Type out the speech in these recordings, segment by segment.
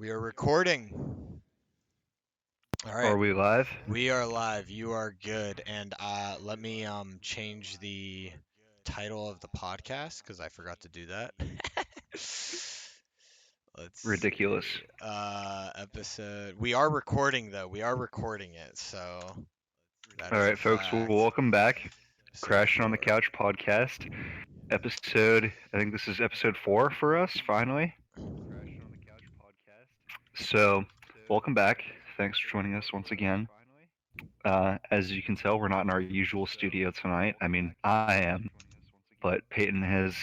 We are recording. All right. Are we live? We are live. You are good. And let me change the title of the podcast because I forgot to do that. Let's Ridiculous. see. Episode. We are recording though. We are recording it, so that All is a right, folks, fact. welcome back. So Crashin on the for Couch podcast. I think this is episode 4 for us, finally. So, welcome back. Thanks for joining us once again. As you can tell, we're not in our usual studio tonight. I mean, I am, but Peyton has,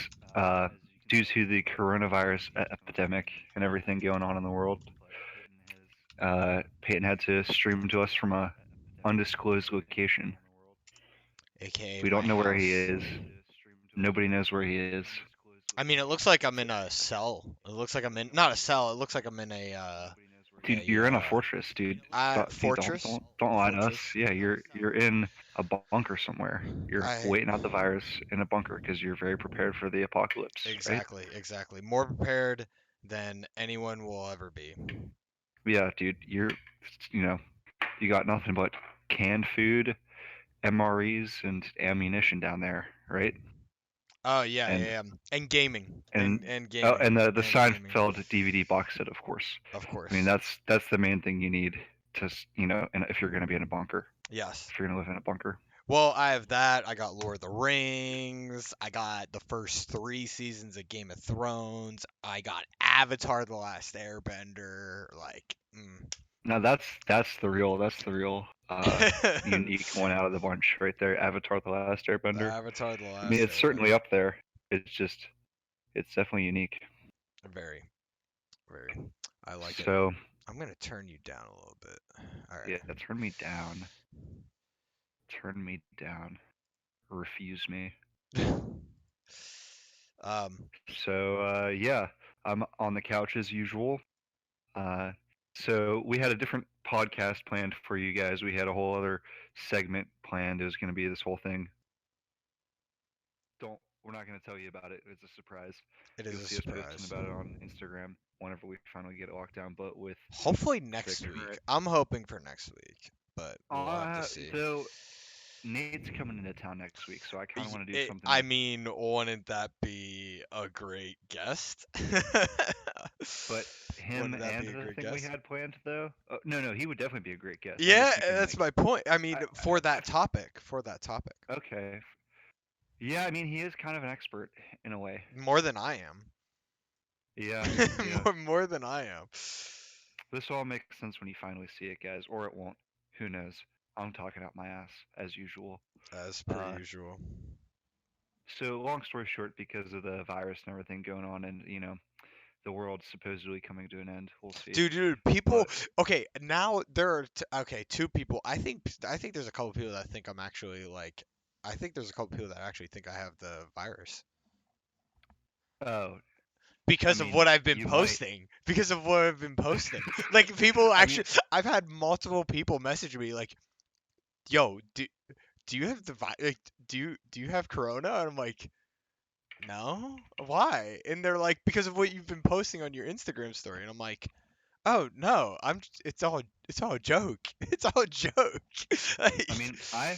due to the coronavirus epidemic and everything going on in the world, Peyton had to stream to us from a undisclosed location. AKA We my don't know where he house. is. Nobody knows where he is. I mean, it looks like I'm in a cell. It looks like I'm in not a cell. It looks like I'm in Dude, you're in a fortress, dude. Dude, don't fortress. don't don't lie to us. Fortress. Yeah, you're in a bunker somewhere. You're I waiting out the virus in a bunker because you're very prepared for the apocalypse, right? exactly. More prepared than anyone will ever be. Yeah, dude, you know, you got nothing but canned food, MREs, and ammunition down there, right? Oh yeah, And yeah, yeah. And gaming. and And oh, gaming. and the And gaming. Seinfeld DVD box set, of course. Of I mean, course. that's the main thing you need and if you're gonna be in a bunker, Yes. if you're gonna live in a bunker. Well, I have that. I got Lord of the Rings. I got the first 3 seasons of Game of Thrones. I got Avatar: The Last Airbender. Like, Now that's the real unique one out of the bunch right there. Avatar: The Last Airbender. Avatar: The I mean, Last it's certainly Airbender. up there. It's definitely unique. Very, very. I like it. So I'm gonna turn you down a little bit. All yeah, turn me down. Turn me down. Refuse me. right. So yeah, I'm on the couch as usual. Uh, so we had a different podcast planned for you guys. We had a whole other segment planned. It was going to be this whole thing. We're not going to tell you about it. It's a surprise. It is You'll a see us posting surprise. about it on Instagram whenever we finally get it locked down. But with Hopefully the next week. current, I'm hoping for next week, but we'll have to see. though Nate's coming into town next week, so I kind of want to do I something. mean, wouldn't that be a great guest? But him Wouldn't that and be a the great thing we guest? had planned though. No, he would definitely be a great guest. I'm Yeah, just thinking that's like, my point. I mean, I, for that topic, for that topic, okay, yeah. I mean, he is kind of an expert in a way. more than I am. Yeah, yeah. More than I am. This all makes sense when you finally see it, guys, or it won't. Who knows? I'm talking out my ass as usual. As per Uh, usual. so long story short, because of the virus and everything going on, and the world supposedly coming to an end, we'll see. Dude, people. But Okay, now there are okay 2 people. I think there's a couple people that think I'm actually like. I think there's a couple people that actually think I have the virus oh, I because of mean, what I've been you might. posting. Because of what I've been posting. Like people I mean, actually. I've had multiple people message me like, "Yo, do you have the like, do you have corona?" And I'm like, "No, why?" And they're like, "Because of what you've been posting on your Instagram story." And I'm like, "Oh no, it's all a joke. It's all a joke." I Like, mean, I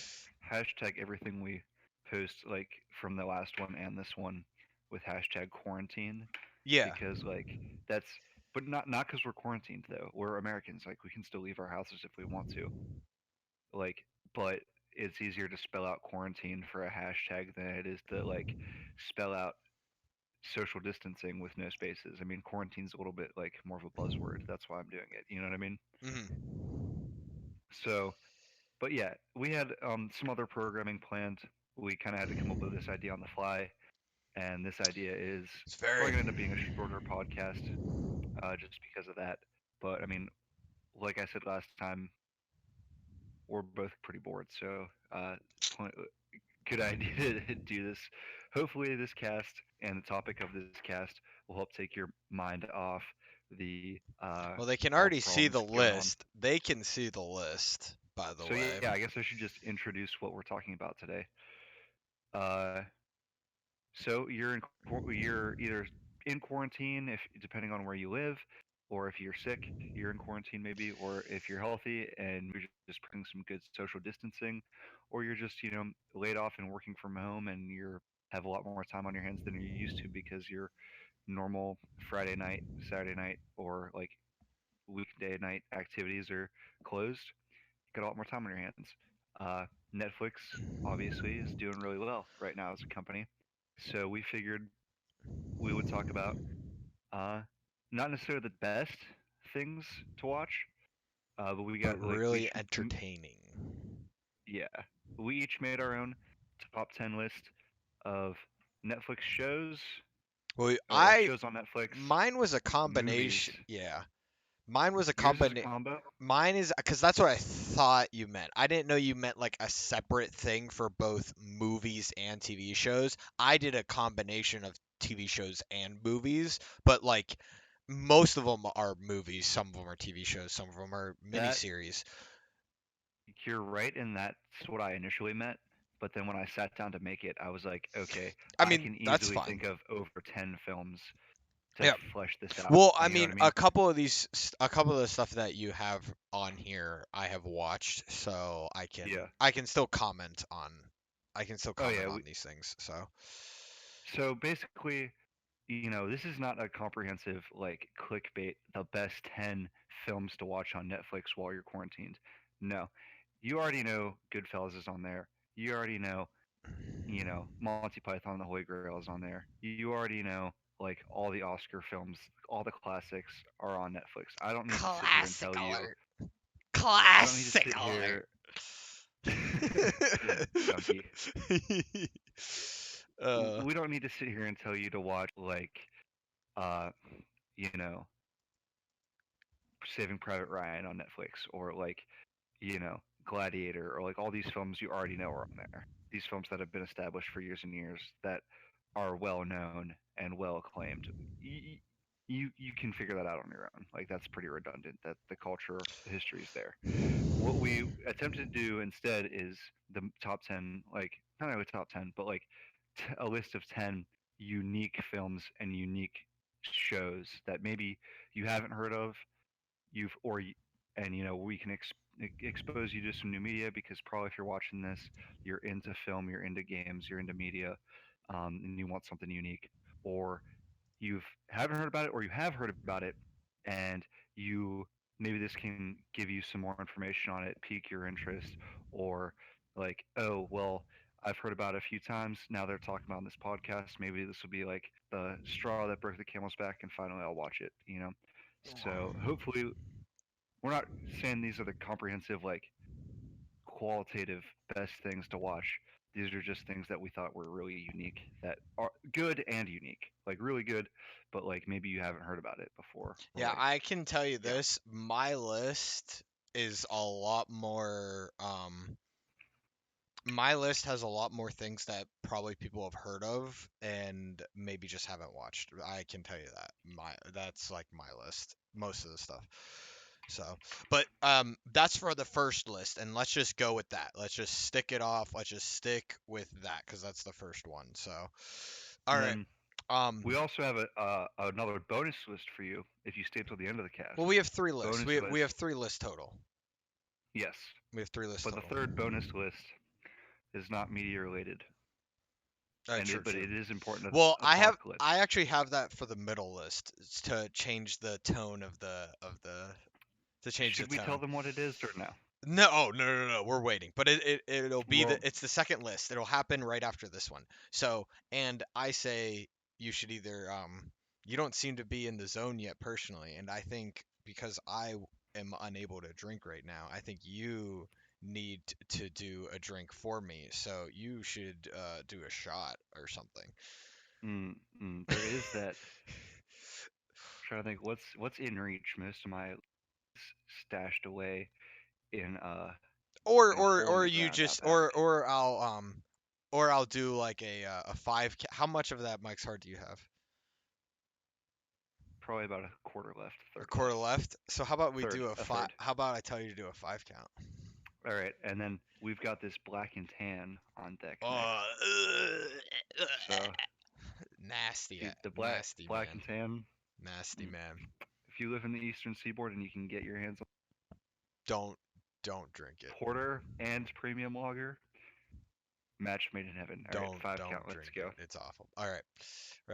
hashtag everything we post, like from the last one and this one, with hashtag quarantine, yeah, because like that's, but not because we're quarantined though. We're Americans. Like we can still leave our houses if we want to. Like, but it's easier to spell out quarantine for a hashtag than it is to like spell out social distancing with no spaces. I mean, quarantine's a little bit like more of a buzzword. That's why I'm doing it. You know what I mean? hmm So, but yeah, we had some other programming planned. We kind of had to come up with this idea on the fly, and this idea is it's very probably going to end up being a shorter podcast, just because of that. But I mean, like I said last time, we're both pretty bored, so good idea to do this. Hopefully, this cast and the topic of this cast will help take your mind off the well. They can all the already see problems the going on. list. They can see the list, by the So way. yeah, I guess I should just introduce what we're talking about today. Uh, so you're either in quarantine, if depending on where you live, or if you're sick, you're in quarantine maybe, or if you're healthy and you're just practicing some good social distancing, or you're just laid off and working from home and you're have a lot more time on your hands than you're used to because your normal Friday night, Saturday night, or like weekday night activities are closed. You got a lot more time on your hands. Uh, Netflix obviously is doing really well right now as a company, so we figured we would talk about uh, not necessarily the best things to watch, but we But got like we really each entertaining. yeah, we each made our own top 10 list of Netflix shows Well, or shows on Netflix, mine was a movies. combination. Yeah, mine was a Yours is a combination. combo. Mine is because that's what I thought you meant. I didn't know you meant like a separate thing for both movies and TV shows. I did a combination of TV shows and movies, but like most of them are movies, some of them are TV shows, some of them are That miniseries. you're right, and that's what I initially meant. But then when I sat down to make it, I was like, okay, I I mean, can that's easily fine. think of over 10 films to Yeah. flesh this out. Well, I You know what mean, I mean? a couple of the stuff that you have on here, I have watched, so Yeah. I can still comment on, I can still Oh comment yeah. on these things. So, So basically, this is not a comprehensive like clickbait, the best 10 films to watch on Netflix while you're quarantined. No. You already know Goodfellas is on there. You already know, Monty Python and the Holy Grail is on there. You already know like all the Oscar films, all the classics are on Netflix. I don't need to sit here and tell classic you. alert! I don't need to Classic sit alert! here, junkie. uh, We don't need to sit here and tell you to watch like uh you know Saving Private Ryan on Netflix or like Gladiator or like all these films you already know are on there. These films that have been established for years and years that are well known and well acclaimed. You can figure that out on your own. Like that's pretty redundant. That the culture, the history is there. What we attempted to do instead is the top 10, like not only top 10, but like a list of 10 unique films and unique shows that maybe you haven't heard of you've or and we can expose you to some new media because probably if you're watching this you're into film, you're into games, you're into media, and you want something unique, or you've haven't heard about it or you have heard about it and you maybe this can give you some more information on it, pique your interest, or like, oh well, I've heard about it a few times, now they're talking about it on this podcast, maybe this will be like the straw that broke the camel's back and finally I'll watch it. So hopefully we're not saying these are the comprehensive, like qualitative best things to watch. These are just things that we thought were really unique, that are good and unique, like really good, but like maybe you haven't heard about it before, or yeah, like, I can tell you yeah. this. My list is a lot more. My list has a lot more things that probably people have heard of and maybe just haven't watched. I can tell you that. That's like my list. Most of the stuff. So, but that's for the first list, and let's just go with that. Let's just stick it off. Let's just stick with that because that's the first one. So, all And right. then Um, we also have another bonus list for you if you stay till the end of the cast. well, we have three lists. Bonus We list, have three lists total. yes, We have three lists but the total. third bonus list is not media related, True, but true. it is important Well, I apocalypse. actually have that for the middle list to change the tone to change the Should we tell tone. them what it is or no? No, oh, no, no, no, we're waiting. But it'll be Well, it's the second list. It'll happen right after this one. So, and I say you should either you don't seem to be in the zone yet personally, and I think because I am unable to drink right now, I think you need to do a drink for me. So you should do a shot or something. there is that. Trying to think what's in reach. Most of my stashed away in or in a hole in or the you ground out just back. or I'll do like a five. How much of that Mike's Hard do you have? Probably about a quarter left, A third quarter left, left. So how about we third, do a a five? third. How about I tell you to do a five count? All right, and then we've got this black and tan on deck next. Uh, So nasty, see the nasty black man, and tan. nasty mm, man. If you live in the Eastern Seaboard and you can get your hands on Don't don't drink it. porter and premium lager, match made in heaven. All right, five count. Don't Let's drink go. it. It's awful. All right.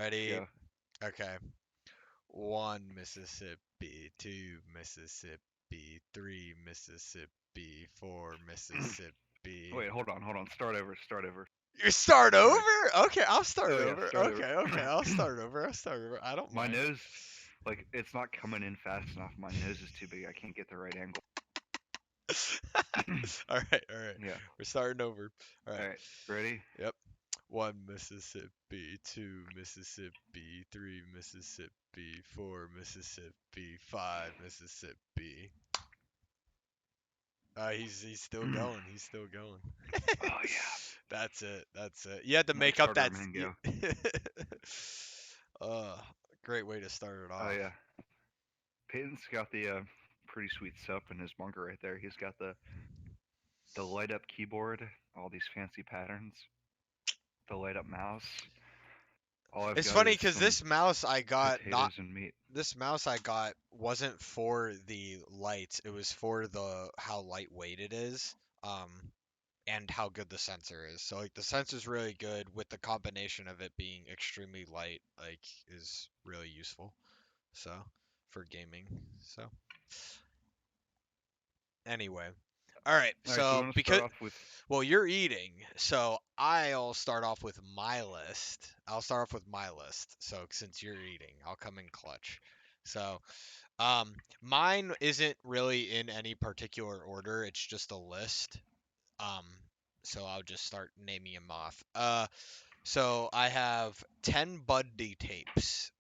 Let's Ready? go. Okay. 1 Mississippi, 2 Mississippi, 3 Mississippi, 4 Mississippi. Wait, hold on. Start over. Start over. You start over? Sorry. Okay, I'll start Oh yeah, over. start over. Okay, I'll start over. I'll start over. I don't My mind. nose, like, it's not coming in fast enough. My nose is too big. I can't get the right angle. All right. Yeah. We're starting over. All All right. right. Ready? Yep. 1 Mississippi, 2 Mississippi, 3 Mississippi, 4 Mississippi, 5 Mississippi. He's still going. He's still going. Oh yeah. That's it. That's it. You had to Nice make up starter that. mango. uh, great way to start it Oh off. yeah. Peyton's got the pretty sweet stuff in his bunker right there. He's got the light up keyboard, all these fancy patterns, the light up mouse. All I've It's got funny is because some this mouse I got not potatoes and meat. this mouse I got wasn't for the lights. It was for the how lightweight it is. And how good the sensor is. So like the sensor's really good with the combination of it being extremely light, like is really useful. So for gaming. So anyway. All right. All right. Do you So want to start because off with? well you're eating, so I'll start off with my list. I'll start off with my list. So since you're eating, I'll come in clutch. So mine isn't really in any particular order. It's just a list. Um, so I'll just start naming them off. So I have 10 Bundy tapes.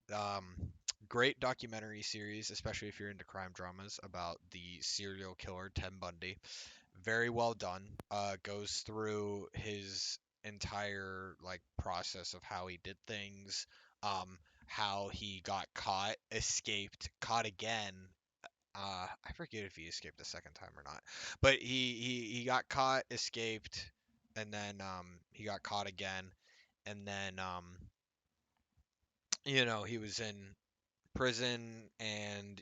Great documentary series, especially if you're into crime dramas about the serial killer Ted Bundy. Very well done. Goes through his entire like process of how he did things, how he got caught, escaped, caught again, I forget if he escaped the second time or not, but he got caught, escaped, and then he got caught again, and then he was in prison, and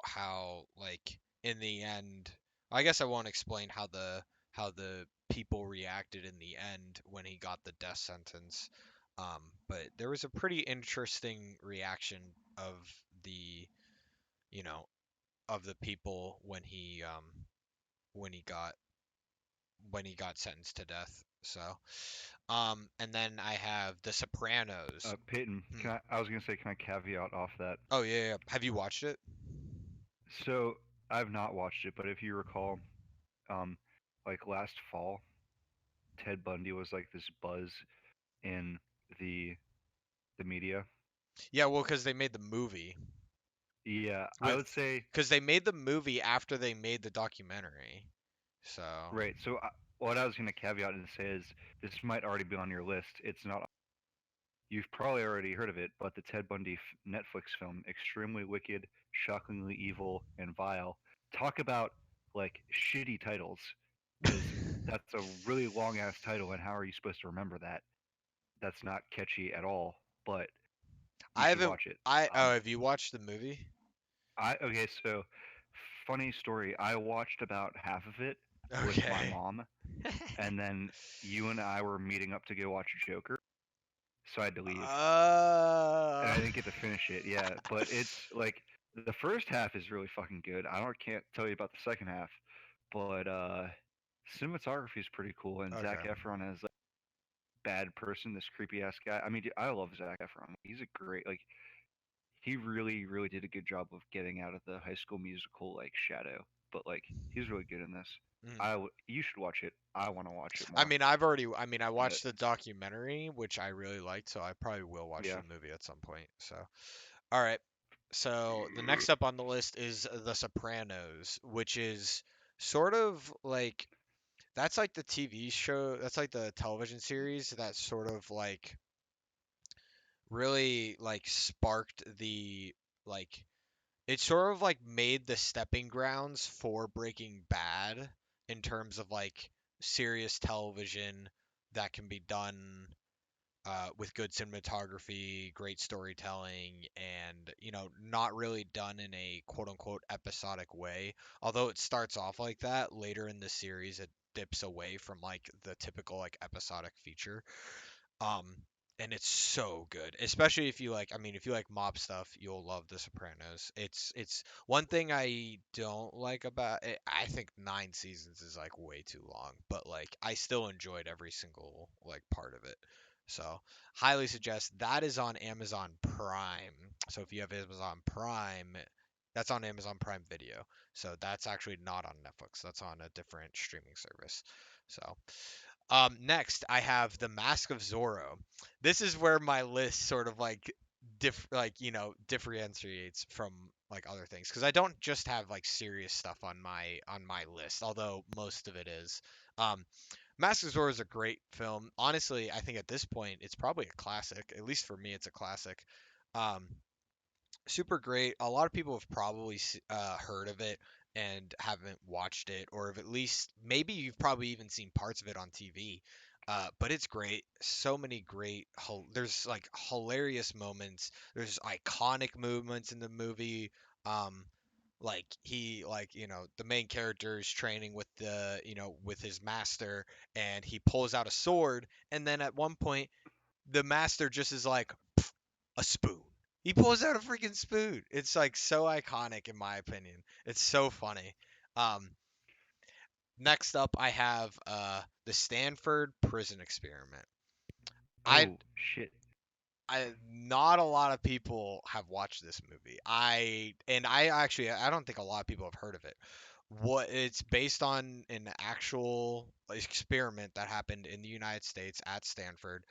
how like in the end, I guess I won't explain how the people reacted in the end when he got the death sentence, but there was a pretty interesting reaction of the you know of the people when he got when he got sentenced to death. So, and then I have The Sopranos. Peyton, Hmm. can I was gonna say, can I caveat off that? Oh yeah, yeah. Have you watched it? So I've not watched it, but if you recall, um, like last fall, Ted Bundy was like this buzz in the the media. Yeah, well, because they made the movie Yeah, I with would say because they made the movie after they made the documentary. So, right. So what I was gonna caveat and say is this might already be on your list. It's not. You've probably already heard of it, but the Ted Bundy Netflix film, extremely wicked, shockingly evil, and vile. Talk about like shitty titles, because that's a really long ass title, and how are you supposed to remember that? That's not catchy at all, but you I should haven't. watch it. Oh, have you watched the movie? Okay, so funny story. I watched about half of it with my Okay. mom, and then you and I were meeting up to go watch Joker, so I had to leave. And I Uh, didn't get to finish it. Yeah, but it's like the first half is really fucking good. I don't can't tell you about the second half, but cinematography is pretty cool, and Zach okay. Efron as like bad person, this creepy ass guy. I mean, dude, I love Zach Efron. He's a great like he really did a good job of getting out of the High School Musical like shadow. But like he's really good in this. Mhm. You should watch it. I want to watch it I more. mean, I But watched the documentary, which I really liked, so I probably will watch yeah, the movie at some point. So, all right. So, the next up on the list is The Sopranos, which is sort of like that's like the TV show, that's like the television series that sort of like really like sparked the like it sort of like made the stepping grounds for Breaking Bad in terms of like serious television that can be done with good cinematography, great storytelling, and not really done in a quote unquote episodic way. Although it starts off like that, later in the series it dips away from like the typical like episodic feature. Um, and it's so good, especially if you like. I mean, if you like mob stuff, you'll love The Sopranos. It's one thing I don't like about it. I think 9 seasons is like way too long, but like I still enjoyed every single like part of it. So highly suggest that is on Amazon Prime. So if you have Amazon Prime, that's on Amazon Prime Video. So that's actually not on Netflix. That's on a different streaming service. So next, I have The Mask of Zorro. This is where my list sort of like differentiates from like other things because I don't just have like serious stuff on my list, although most of it is. Um, Mask of Zorro is a great film. Honestly, I think at this point it's probably a classic. At least for me, it's a classic. Um, Super great. A lot of people have probably heard of it and haven't watched it, or have at least maybe you've probably even seen parts of it on TV. But it's great. So many great. There's like hilarious moments. There's iconic moments in the movie. Um, like the main character is training with with his master, and he pulls out a sword, and then at one point the master just is like a spoon. He pulls out a freaking spoon. It's like so iconic in my opinion. It's so funny. Um, Next up, I have the Stanford Prison Experiment. I Oh shit. I not a lot of people have watched this movie. I don't think a lot of people have heard of it. What it's based on an actual experiment that happened in the United States at Stanford.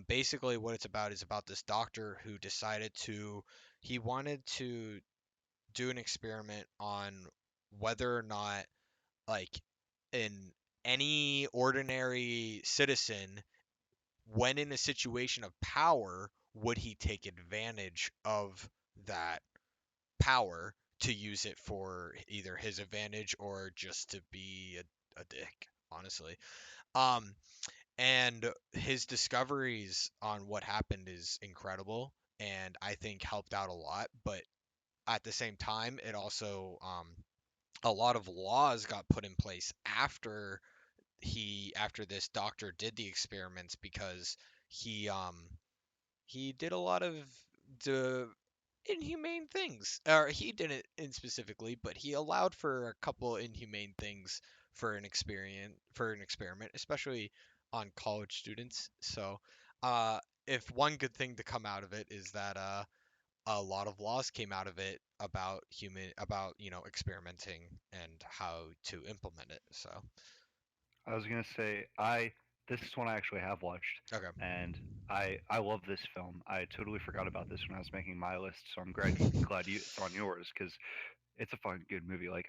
Basically, what it's about is about this doctor who decided he wanted to do an experiment on whether or not like in any ordinary citizen when in a situation of power, would he take advantage of that power to use it for either his advantage or just to be a dick, honestly. Um, and his discoveries on what happened is incredible and I think helped out a lot. But at the same time, it also, a lot of laws got put in place after this doctor did the experiments because he he did a lot of the inhumane things. Or he didn't in specifically, but he allowed for a couple inhumane things for an experiment, especially on college students. So, uh, if one good thing to come out of it is that a lot of laws came out of it about experimenting and how to implement it. So, I was gonna say I this is one I actually have watched, okay. and I love this film. I totally forgot about this when I was making my list, so I'm glad it's on yours because it's a fun good movie. Like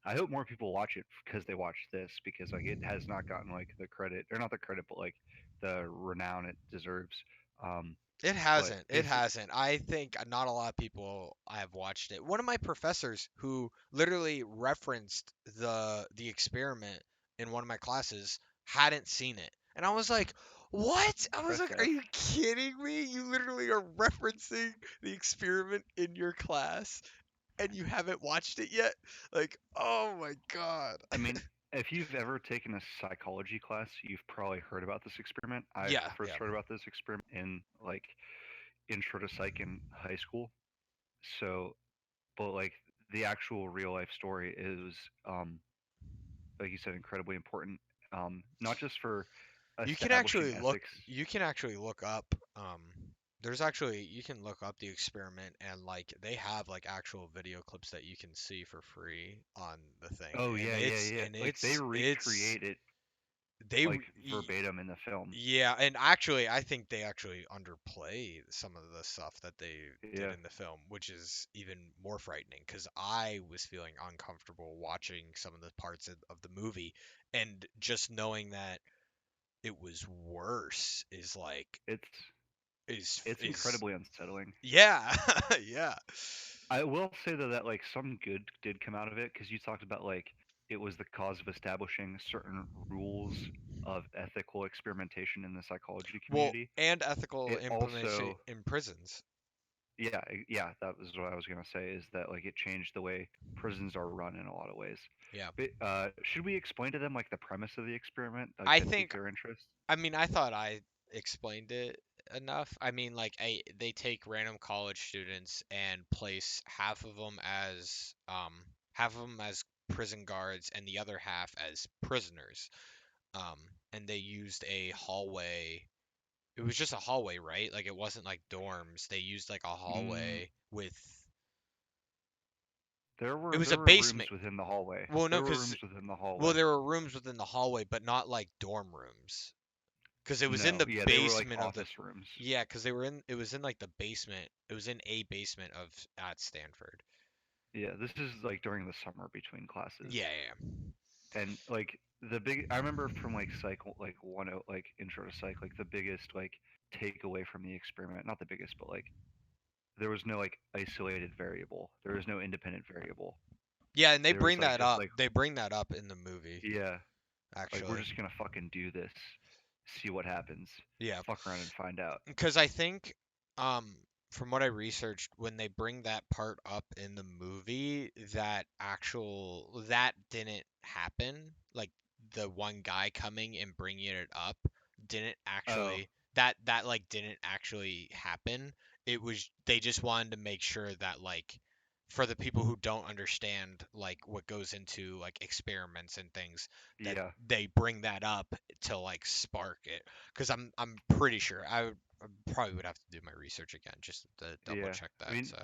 I hope more people watch it because they watch this because like it has not gotten like the credit or not the credit but like the renown it deserves. Um, It but hasn't. It basic hasn't. I think not a lot of people have watched it. One of my professors who literally referenced the experiment in one of my classes hadn't seen it. And I was like, "What?" I was press like, "Are F. you kidding me? You literally are referencing the experiment in your class and you haven't watched it yet?" Like, "Oh my God." I mean, if you've ever taken a psychology class, you've probably heard about this experiment. I Yeah, first yeah. heard about this experiment in like intro to psych in high school. So, but like the actual real life story is, like you said, incredibly important. Not just for establishing ethics. You can actually look up there's actually you can look up the experiment and like they have like actual video clips that you can see for free on the thing Oh and yeah, yeah, yeah. Like they it's recreate it they like y- verbatim in the film. yeah, and actually I think they actually underplay some of the stuff that they did Yeah, in the film, which is even more frightening because I was feeling uncomfortable watching some of the parts of the movie and just knowing that it was worse is like it's it's is incredibly unsettling. yeah. Yeah. I will say though that like some good did come out of it because you talked about like it was the cause of establishing certain rules of ethical experimentation in the psychology Well, community. and ethical It implementation also, in prisons. yeah, yeah, that was what I was gonna say. Is that like it changed the way prisons are run in a lot of ways. Yeah. But should we explain to them like the premise of the experiment, like I that piqued think their interest? I mean I thought I explained it enough. I mean like they take random college students and place half of them as prison guards and the other half as prisoners. Um and they used a hallway. It was just a hallway, right? Like it wasn't like dorms. They used like a Mm, hallway with there it were was there a were rooms basement. within the hallway. Well, no, There were cuz rooms within the well hallway. there were rooms within the hallway, but not like dorm rooms. Because it was in No, the yeah, they were like basement of the office rooms. yeah, because they were in it was in like the basement. It was in a basement of at Stanford. Yeah, this is like during the summer between classes. Yeah, yeah, And like the big I remember from like psych like like intro to psych, like the biggest like takeaway from the experiment, not the biggest, but like there was no like isolated variable. There was no independent variable. yeah. And they There was bring like that just up. like, They bring that up in the movie, yeah, like we're actually. just gonna fucking do this, see what happens, Yeah, fuck around and find out. because I think, um, from what I researched, when they bring that part up in the movie, that didn't happen. Like the one guy coming and bringing it up didn't Oh, actually that like didn't actually happen. It was they just wanted to make sure that like for the people who don't understand like what goes into like experiments and things that yeah, they bring that up to like spark it because I'm pretty sure I probably would have to do my research again just to double yeah. check I that. mean, So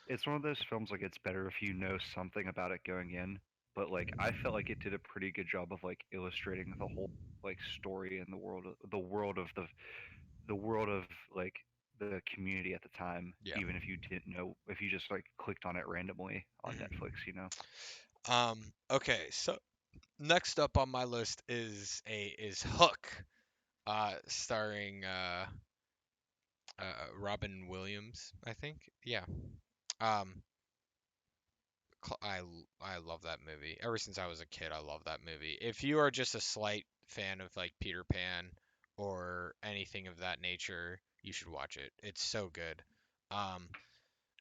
it's one of those films like it's better if you know something about it going in, but like I felt like it did a pretty good job of like illustrating the whole like story and the world of like the community at the time, yeah. even if you didn't know, if you just like clicked on it randomly on Mhm. Netflix, you know. Okay, so next up on my list is Hook, starring Robin Williams, I think. Yeah. Um, I love that movie. Ever since I was a kid, I love that movie. If you are just a slight fan of like Peter Pan or anything of that nature, you should watch it. It's so good. Um,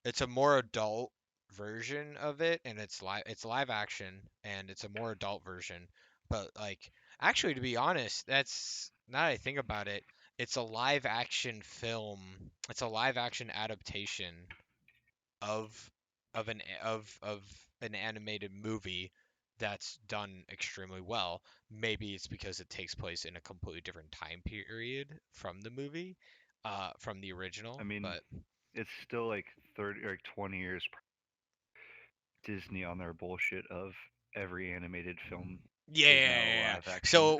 it's a more adult version of it, and it's live action, and it's a more adult version. But like, actually, to be honest, that's now that I think about it, it's a live action film. It's a live action adaptation of of an animated movie that's done extremely well. Maybe it's because it takes place in a completely different time period from the movie, from the I original. mean, But it's still like 30 or like 20 years Disney on their bullshit of every animated film yeah, is yeah, now a yeah, yeah. live action. So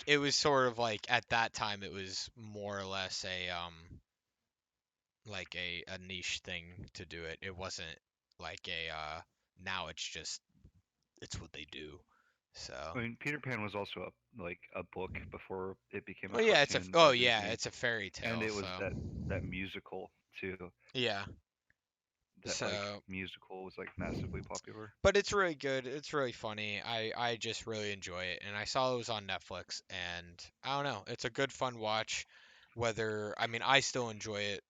it was sort of like at that time it was more or less a like a niche thing to do it. It wasn't like a now it's just it's what they do. So. I mean, Peter Pan was also like a book before it became a Well, yeah, cartoon oh by yeah, Disney, it's a fairy and tale, it was so that musical too. yeah. That like So, musical was like massively popular. but it's really good. It's really funny. I just really enjoy it, and I saw it was on Netflix, and I don't know, it's a good fun watch. Whether I mean, I still enjoy it.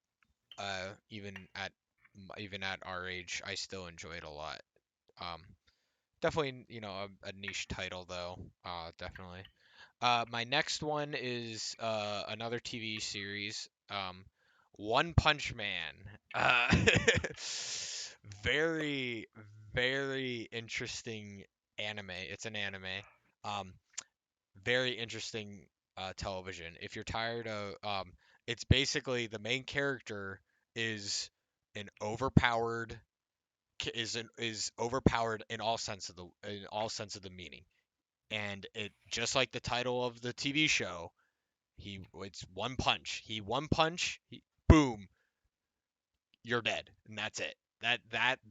Even at our age, I still enjoy it a lot. Um, definitely, a niche title though. Definitely. My next one is another TV series, One Punch Man. Uh, very, very interesting anime. It's an anime. Um, very interesting television. If you're tired of, it's basically the main character is an overpowered is overpowered in all sense of the meaning, and it just like the title of the TV show, it's one punch. He one punch, boom, you're dead, and that's it.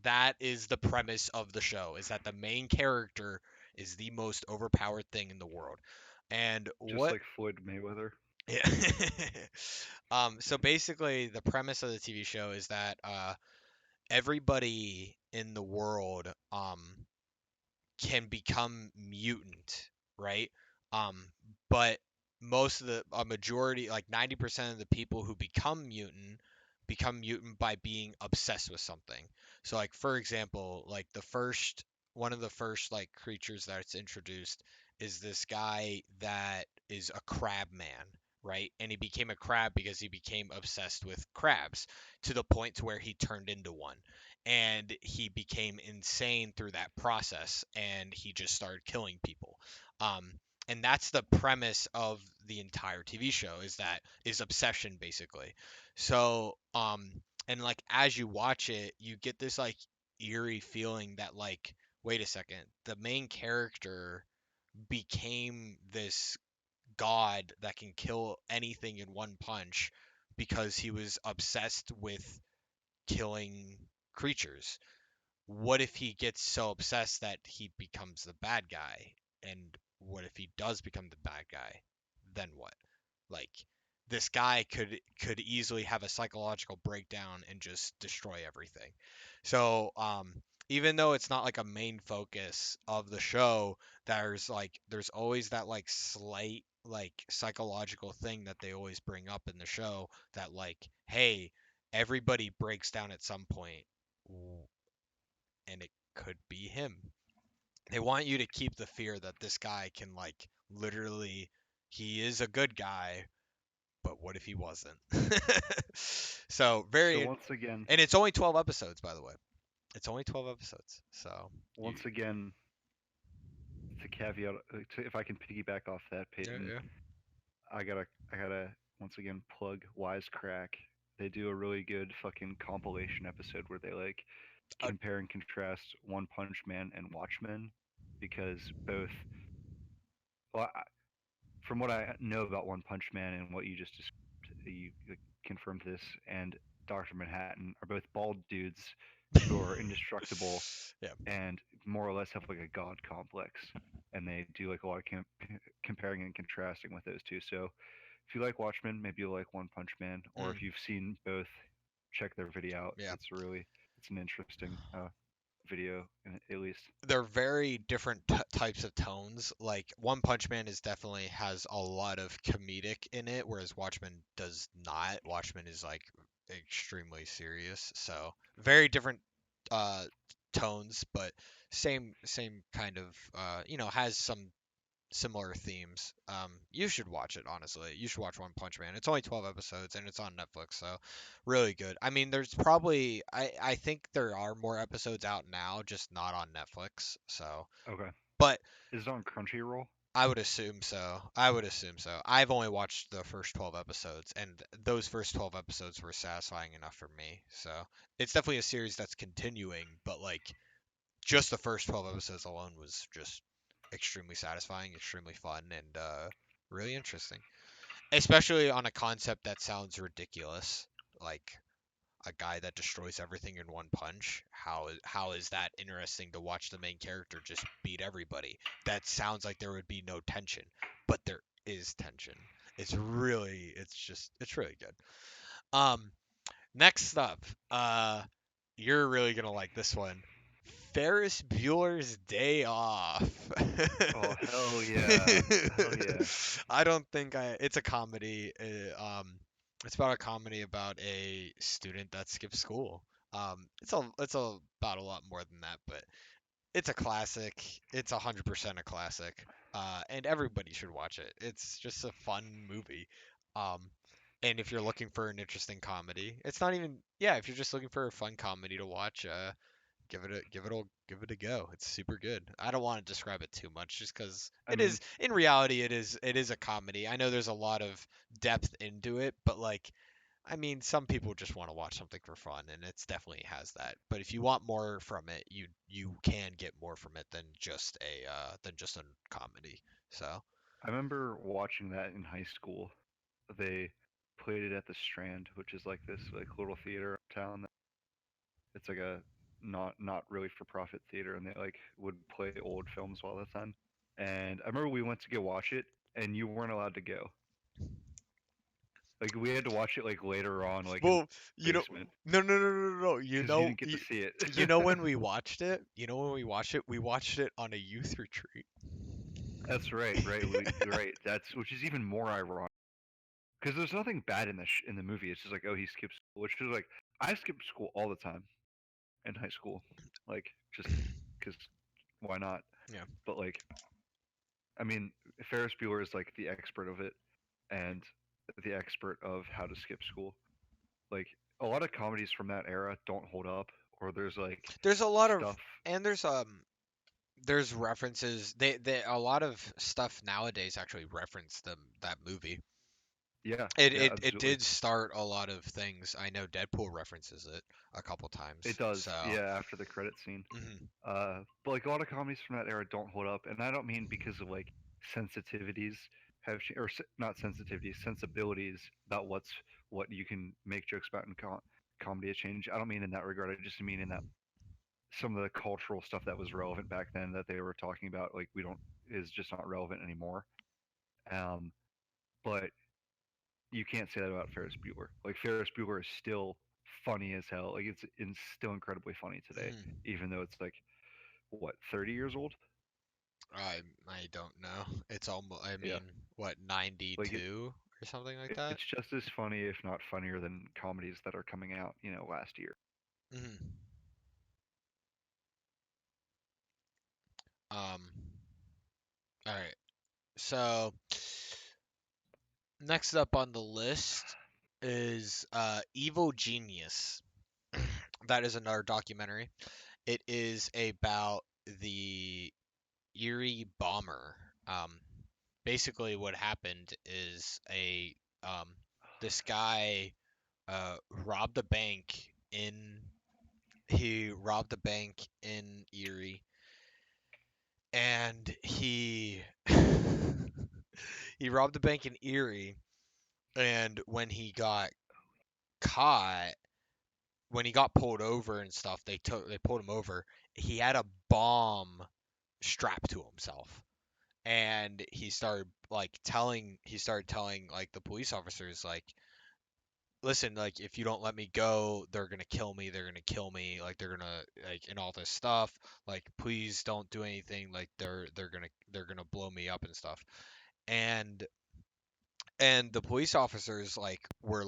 That is the premise of the show. Is that the main character is the most overpowered thing in the world, and Just what? like Floyd Mayweather. Yeah. So basically, the premise of the TV show is that everybody in the world can become mutant, right? Um, but most of a majority, like 90% of the people who become mutant by being obsessed with something. So like for example, like one of the first like creatures that's introduced is this guy that is a crab man, right? And he became a crab because he became obsessed with crabs to the point to where he turned into one, and he became insane through that process, and he just started killing people. um, and that's the premise of the entire TV show, is obsession basically. So and like as you watch it, you get this like eerie feeling that like, wait a second, the main character became this god that can kill anything in one punch because he was obsessed with killing creatures. What if he gets so obsessed that he becomes the bad guy? And what if he does become the bad guy? Then what? Like, this guy could easily have a psychological breakdown and just destroy everything. So, even though it's not like a main focus of the show, there's always that like slight like psychological thing that they always bring up in the show, that like, hey, everybody breaks down at some point, and it could be him. They want you to keep the fear that this guy can like literally, he is a good guy, but what if he wasn't? So So very, once again, and it's only 12 episodes, by the way. It's only 12 episodes. So you, once again, to caveat, if I can piggyback off that, yeah, Peyton, yeah. I gotta once again plug Wisecrack. They do a really good fucking compilation episode where they like Uh, compare and contrast One Punch Man and Watchmen, because both, well, from what I know about One Punch Man and what you just described, you confirmed this, and Doctor Manhattan are both bald dudes who are indestructible yeah. and more or less have like a god complex, and they do like a lot of comparing and contrasting with those two. So if you like Watchmen, maybe you'll like One Punch Man, or Mm, if you've seen both, check their video out. yeah. It's an interesting video at least. They're very different types of tones. Like One Punch Man is definitely has a lot of comedic in it, whereas Watchmen does not. Watchmen is like extremely serious. So very different uh tones, but same kind of has some similar themes. You should watch it, honestly. You should watch One Punch Man. It's only 12 episodes and it's on Netflix, so really good. I mean, there's probably I think there are more episodes out now, just not on Netflix. So, Okay, but is it on Crunchyroll? I would assume so. I would assume so. I've only watched the first 12 episodes, and those first 12 episodes were satisfying enough for me. So, it's definitely a series that's continuing, but like just the first 12 episodes alone was just extremely satisfying, extremely fun, and really interesting. Especially on a concept that sounds ridiculous, like a guy that destroys everything in one punch. How is that interesting to watch the main character just beat everybody? That sounds like there would be no tension, but there is tension. It's really good. Um, Next up, you're really gonna like this one. Ferris Bueller's Day Off. Oh hell yeah, hell yeah. I don't think I. It's a comedy. It's about a comedy about a student that skips school. It's about a lot more than that, but it's a classic. It's 100% a classic. And everybody should watch it. It's just a fun movie. Um, and if you're looking for an interesting comedy, it's not even, yeah, if you're just looking for a fun comedy to watch, give it a go. It's super good. I don't want to describe it too much just because I mean, in reality it is a comedy. I know there's a lot of depth into it, but like, I mean, some people just want to watch something for fun, and it's definitely has that. But if you want more from it, you can get more from it than just a comedy. So I remember watching that in high school. They played it at the Strand, which is like this like little theater town. It's like a not really for profit theater, and they like would play old films all the time. And I remember we went to go watch it, and you weren't allowed to go. Like we had to watch it like later on, like in Well, the you know, basement, no, no, no, no, no, no. because you didn't get to see it. You know when we watched it? You know when we watched it? We watched it on a youth retreat. That's right, right, right. That's which is even more ironic because there's nothing bad in in the movie. It's just like, oh, he skips school, which is like I skipped school all the time in high school, like just because why not? Yeah. But like, I mean, Ferris Bueller is like the expert of it and the expert of how to skip school. Like a lot of comedies from that era don't hold up, or there's like There's a lot of stuff. and there's references. They a lot of stuff nowadays actually reference that movie. Yeah, It yeah, it it absolutely. did start a lot of things. I know Deadpool references it a couple It times. does, So, yeah, after the credit scene. mhm. But like a lot of comedies from that era don't hold up, and I don't mean because of like sensitivities or not sensitivities, sensibilities about what you can make jokes about in comedy has changed. I don't mean in that regard. I just mean in that some of the cultural stuff that was relevant back then that they were talking about, like we don't is just not relevant anymore. Um, but you can't say that about Ferris Bueller. Like Ferris Bueller is still funny as hell. Like it's still incredibly funny today, Mhm. even though it's like what 30 years old. I don't know. It's almost I Yeah, mean, what, like 92 or something like that? it's just as funny, if not funnier, than comedies that are coming out, last year. Mhm. Um all right. So, next up on the list is Evil Genius. That is another documentary. It is about the Erie bomber. Basically, what happened is a um, this guy robbed a bank in he robbed a bank in Erie, and he robbed a bank in Erie, and caught when he got pulled over and stuff, they pulled him over. He had a bomb strapped to himself, and he started telling like the police officers like, listen, like if you don't let me go, they're gonna kill me. They're gonna kill me. Like they're gonna like and all this stuff. Like please don't do anything. Like they're gonna blow me up and stuff. And the police officers were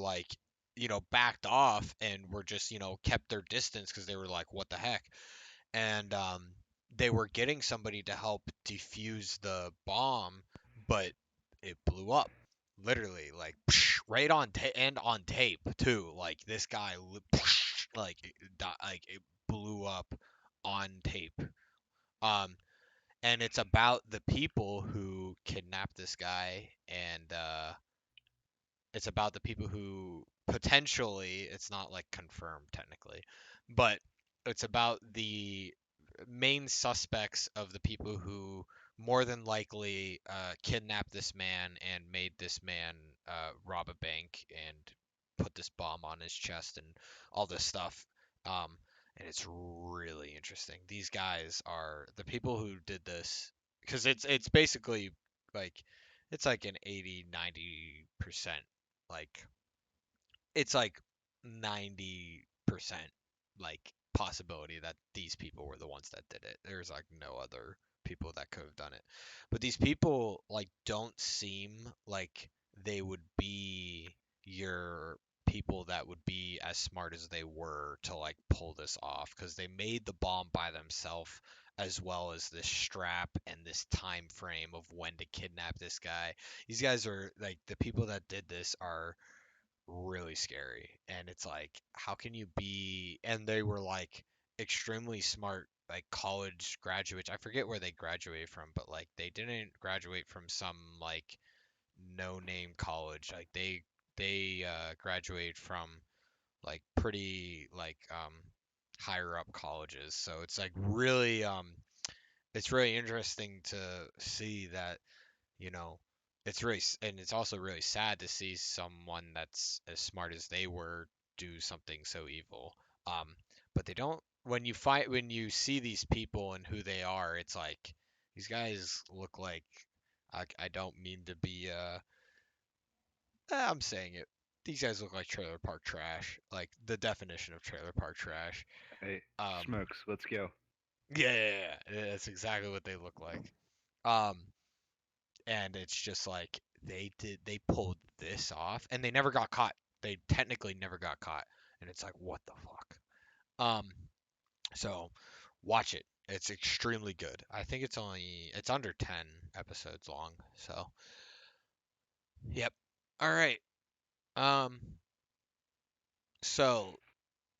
backed off and were just kept their distance because they were like, what the heck. And they were getting somebody to help defuse the bomb, but it blew up, literally, like right and on tape too. Like this guy, like it blew up on tape. Um, and it's about the people who kidnapped this guy, and it's about the people who potentially, it's not like confirmed technically, but it's about the main suspects of the people who more than likely kidnapped this man and made this man rob a bank and put this bomb on his chest and all this stuff. Um, and it's really interesting. These guys are the people who did this, because it's basically like it's like an 80-90%, like it's like 90% like possibility that these people were the ones that did it. There's like no other people that could have done it. But these people like don't seem like they would be your people that would be as smart as they were to like pull this off, because they made the bomb by themselves, as well as this strap and this time frame of when to kidnap this guy. These guys are like, the people that did this are really scary. And it's like, how can you be, and they were like extremely smart, like college graduates. I forget where they graduated from, but like they didn't graduate from some like no name college. Like they graduated from like pretty like higher up colleges. So it's really interesting to see that, you know, and it's also really sad to see someone that's as smart as they were do something so evil. Um, but they don't. When you see these people and who they are, it's like these guys look like, I don't mean to be I'm saying it. these guys look like trailer park trash, like the definition of trailer park trash. Hey, Um, smokes. Let's go. yeah, that's exactly what they look like. Um, and it's just like they pulled this off, and they never got caught. They technically never got caught, and it's like what the fuck. Um, so watch it. It's extremely good. I think it's under 10 episodes long. So, yep. All right. Um, so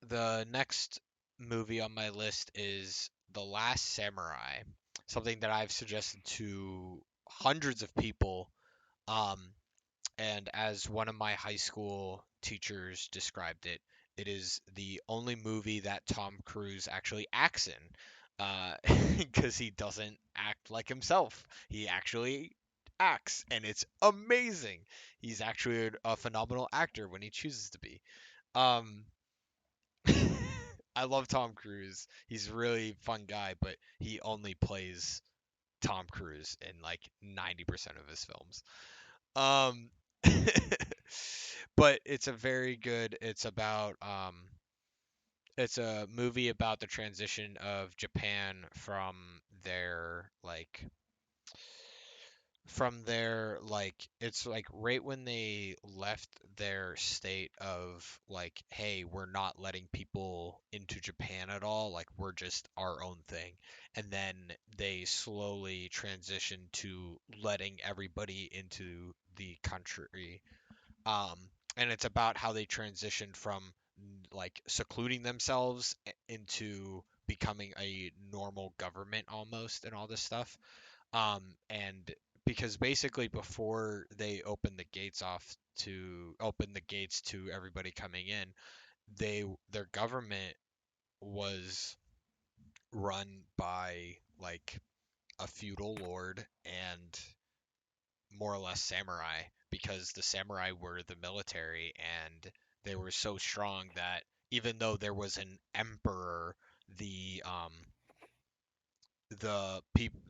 the next movie on my list is The Last Samurai, something that I've suggested to hundreds of people. Um, and as one of my high school teachers described it, it is the only movie that Tom Cruise actually acts in, because he doesn't act like himself. He actually acts, and it's amazing. He's actually a phenomenal actor when he chooses to be. Um, I love Tom Cruise. He's a really fun guy, but he only plays Tom Cruise in like 90% of his films. Um, but it's a very good. It's a movie about the transition of Japan from their it's like right when they left their state of like, hey, we're not letting people into Japan at all, like we're just our own thing. And then they slowly transition to letting everybody into the country. um and it's about how they transitioned from like secluding themselves into becoming a normal government almost, and all this stuff. And because basically before they open the gates to everybody coming in, their government was run by like a feudal lord and more or less samurai, because the samurai were the military, and they were so strong that even though there was an emperor, the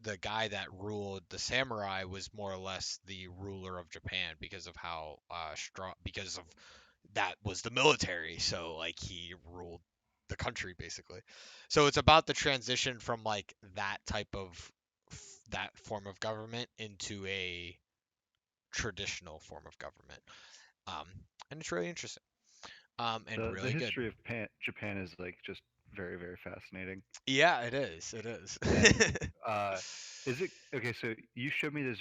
the guy that ruled the samurai was more or less the ruler of Japan because of how strong, because of that was the military. So like he ruled the country basically. So it's about the transition from like that type of that form of government into a traditional form of government. Um, and it's really interesting. And The really good. history of Japan is like just very very fascinating. Yeah, it is. It is. And uh, is it okay? So you showed me this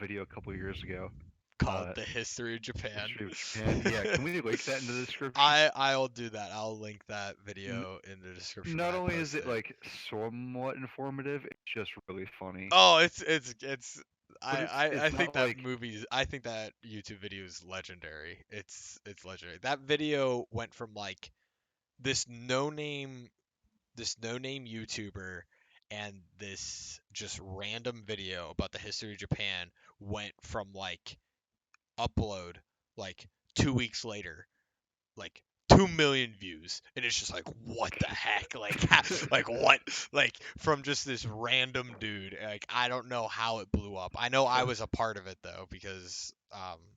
video a couple years ago. Called Uh, The History of Japan. history of Japan. Yeah, can we link that in the description? I'll do that. I'll link that N- video in the description when Not I only is post it it. like somewhat informative, it's just really funny. Oh, it's But I it's think not that like movie I think that YouTube video is legendary. It's legendary. That video went from like this no name this no name YouTuber and this just random video about the history of Japan went from like upload like 2 weeks later, like 2 million views, and it's just like what the heck, like like what, like from just this random dude. Like I don't know how it blew up. I know I so was a part of it though, because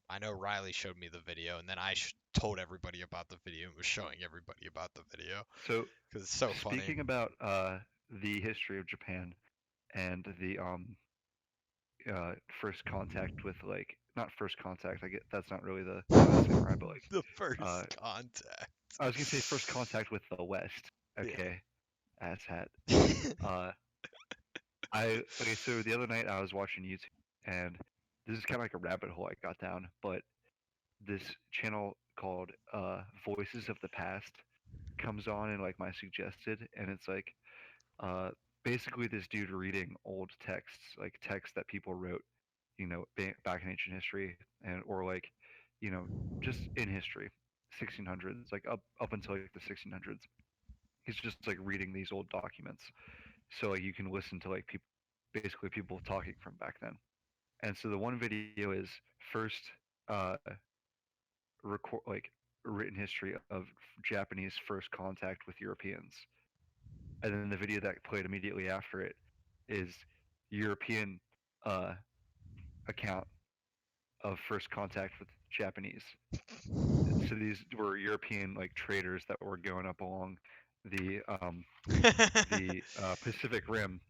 I know Riley showed me the video, and then I told everybody about the video and was showing everybody about the video so because it's so funny. speaking about the history of Japan and the first contact with like not first contact. I get that's not really the last samurai, but like The uh, first contact. I was gonna say first contact with the West. Yeah. Okay, ass hat. Uh, okay. So the other night I was watching YouTube, and this is kind of like a rabbit hole I got down. But this channel called Voices of the Past comes on in like my suggested, and it's like uh, basically this dude reading old texts, like texts that people wrote, back in ancient history, and or like, just in history, 1600s, like up until like the 1600s. He's just like reading these old documents, so like you can listen to like people, basically people talking from back then. And so the one video is first uh, record like written history of Japanese first contact with Europeans, and then the video that played immediately after it is European uh, account of first contact with Japanese. So these were European like traders that were going up along the Pacific Rim.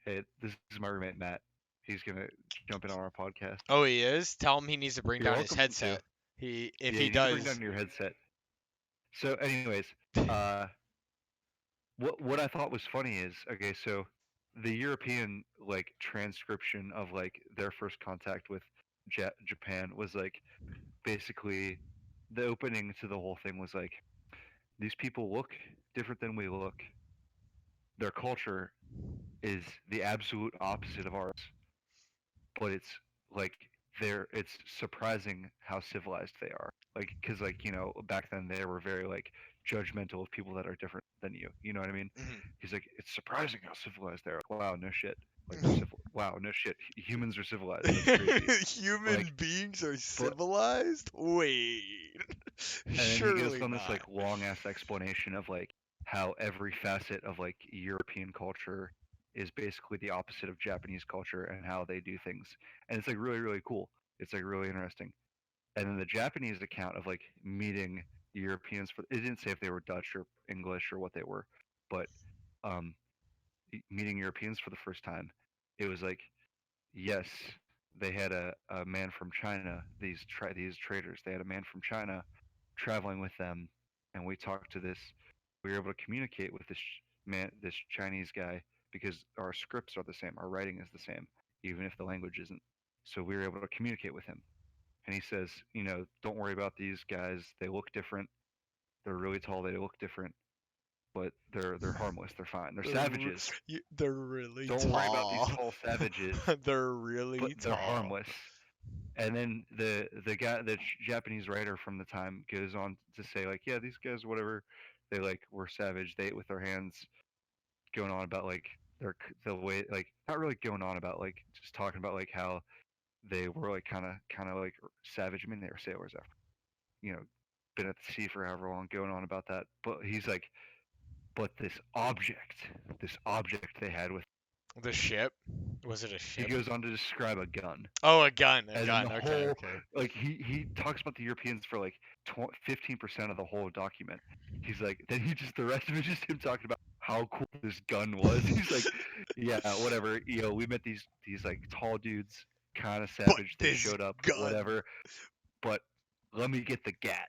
Hey, this is my roommate Matt. He's gonna jump in on our podcast. Oh, he is? Tell him he needs to bring You're down his welcome to. headset. If Yeah, he you need to bring does. down your headset. So, anyways, uh, what I thought was funny is okay. So, the European like transcription of like their first contact with Japan was like basically the opening to the whole thing was like these people look different than we look. Their culture is the absolute opposite of ours, but it's like it's surprising how civilized they are. Like, because like back then they were very like judgmental of people that are different than you. You know what I mean? He's like, it's surprising how civilized they are. Like, wow, no shit. Like they're civil. Wow, no shit. Humans are civilized. That's crazy. Human Like, beings are but civilized? Wait. and then he goes Surely on this not. like long ass explanation of like how every facet of like European culture is basically the opposite of Japanese culture and how they do things. And it's like really, really cool. It's like really interesting. And then the Japanese account of like meeting Europeans for it didn't say if they were Dutch or English or what they were, but um meeting Europeans for the first time, it was like yes, they had a man from China, these traders, they had a man from China traveling with them, and we talked to this. We were able to communicate with this man, this Chinese guy, because our scripts are the same, our writing is the same, even if the language isn't. So we were able to communicate with him, and he says, don't worry about these guys. They look different. They're really tall. They look different, but they're harmless. They're fine. They're savages. They're really Don't worry about these tall. tall savages, They're but really they're tall. harmless. And then the guy, the Japanese writer from the time, goes on to say like, yeah, these guys, whatever, they like were savage. They ate with their hands, going on about like the way like not really going on about like just talking about like how they were like kind of like savage. I mean, they were sailors after you know been at the sea for however long, going on about that. But he's like, but this object they had with. The ship? Was it a He ship? goes on to describe a gun. Oh, a gun, a And then gun. the Okay, whole okay. like he talks about the Europeans for like 15% of the whole document. He's like then he just the rest of it is just him talking about how cool this gun was. He's like, yeah, whatever. We met these like tall dudes, kind of But savage. They this showed up, gun. whatever. But let me get the gat.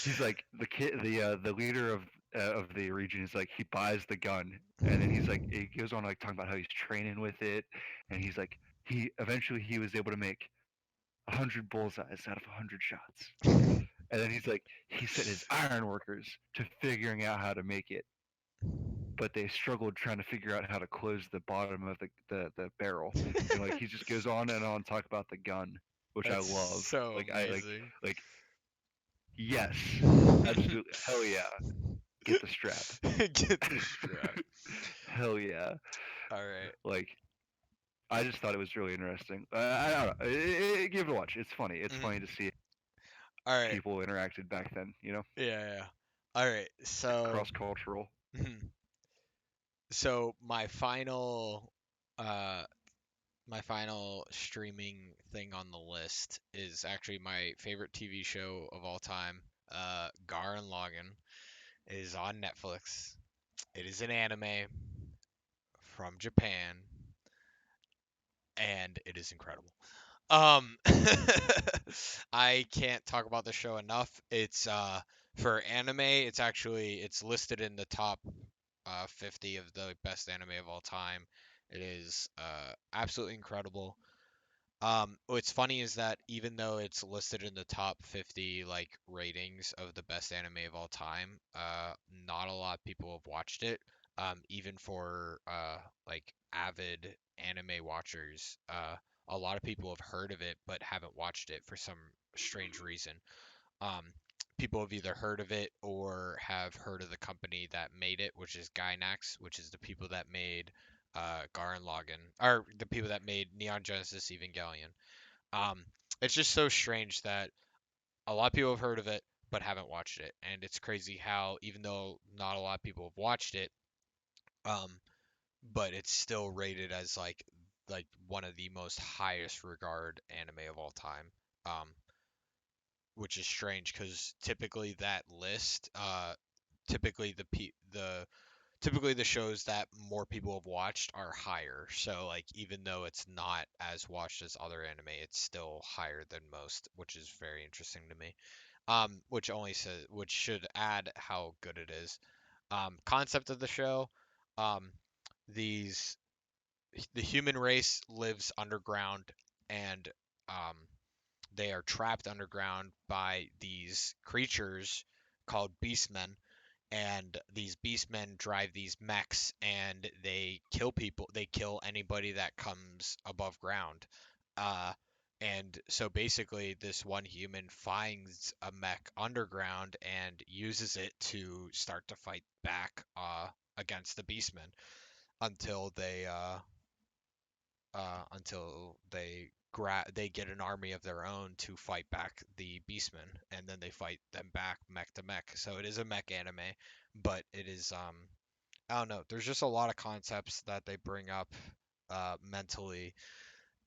He's like the leader of the region is like he buys the gun, and then he's like he goes on like talking about how he's training with it, and he's like he was able to make 100 bullseyes out of 100 shots. And then he's like, he sent his iron workers to figuring out how to make it, but they struggled trying to figure out how to close the bottom of the barrel. And like he just goes on and on talk about the gun, which I That's love. so Like amazing. like yes, absolutely, hell yeah, get the strap, Get the strap. hell yeah. All right. Like I just thought it was really interesting. I don't know. Give it a watch. It's funny. It's funny Mhm. to see All right. people interacted back then. Yeah, yeah, yeah. All right. So, Cross cultural. mhm. So uh my final streaming thing on the list is actually my favorite TV show of all time. Garen Lagann. It is on Netflix. It is an anime from Japan, and it is incredible. Um, I can't talk about the show enough. It's for anime, it's listed in the top 50 of the best anime of all time. It is absolutely incredible. What's funny is that even though it's listed in the top 50 like ratings of the best anime of all time, not a lot of people have watched it. Even for like avid anime watchers, a lot of people have heard of it but haven't watched it for some strange reason. Um, People have either heard of it or have heard of the company that made it, which is Gainax, which is the people that made Gurren Lagann, or the people that made Neon Genesis Evangelion. Um, it's just so strange that a lot of people have heard of it but haven't watched it, and it's crazy how even though not a lot of people have watched it, um, but it's still rated as like one of the most highest regard anime of all time. um, which is strange because typically that list, typically typically the shows that more people have watched are higher. So like even though it's not as watched as other anime, it's still higher than most, which is very interesting to me. Which should add how good it is. Concept of the show, um, these the human race lives underground and um, they are trapped underground by these creatures called beastmen, and these beastmen drive these mechs and they kill people. They kill anybody that comes above ground. Uh, and so basically, this one human finds a mech underground and uses it to start to fight back against the beastmen until they get an army of their own to fight back the beastmen, and then they fight them back mech to mech. So it is a mech anime, but it is I don't know. There's just a lot of concepts that they bring up mentally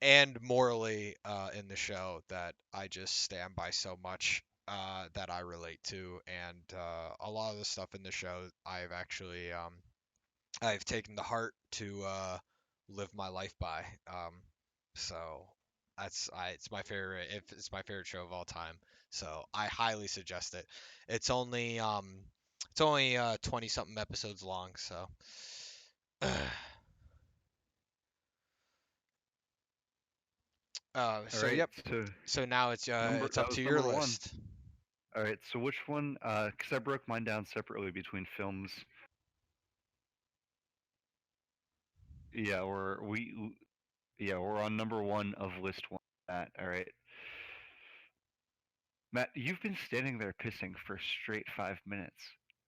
and morally in the show that I just stand by so much, that I relate to, and a lot of the stuff in the show I've taken to heart to live my life by. So it's my favorite show of all time. So I highly suggest it. It's only 20 something episodes long, so All so right, yep. so So now number it's that up was to your number one. list. All right, so which one? Because I broke mine down separately between films. Yeah, we're on number one of list one. Matt, all right. Matt, you've been standing there pissing for straight 5 minutes.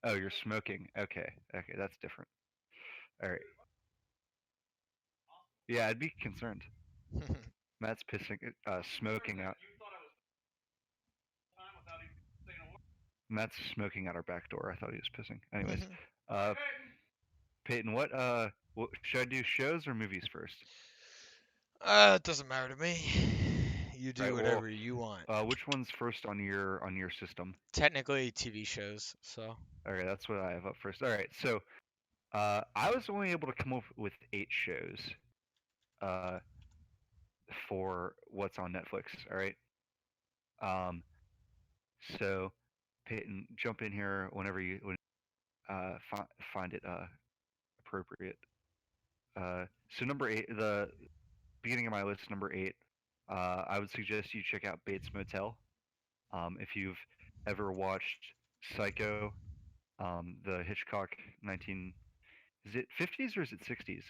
Oh, you're smoking. Okay, okay, that's different. All right. Yeah, I'd be concerned. Matt's pissing, smoking out. Matt's smoking out our back door. I thought he was pissing. Anyways, uh, Peyton, what should I do? Shows or movies first? It doesn't matter to me. You All do right. Well, whatever you want. which one's first on your system? Technically, TV shows, so. Okay, that's what I have up first. All right. So, I was only able to come up with 8 shows, uh, for what's on Netflix. All right. Um, so Peyton, jump in here when find it appropriate. So number eight, the beginning of my list, number eight. I would suggest you check out Bates Motel. If you've ever watched Psycho, the Hitchcock 19, is it 50s or is it 60s?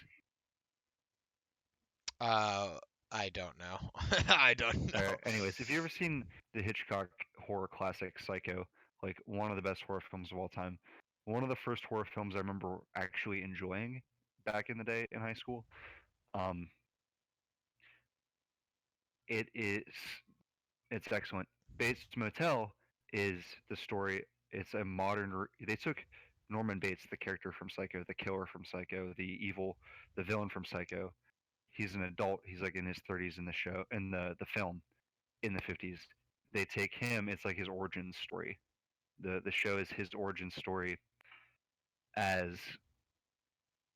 Uh, I don't know. I don't know. Anyways, if you ever seen the Hitchcock horror classic Psycho, like one of the best horror films of all time, one of the first horror films I remember actually enjoying back in the day in high school. Um, it is it's excellent. Bates Motel is the story. It's a They took Norman Bates, the character from Psycho, the killer from Psycho, the villain from Psycho. He's an adult. He's like in his 30s in the show, in the film in the 50s. They take him. It's like his origin story. The show is his origin story as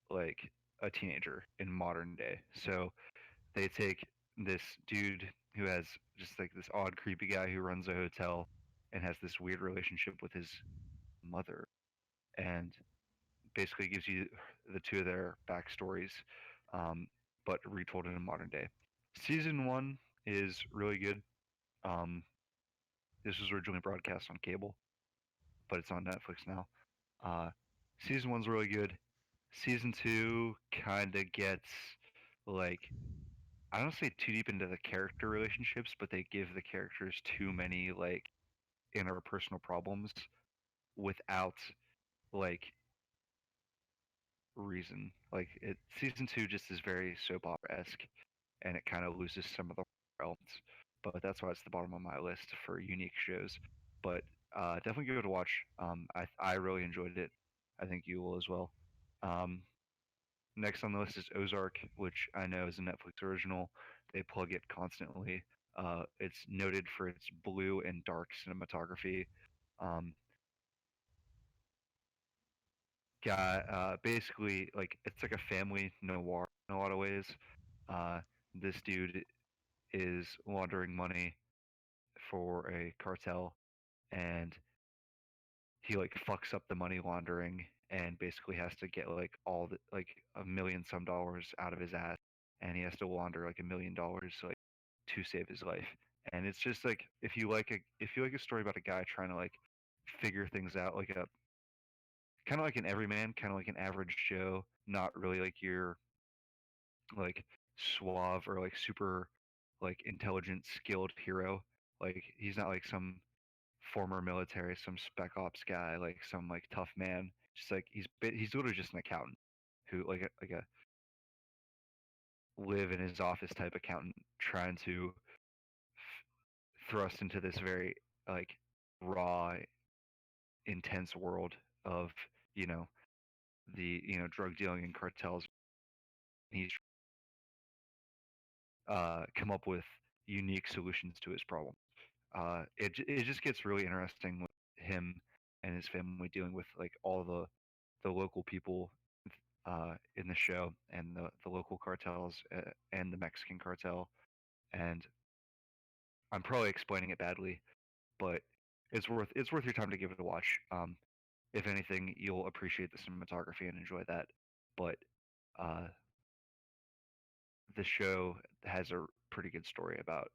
like a teenager in modern day. So they take this dude who has just like this odd, creepy guy who runs a hotel and has this weird relationship with his mother, and basically gives you the two of their backstories, um, but retold in a modern day. Season one is really good. Um, this was originally broadcast on cable, but it's on Netflix now. Uh, season one's really good. Season two kind of gets like, I don't say too deep into the character relationships, but they give the characters too many like interpersonal problems without like reason. Like season two just is very soap opera esque, and it kind of loses some of the elements. But that's why it's the bottom of my list for unique shows. But definitely give it a watch. I really enjoyed it. I think you will as well. Um, Next on the list is Ozark, which I know is a Netflix original. They plug it constantly. It's noted for its blue and dark cinematography. Um, got basically like it's like a family noir in a lot of ways. Uh, this dude is laundering money for a cartel, and he like fucks up the money laundering and basically has to get like all the like a million some dollars out of his ass, and he has to launder like $1 million like to save his life. And it's just like if you like a story about a guy trying to like figure things out, like a kind of like an everyman, kind of like an average Joe, not really like your like suave or like super like intelligent skilled hero. Like he's not like some former military, some spec ops guy, like some like tough man. Just like he's literally just an accountant who like a live in his office type accountant trying to thrust into this very like raw, intense world of you know the drug dealing and cartels. He's come up with unique solutions to his problem. It just gets really interesting with him and his family dealing with like all the local people in the show and the local cartels and the Mexican cartel. And I'm probably explaining it badly, but it's worth your time to give it a watch. If anything, you'll appreciate the cinematography and enjoy that. But uh, the show has a pretty good story about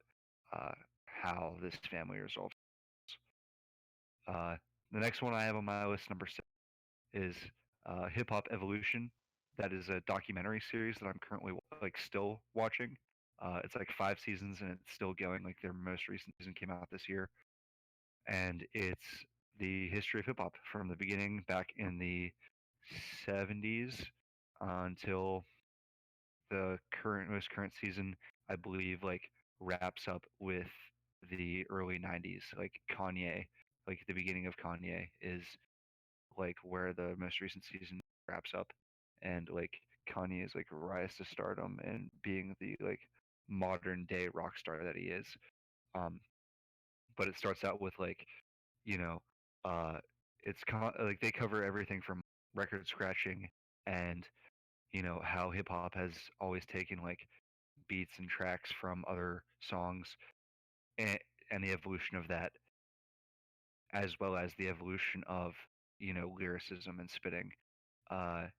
how this family resolves. Uh, the next one I have on my list, number six, is Hip Hop Evolution. That is a documentary series that I'm currently like still watching. It's like 5 seasons and it's still going. Like their most recent season came out this year, and it's the history of hip hop from the beginning back in the 70s until the most current season. I believe like wraps up with the early 90s. Like Kanye, like the beginning of Kanye is like where the most recent season wraps up, and like Kanye is like rise to stardom and being the like modern day rock star that he is. Um, but it starts out with like you know, uh, like they cover everything from record scratching and how hip hop has always taken like beats and tracks from other songs and, and the evolution of that, as well as the evolution of lyricism and spitting.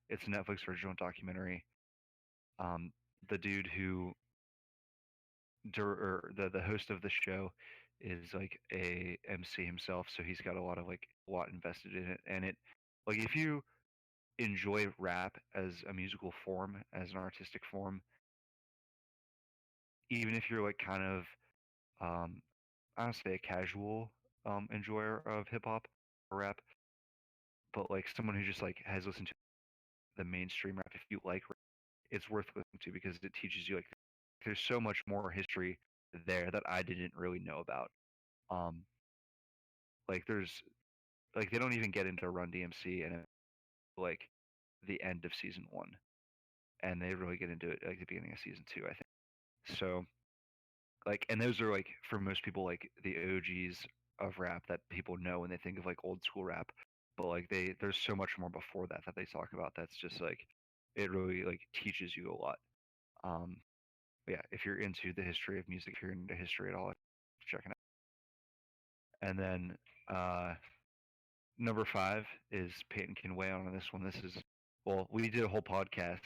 It's a Netflix original documentary. Um, the dude who or the host of the show is like a MC himself, so he's got a lot invested in it. And it like if you enjoy rap as a musical form, as an artistic form, even if you're like kind of um, I don't say a casual enjoyer of hip hop or rap, but like someone who just like has listened to the mainstream rap, if you like rap, it's worth listening to because it teaches you like there's so much more history there that I didn't really know about. Um, like there's like they don't even get into Run DMC and like the end of season one, and they really get into it like the beginning of season two, I think. So like, and those are like for most people like the OGs of rap that people know when they think of like old school rap. But like there's so much more before that that they talk about. That's just like it really like teaches you a lot. Um, yeah, if you're into the history of music, if you're into history at all, check it out. And then number five is Peyton can weigh on this one. This is well, we did a whole podcast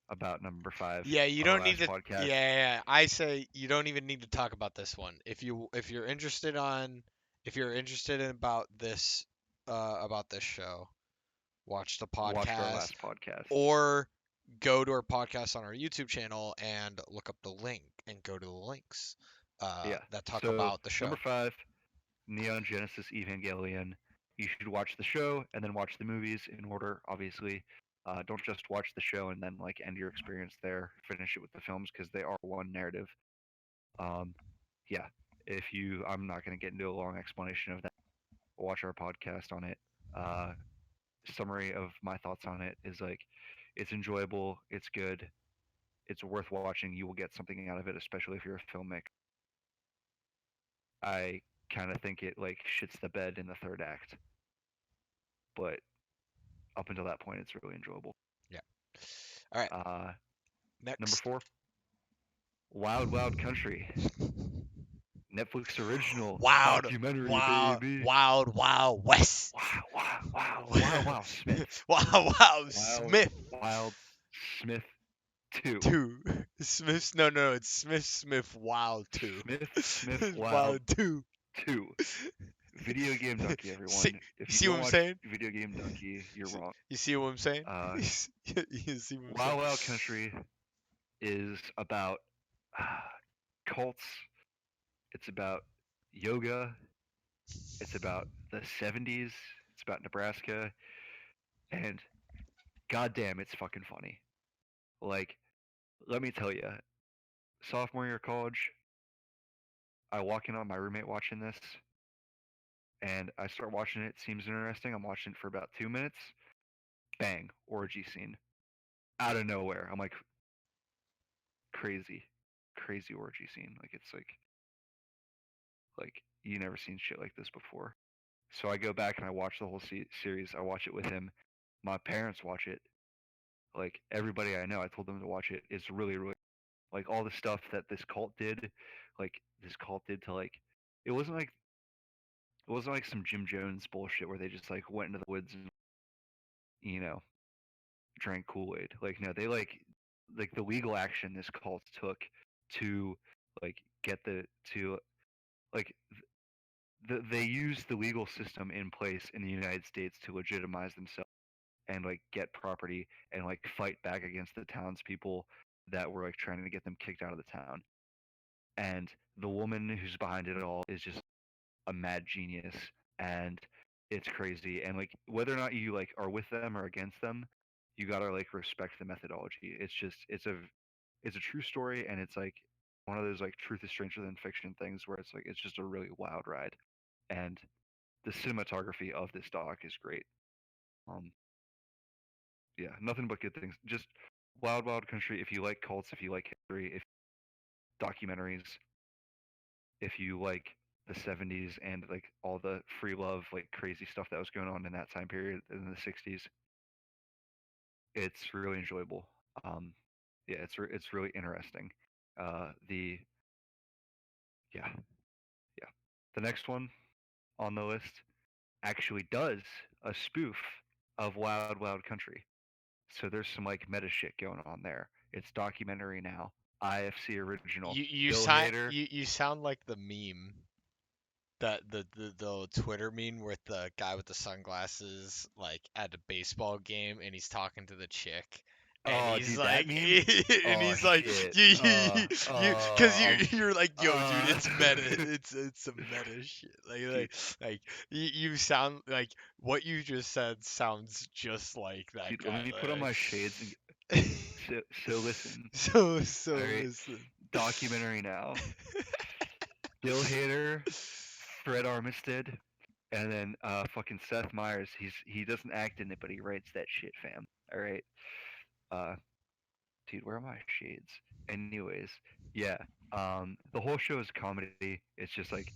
about number five Yeah, you on our don't need last to. podcast. Yeah, I say you don't even need to talk about this one. If you're interested if you're interested in about this show, watch the Watched our podcast last podcast. or go to our podcast on our YouTube channel and look up the link and go to the links Yeah. that talk So about the number show. five, Neon Genesis Evangelion. You should watch the show and then watch the movies in order, obviously. Don't just watch the show and then like end your experience there. Finish it with the films because they are one narrative. Um, yeah. If you, I'm not going to get into a long explanation of that. Watch our podcast on it. Uh, Summary of my thoughts on it is like, it's enjoyable. It's good. It's worth watching. You will get something out of it, especially if you're a filmmaker. I kind of think it like shits the bed in the third act, but up until that point, it's really enjoyable. Yeah. All right. Uh, Number Next. 4, Wild Wild Country, Netflix original Wild, documentary, wild, baby. wild, wild West. Wow, wow, wow, wow, wow, Smith, Wild, wild Wild, Smith. Wild Smith 2, Two. Smith's no, no, it's Smith Wild two. Smith Smith Wild Wild two. 2, Video Game Ducky, See, everyone. If you you see what don't I'm watch saying? Video Game Ducky, you're See- wrong. You see what I'm saying? Uh, You see what I'm saying? Wild Wild Country is about cults. It's about yoga. It's about the 70s. It's about Nebraska. And goddamn, it's fucking funny. Like, let me tell you, sophomore year of college, I walk in on my roommate watching this, and I start watching it. Seems interesting. I'm watching it for about 2 minutes. Bang, orgy scene out of nowhere. I'm like, crazy, crazy orgy scene. Like it's like you never seen shit like this before. So I go back and I watch the whole series. I watch it with him. My parents watch it. Like everybody I know, I told them to watch it. It's really, really like all the stuff that this cult did. Like this cult did to like, it wasn't like it wasn't like some Jim Jones bullshit where they just like went into the woods and you know drank Kool Aid. Like no, they like the legal action this cult took to like get to like they used the legal system in place in the United States to legitimize themselves and like get property and like fight back against the townspeople that were like trying to get them kicked out of the town. And the woman who's behind it all is just a mad genius, and it's crazy. And like whether or not you like are with them or against them, you gotta like respect the methodology. It's just it's a true story, and it's like one of those like truth is stranger than fiction things where it's like it's just a really wild ride. And the cinematography of this doc is great. Um, yeah, nothing but good things. Just Wild Wild Country. If you like cults, if you like history, if documentaries, if you like the 70s and like all the free love, like crazy stuff that was going on in that time period in the 60s, it's really enjoyable. Um, yeah, it's really interesting. The yeah yeah. The next one on the list actually does a spoof of Wild Wild Country. So there's some like meta shit going on there. It's documentary now. IFC original. Bill Hader. You sound like the meme that the Twitter meme with the guy with the sunglasses like at a baseball game and he's talking to the chick and Oh, he's dude, that like meme. and Oh he's like shit. cuz you're like yo dude uh, it's meta it's some meta shit dude, like you sound like what you just said sounds just like that dude. Let guy me put on my shades and like so listen. so All right, listen documentary now. Bill Hader, Fred Armistead, and then fucking Seth Meyers. He doesn't act in it, but he writes that shit, fam. All right. Uh, dude, where are my shades? Anyways, yeah. The whole show is comedy. It's just like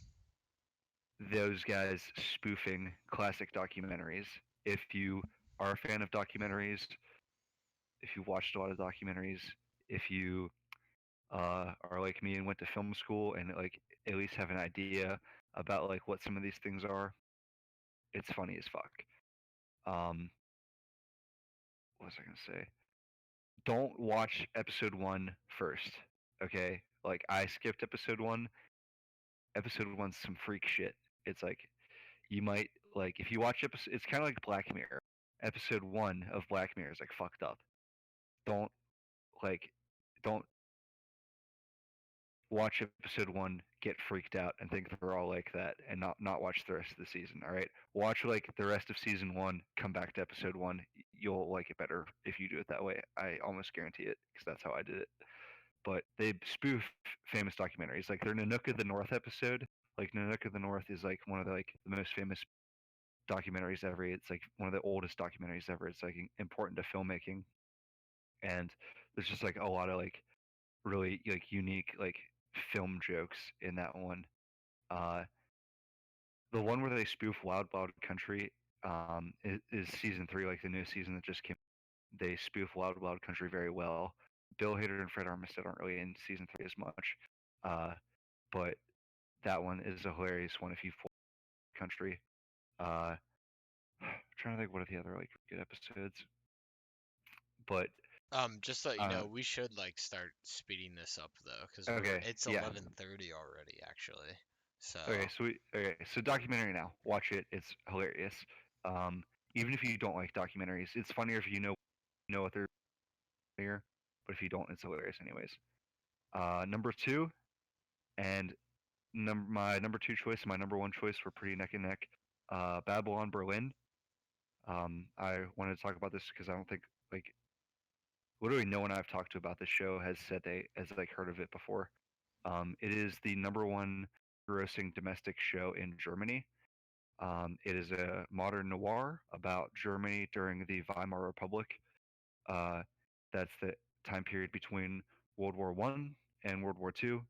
those guys spoofing classic documentaries. If you are a fan of documentaries, if you watched a lot of documentaries, if you are like me and went to film school and like at least have an idea about like what some of these things are, it's funny as fuck. Um, what was I gonna say? Don't watch episode one first, okay? Like I skipped episode one. Episode one's some freak shit. It's like you might like if you watch episode. It's kind of like Black Mirror. Episode one of Black Mirror is like fucked up. Don't like don't watch episode one, get freaked out, and think they're all like that, and not watch the rest of the season. All right, watch like the rest of season one, come back to episode one. You'll like it better if you do it that way. I almost guarantee it because that's how I did it. But they spoof famous documentaries, like their Nanook of the North episode. Like Nanook of the North is like one of the most famous documentaries ever. It's like one of the oldest documentaries ever. It's like important to filmmaking, and there's just like a lot of like really like unique like film jokes in that one. Uh, the one where they spoof Wild Wild Country is season three, like the new season that just came. They spoof Wild Wild Country very well. Bill Hader and Fred Armisen aren't really in season three as much, uh, but that one is a hilarious one if you follow country. Uh, trying to think what are the other like good episodes, but Just to let you uh, know, we should like start speeding this up though, because okay, it's yeah, 11:30 already actually. So, so documentary now. Watch it. It's hilarious. Um, Even if you don't like documentaries, it's funnier if you know what they're here, but if you don't, it's hilarious anyways. Number two and my number two choice and my number one choice were pretty neck and neck. Babylon Berlin. I wanted to talk about this because I don't think like literally no one I've talked to about this show has said they has like heard of it before. It is the number one grossing domestic show in Germany. It is a modern noir about Germany during the Weimar Republic. Uh, that's the time period between World War One and World War Two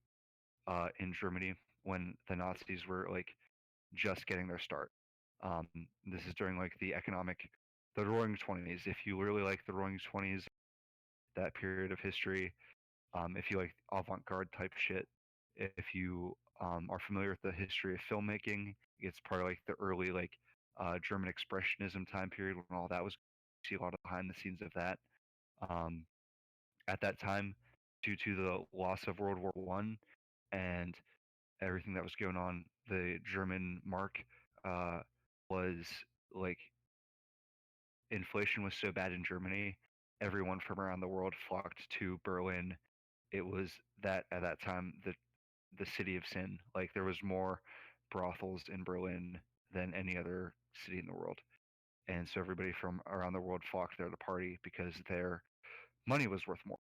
in Germany when the Nazis were like just getting their start. This is during like the Roaring Twenties. If you really like the Roaring Twenties, that period of history, if you like avant-garde type shit, if you are familiar with the history of filmmaking, it's part of like the early like German expressionism time period when all that was. See a lot of behind the scenes of that. Um, at that time, due to the loss of World War One and everything that was going on, the German mark uh, was like inflation was so bad in Germany, everyone from around the world flocked to Berlin. It was that at that time the city of sin. Like there was more brothels in Berlin than any other city in the world, and so everybody from around the world flocked there to party because their money was worth more.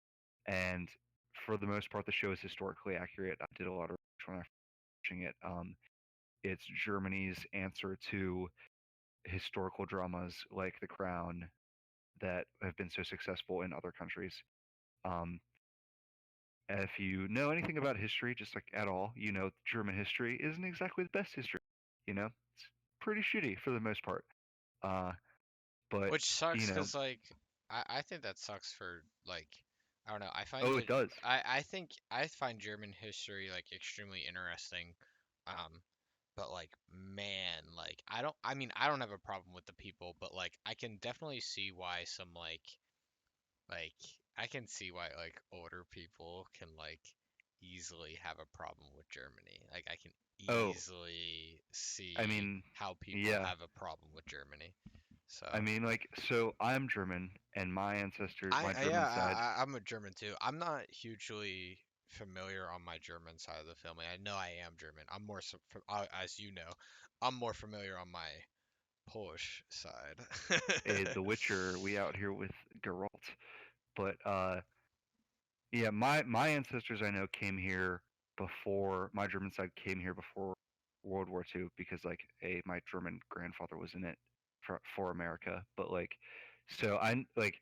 And for the most part, the show is historically accurate. I did a lot of research when I was watching it. It's Germany's answer to historical dramas like The Crown that have been so successful in other countries. Um, if you know anything about history, just like at all, you know German history isn't exactly the best history. It's pretty shitty for the most part. Uh, but which you sucks know, because like I think that sucks for like I don't know. I find oh, it it does. I think I find German history like extremely interesting. Um, but like man, like I mean I don't have a problem with the people, but like I can definitely see why some like I can see why like older people can like easily have a problem with Germany. Like I can Oh, easily I see mean, how people yeah. have a problem with Germany. So I mean, like, so I'm German, and my ancestors, my yeah, German side, I'm a German too. I'm not hugely familiar on my German side of the family. I know I am German. I'm more as you know, I'm more familiar on my Polish side. The Witcher, we out here with Geralt. But yeah, my ancestors I know came here before my German side came here before World War II because like my German grandfather was in it for America. But like, so I like,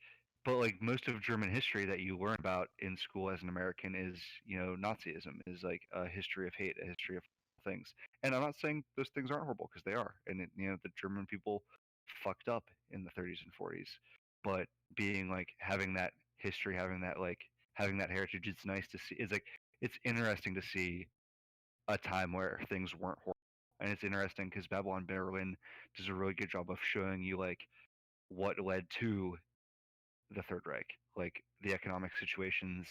but like most of German history that you learn about in school as an American is Nazism is like a history of hate, a history of things. And I'm not saying those things aren't horrible because they are, and the German people fucked up in the 30s and 40s, but being like having that history, having that heritage, it's nice to see. It's interesting to see a time where things weren't horrible, and it's interesting because Babylon Berlin does a really good job of showing you like what led to the Third Reich, like the economic situations,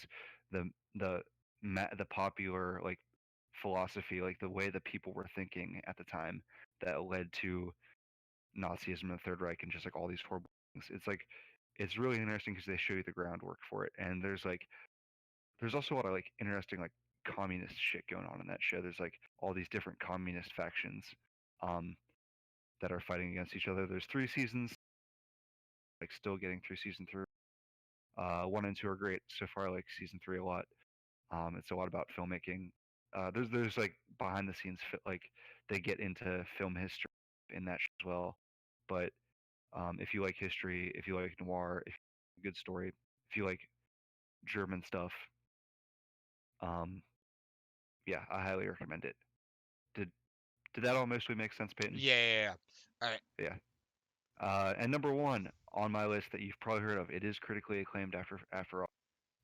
the the the popular like philosophy, like the way that people were thinking at the time that led to Nazism and the Third Reich and just like all these horrible things. It's really interesting because they show you the groundwork for it, and there's also a lot of like interesting like communist shit going on in that show. There's like all these different communist factions um, that are fighting against each other. There's three seasons, like still getting through season three. One and two are great so far. I like season three a lot. It's a lot about filmmaking. There's like behind the scenes like they get into film history in that show as well. But if you like history, if you like noir, if you like a good story, if you like German stuff, um, yeah, I highly recommend it. Did that all mostly make sense, Peyton? Yeah, yeah, yeah. All right. Yeah. And number one on my list that you've probably heard of, it is critically acclaimed after all,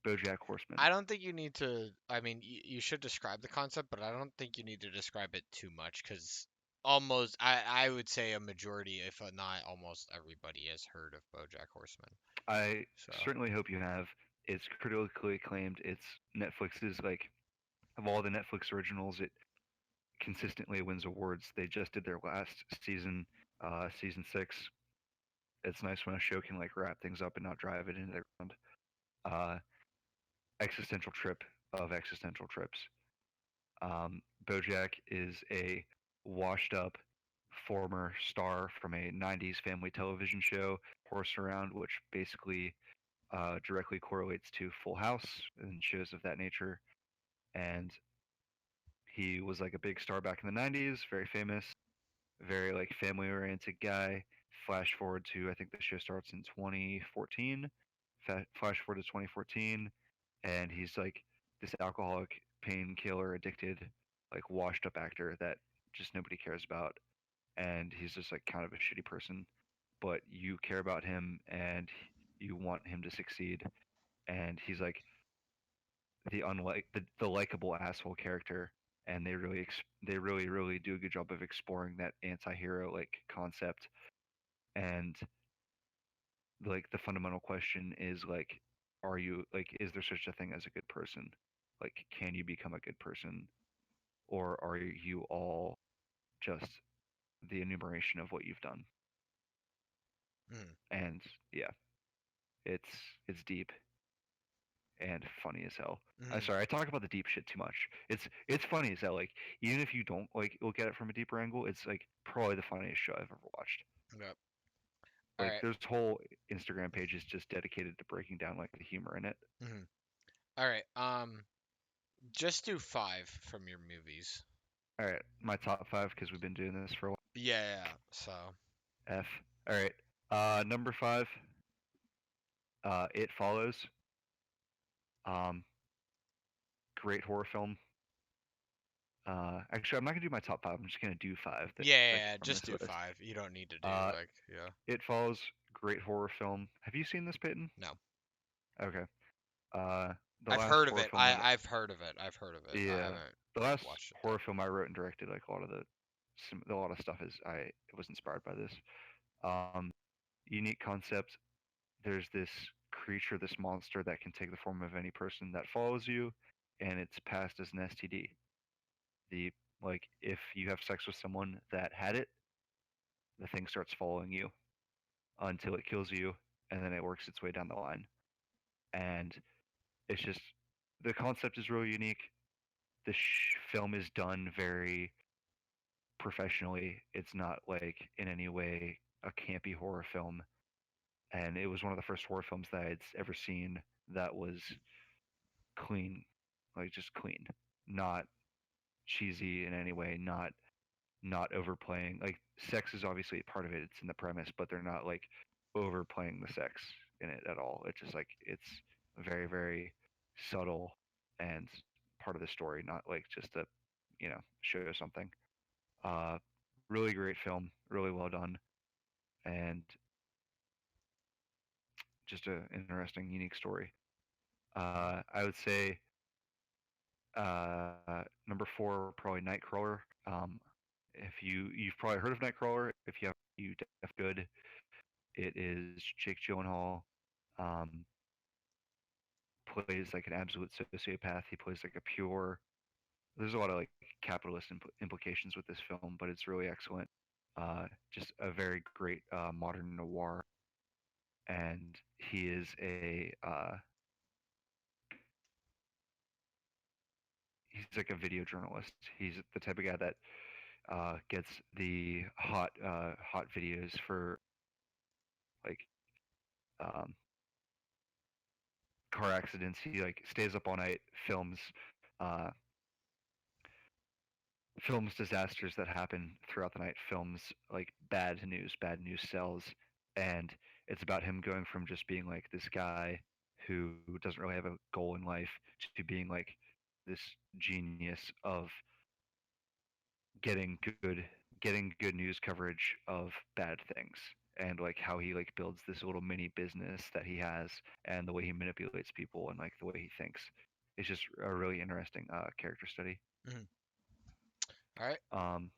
BoJack Horseman. I don't think you need to. I mean, you should describe the concept, but I don't think you need to describe it too much because almost, I would say a majority, if not almost everybody, has heard of BoJack Horseman. I So, certainly hope you have. It's critically acclaimed. It's Netflix's like of all the Netflix originals, it consistently wins awards. They just did their last season, season six. It's nice when a show can like wrap things up and not drive it into the ground. Uh, Existential trip of existential trips. BoJack is a washed up former star from a 90s family television show, Horse Around, which basically directly correlates to Full House and shows of that nature. And he was like a big star back in the 90s, very famous, very like family oriented guy. Flash forward to, I think the show starts in 2014. Flash forward to 2014, and he's like this alcoholic, painkiller addicted, like washed up actor that just nobody cares about. And he's just like kind of a shitty person, but you care about him and you want him to succeed. And he's like the likable asshole character, and they really do a good job of exploring that anti-hero like concept. And like the fundamental question is like, are you like, is there such a thing as a good person? Like, can you become a good person, or are you all just the enumeration of what you've done? mm, And yeah, it's it's deep and funny as hell. I'm mm, sorry, I talk about the deep shit too much. It's funny as hell. Like even if you don't like look at it from a deeper angle, it's like probably the funniest show I've ever watched. yep. All Like right. there's whole Instagram pages just dedicated to breaking down like the humor in it. Mm, all right. Just do five from your movies. All right, my top five because we've been doing this for a while. Yeah, yeah, yeah. So, F. All right. Number five. It Follows. Um, Great horror film. Actually, I'm not gonna do my top five. I'm just gonna do five that yeah, yeah, like yeah, from just this do list. five. You don't need to do Uh, like, yeah. It Follows. Great horror film. Have you seen this, Peyton? No. Okay. Uh, the I've last heard of horror it. film I've heard of it. I've heard of it. I yeah, haven't the last watched it horror film I wrote and directed, like a lot of stuff is I it was inspired by this. Um, Unique concept. There's this creature, this monster that can take the form of any person that follows you, and it's passed as an STD. The like if you have sex with someone that had it, the thing starts following you until it kills you, and then it works its way down the line. And it's just the concept is really unique. The film is done very professionally. It's not like in any way a campy horror film, and it was one of the first horror films that I'd ever seen that was clean, like just clean, not cheesy in any way, not overplaying. Like sex is obviously a part of it; it's in the premise, but they're not like overplaying the sex in it at all. It's just like it's very subtle and part of the story, not like just to show something. Uh, Really great film, really well done, and just a interesting, unique story. I would say number four, probably Nightcrawler. If you've probably heard of Nightcrawler, if you have, you def good. It is Jake Gyllenhaal. Um, Plays like an absolute sociopath. He plays like a pure. There's a lot of like capitalist implications with this film, but it's really excellent. Just a very great modern noir, and he is he's like a video journalist. He's the type of guy that gets the hot videos for like um, car accidents. He like stays up all night, uh, films disasters that happen throughout the night, films like bad news sells, and it's about him going from just being like this guy who doesn't really have a goal in life to being like this genius of getting good getting good news coverage of bad things, and like how he like builds this little mini business that he has, and the way he manipulates people, and like the way he thinks. It's just a really interesting character study. Mhm. All right. um,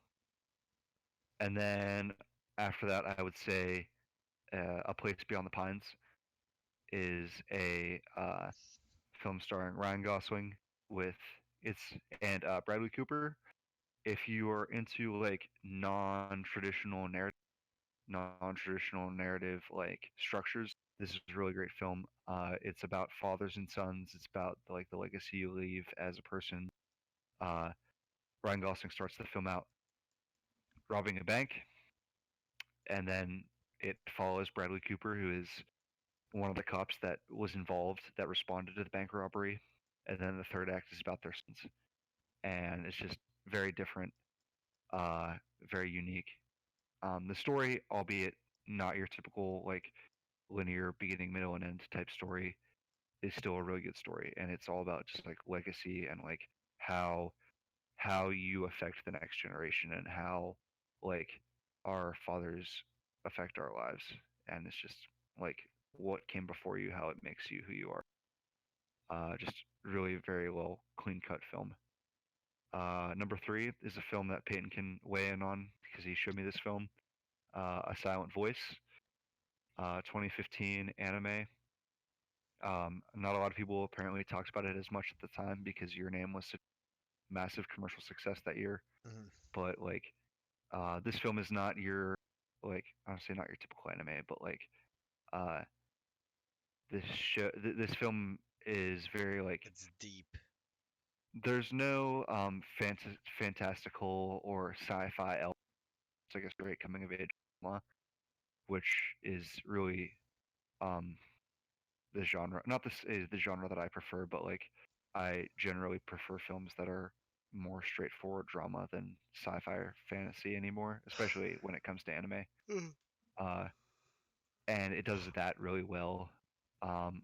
and then after that I would say A Place Beyond the Pines is a film starring Ryan Gosling with it's and Bradley Cooper. If you are into like non-traditional narrative like structures, this is a really great film. It's about fathers and sons. It's about like the legacy you leave as a person. Uh, Ryan Gosling starts the film out robbing a bank, and then it follows Bradley Cooper, who is one of the cops that was involved that responded to the bank robbery. And then the third act is about their sons, and it's just very different, uh, very unique. The story, albeit not your typical like linear beginning, middle, and end type story, is still a really good story, and it's all about just like legacy and like how how you affect the next generation and how like our fathers affect our lives, and it's just like what came before you, how it makes you who you are. Just really very well clean cut film. Number three is a film that Peyton can weigh in on because he showed me this film, A Silent Voice, 2015 anime. Not a lot of people apparently talked about it as much at the time because Your Name was such a massive commercial success that year. Mhm. But like, this film is not your like honestly not your typical anime, but like uh, this film is very like It's deep. there's no fantastical or sci-fi elements. It's like a straight coming of age drama, which is really um, the genre. Not this is the genre that I prefer, but like I generally prefer films that are more straightforward drama than sci-fi or fantasy anymore, especially when it comes to anime. Mhm. Uh, and it does that really well. Um,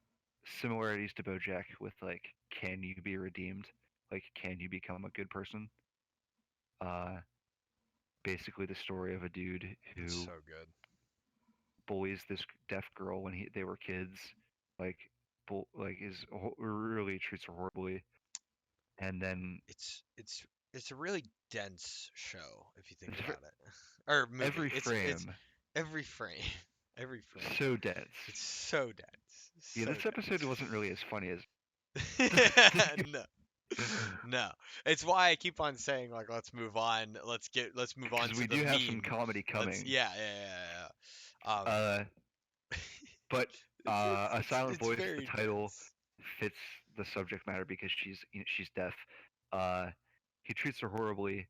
Similarities to BoJack with like, can you be redeemed? Like, can you become a good person? Uh, Basically, the story of a dude It's who so good. bullies this deaf girl when they were kids, like like really treats her horribly, and then It's a really dense show if you think about it, or movie. every It's frame every frame, every frame. so dense. It's so dense, Yeah, so this episode wasn't really as funny as dense. No, no. It's why I keep on saying like, let's move on. Let's move on because to we the do have some meme. comedy Let's coming. yeah. Uh, but A Silent It's Voice, the very title dense. fits the subject matter because she's deaf. Uh, he treats her horribly,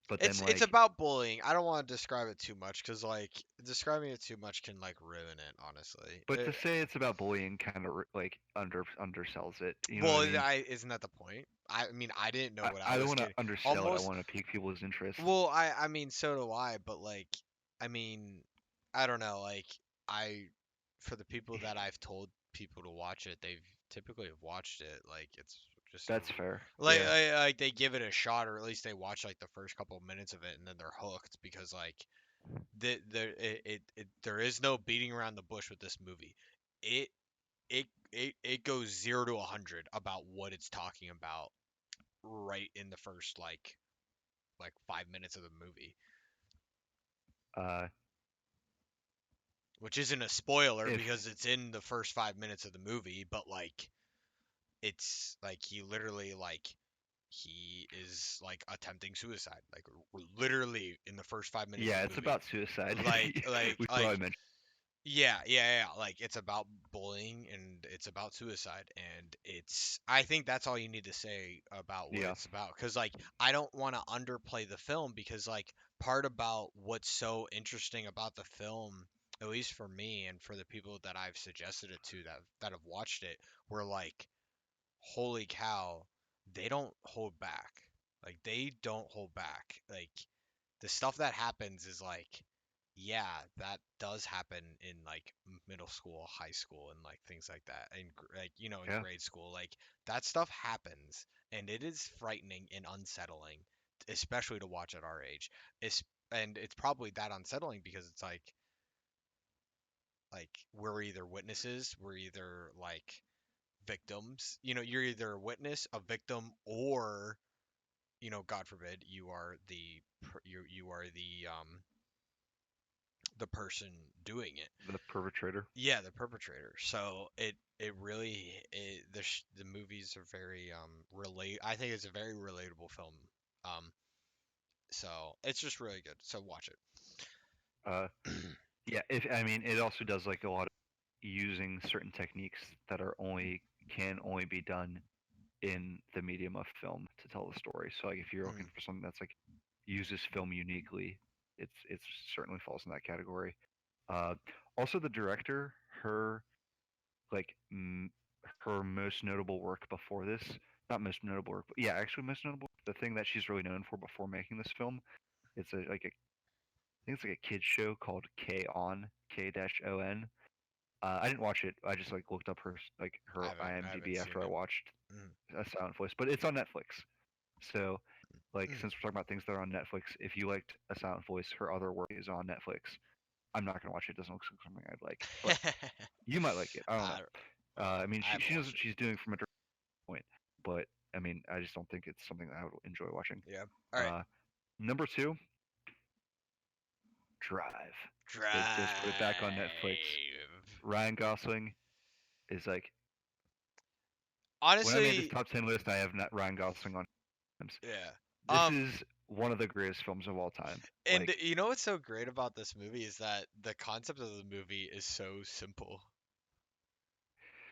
but then It's like, about bullying. I don't want to describe it too much because like describing it too much can like ruin it. Honestly, but to say it's about bullying kind of like undersells it. You know what I well, mean? isn't that the point? I mean, I didn't know what I I don't was want to getting. undersell it. I Almost. want to pique people's interest. Well, I mean, so do I. But like, I mean, I don't know. Like, I for the people that I've told people to watch it, they've typically have watched it. Like, it's just a That's fair. like, Yeah. like they give it a shot, or at least they watch like the first couple of minutes of it, and then they're hooked because like there is no beating around the bush with this movie. It it goes 0 to 100 about what it's talking about right in the first like 5 minutes of the movie, Uh, which isn't a spoiler if because it's in the first 5 minutes of the movie, but like it's like he literally like he is like attempting suicide, like literally in the first 5 minutes of yeah, the it's movie, about suicide. like like We should like probably mention. yeah. Like it's about bullying and it's about suicide, and it's I think that's all you need to say about what Yeah. it's about, cuz like I don't want to underplay the film because like part about what's so interesting about the film, at least for me and for the people that I've suggested it to that have watched it, were like, holy cow, they don't hold back. Like they don't hold back. Like the stuff that happens is like, yeah, that does happen in like middle school, high school, and like things like that, and like in Yeah. grade school, like that stuff happens, and it is frightening and unsettling. especially to watch at our age. It's and it's probably that unsettling because it's like we're either witnesses, we're either like victims. You know, you're either a witness, a victim, or God forbid, you are the person doing it. The perpetrator. Yeah, the perpetrator. So it really the movies are very relate. I think it's a very relatable film. Um, so it's just really good. So watch Uh, it. yeah. If I mean, it also does like a lot of using certain techniques that are only be done in the medium of film to tell the story. So like if you're looking Mm, for something that's like uses film uniquely, it's certainly falls in that category. Uh, Also, the director, her like her most notable work before this, not most notable work, but yeah, actually most notable, the thing that she's really known for before making this film, it's I think it's like a kids show called K On K-O-N. I didn't watch it. I just like looked up her I haven't IMDb seen after I it. watched Mm, A Silent Voice, but it's on Netflix. So, like, mm. since we're talking about things that are on Netflix, if you liked A Silent Voice, her other work is on Netflix. I'm not gonna watch it. It doesn't look like something I'd like, but you might like it. I don't know. I I mean, I haven't she knows watched what it. she's doing from a different point, but I mean, I just don't think it's something that I would enjoy watching. Yeah. All right. Uh, Number two, Drive. They just put it back on Netflix. Drive. Ryan Gosling is like when I made this Honestly, top 10 list, I have not Ryan Gosling on. Times. yeah. This is one of the greatest films of all time. And Like you know what's so great about this movie is that the concept of the movie is so simple.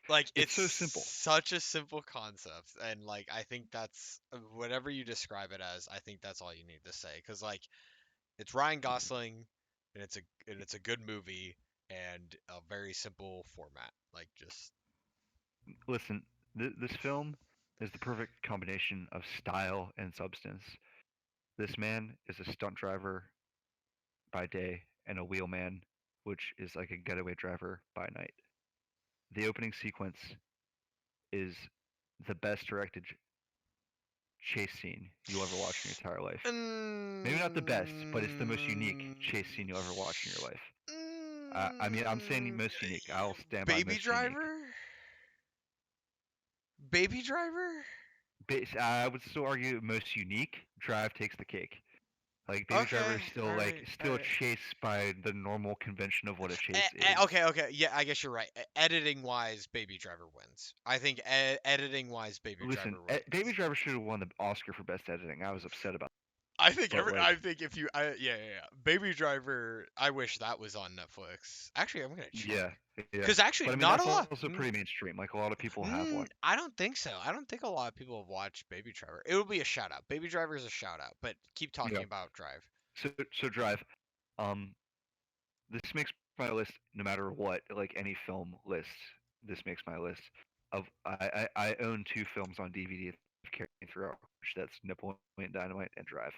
Like it's it's so simple. such a simple concept, and like I think that's whatever you describe it as, I think that's all you need to say. Because like it's Ryan Gosling, and it's a good movie and a very simple format. Like just Listen, this film is the perfect combination of style and substance. This man is a stunt driver by day and a wheelman, which is like a getaway driver by night. The opening sequence is the best directed chase scene you'll ever watch in your entire life. Maybe not the best, but it's the most unique mm, chase scene you'll ever watch in your life. I mean, I'm saying mm, most unique. I'll stand by Baby most unique. Driver, Baby Driver. I would still argue most unique. Drive takes the cake. Like Baby Driver Okay, is all still a right. chase by the normal convention of what a chase is. Okay, okay. Yeah, I guess you're right. Editing wise, Baby Driver wins. I think editing wise, Baby Listen, Driver Baby wins. Driver should have won the Oscar for best editing. I was upset about, but I like, think if you, yeah. Baby Driver. I wish that was on Netflix. Actually, I'm gonna check. yeah, yeah. Cause actually, But I mean, not a that's lot. also pretty mainstream. Like a lot of people have one. I don't think so. I don't think a lot of people have watched Baby Driver. It would be a shout out. Baby Driver is a shout out. But keep talking Yeah. about Drive. So Drive. Um, this makes my list no matter what. Like any film list, this makes my list. I own two films on DVD that I've carried throughout. That's Napoleon Dynamite and Drive.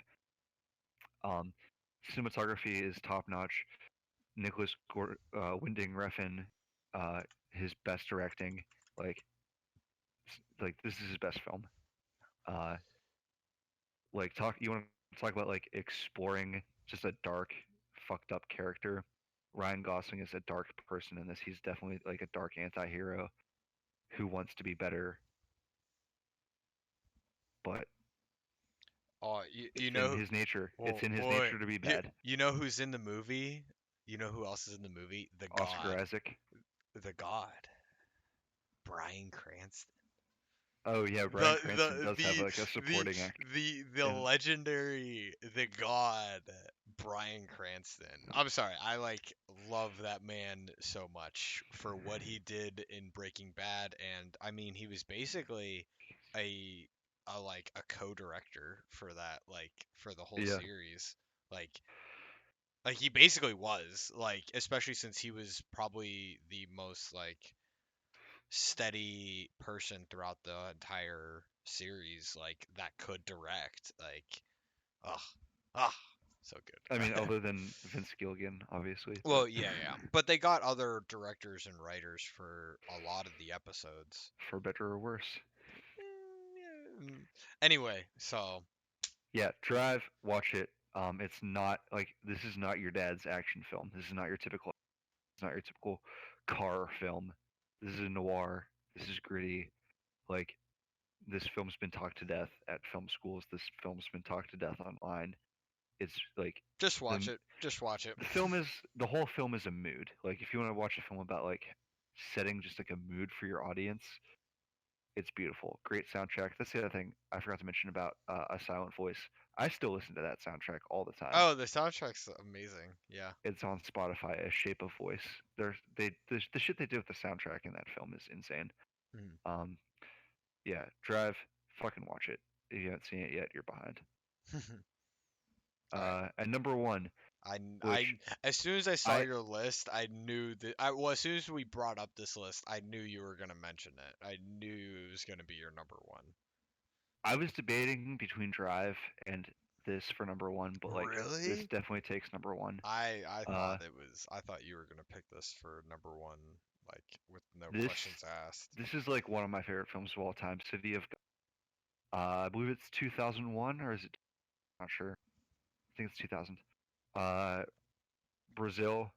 Um, Cinematography is top notch. Winding Refn, uh, his best directing. Like like this is his best film. Uh, like talk you want to talk about like exploring just a dark, fucked up character. Ryan Gosling is a dark person in this. He's definitely like a dark anti-hero who wants to be better, but Oh, you it's in know, his nature. It's well, in his boy, nature to be bad. you know who's in the movie? You know who else is in the movie? The Oscar God, Isaac. the God, Bryan Cranston. Oh yeah, Bryan The Cranston the does have the like a the supporting act the in. legendary the God Bryan Cranston. I'm sorry, I like love that man so much for what he did in Breaking Bad, and I mean he was basically a a co-director for that, like for the whole Yeah, series. Like he basically was, like, especially since he was probably the most like steady person throughout the entire series, like that could direct. Like, ugh, ah, so I mean, good. other than Vince Gilligan, obviously, but Well, yeah, but they got other directors and writers for a lot of the episodes. for better or worse. Yeah. Anyway, so Yeah, Drive, watch it. It's not like this is not your dad's action film. This is not your typical. It's not your typical car film. This is a noir. This is gritty. Like this film's been talked to death at film schools. This film's been talked to death online. It's like Just watch the it. Just watch it. the film is the whole film is a mood. Like if you want to watch a film about like setting just like a mood for your audience, it's beautiful. Great soundtrack. That's the other thing I forgot to mention about A Silent Voice. I still listen to that soundtrack all the time. Oh, the soundtrack's amazing. Yeah. It's on Spotify. A Shape of Voice. The shit they did with the soundtrack in that film is insane. Mhm. Um, yeah, Drive. Fucking watch it. If you haven't seen it yet, you're behind. All right. And number one, which As soon as I saw I your list, I knew that well, as soon as we brought up this list, I knew you were gonna mention it. I knew it was gonna be your number one. I was debating between Drive and this for number one, but like this Really? definitely takes number one. I Uh, thought it was. I thought you were gonna pick this for number one, like with no this questions asked. this is like one of my favorite films of all time. City of I believe it's 2001 or is it? Not sure. I think it's 2000. Uh, Brazil.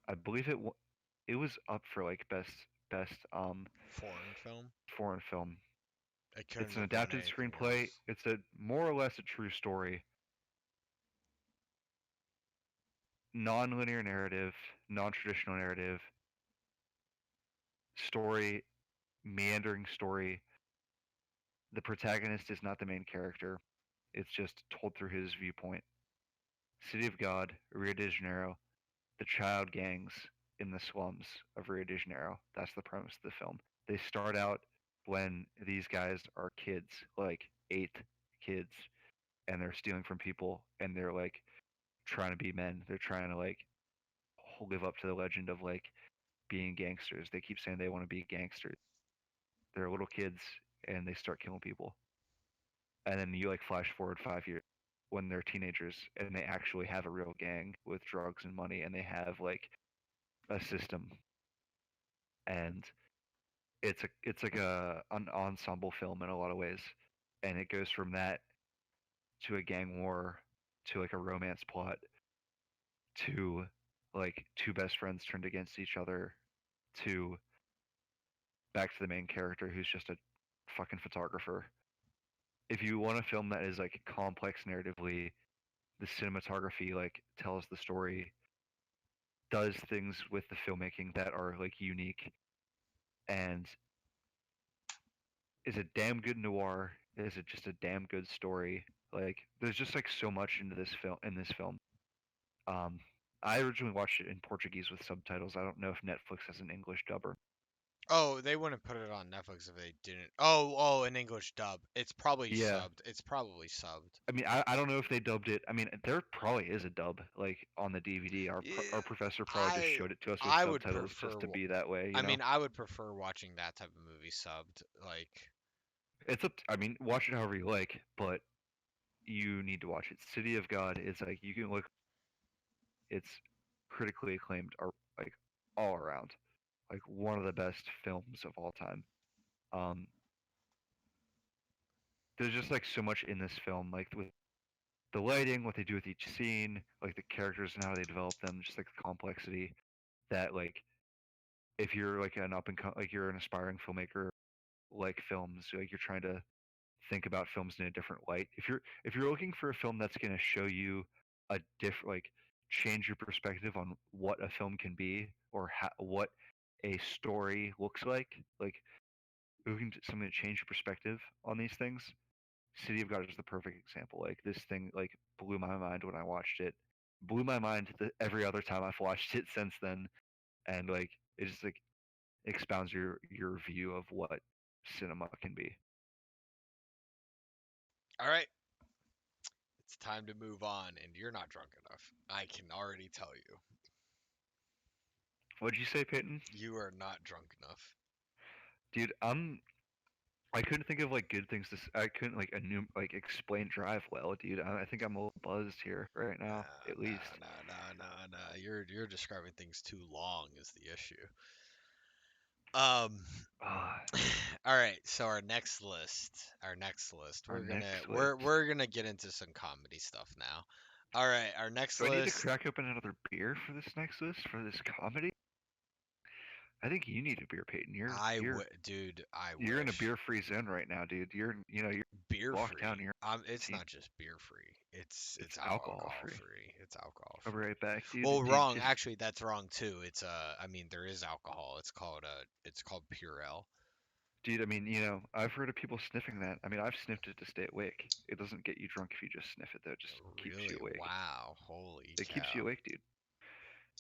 I believe it was up for like best Foreign film. foreign film. I couldn't It's an have been adapted anything screenplay. else. It's a more or less a true story, non-linear narrative, non-traditional narrative, story, meandering story. The protagonist is not the main character. It's just told through his viewpoint. City of God, Rio de Janeiro, the child gangs in the slums of Rio de Janeiro. That's the premise of the film. They start out when these guys are kids, like 8 kids, and they're stealing from people and they're like trying to be men. They're trying to like live up to the legend of like being gangsters. They keep saying they want to be gangsters. They're little kids and they start killing people. And then you like flash forward 5 years when they're teenagers and they actually have a real gang with drugs and money and they have like a system and it's like an ensemble film in a lot of ways and it goes from that to a gang war to like a romance plot to like two best friends turned against each other to back to the main character who's just a fucking photographer. If you want a film that is like complex narratively, the cinematography like tells the story, does things with the filmmaking that are like unique, and is a damn good noir. Is it just a damn good story? Like there's just like so much into this film in this film. Um, I originally watched it in Portuguese with subtitles. I don't know if Netflix has an English dubber. Oh, they wouldn't put it on Netflix if they didn't. Oh, an English dub. It's probably Yeah, subbed. It's probably subbed. I mean, I don't know if they dubbed it. I mean, there probably is a dub like on the DVD. Our Yeah, professor probably just I showed it to us with I would subtitles prefer. just to be that way. You I know, mean, I would prefer watching that type of movie subbed. Like, it's up. I mean, watch it however you like, but you need to watch it. City of God is like you can look. It's critically acclaimed, or like all around, like one of the best films of all time. Um, there's just like so much in this film, like with the lighting, what they do with each scene, like the characters and how they develop them, just like the complexity that like if you're like an like you're an aspiring filmmaker like films, like you're trying to think about films in a different light. If you're looking for a film that's going to show you a different like change your perspective on what a film can be or what a story looks like looking to something to change your perspective on these things. City of God is the perfect example. Like this thing like blew my mind when I watched it. Blew my mind every other time I've watched it since then, and like it just like expounds your view of what cinema can be. all right, it's time to move on, and you're not drunk enough. I can already tell you, What'd you say, Peyton? you are not drunk enough. Dude, I couldn't think of like good things to. I couldn't like like explain Drive well, dude. I think I'm a little buzzed here right now, Nah, at least. nah. You're describing things too long is the issue. Um. Uh, All right. So our next list, our we're gonna next we're list. we're gonna get into some comedy stuff now. All right. Our next Do I need to list. crack open another beer for this next list for this comedy? I think you need a beer, Peyton. I would, dude. I You're in a wish. beer-free zone right now, dude. You're Beer locked down. free. You're It's 18. not just beer free. It's It's alcohol alcohol free. free. It's alcohol I'll be free. right back, dude. Well, Dude, wrong. just Actually, that's wrong too. I mean, there is alcohol. It's called Purell. dude. I mean, I've heard of people sniffing that. I mean, I've sniffed it to stay awake. It doesn't get you drunk if you just sniff it, though. It just keeps you Really? awake. Wow. Holy It keeps you cow. awake, dude.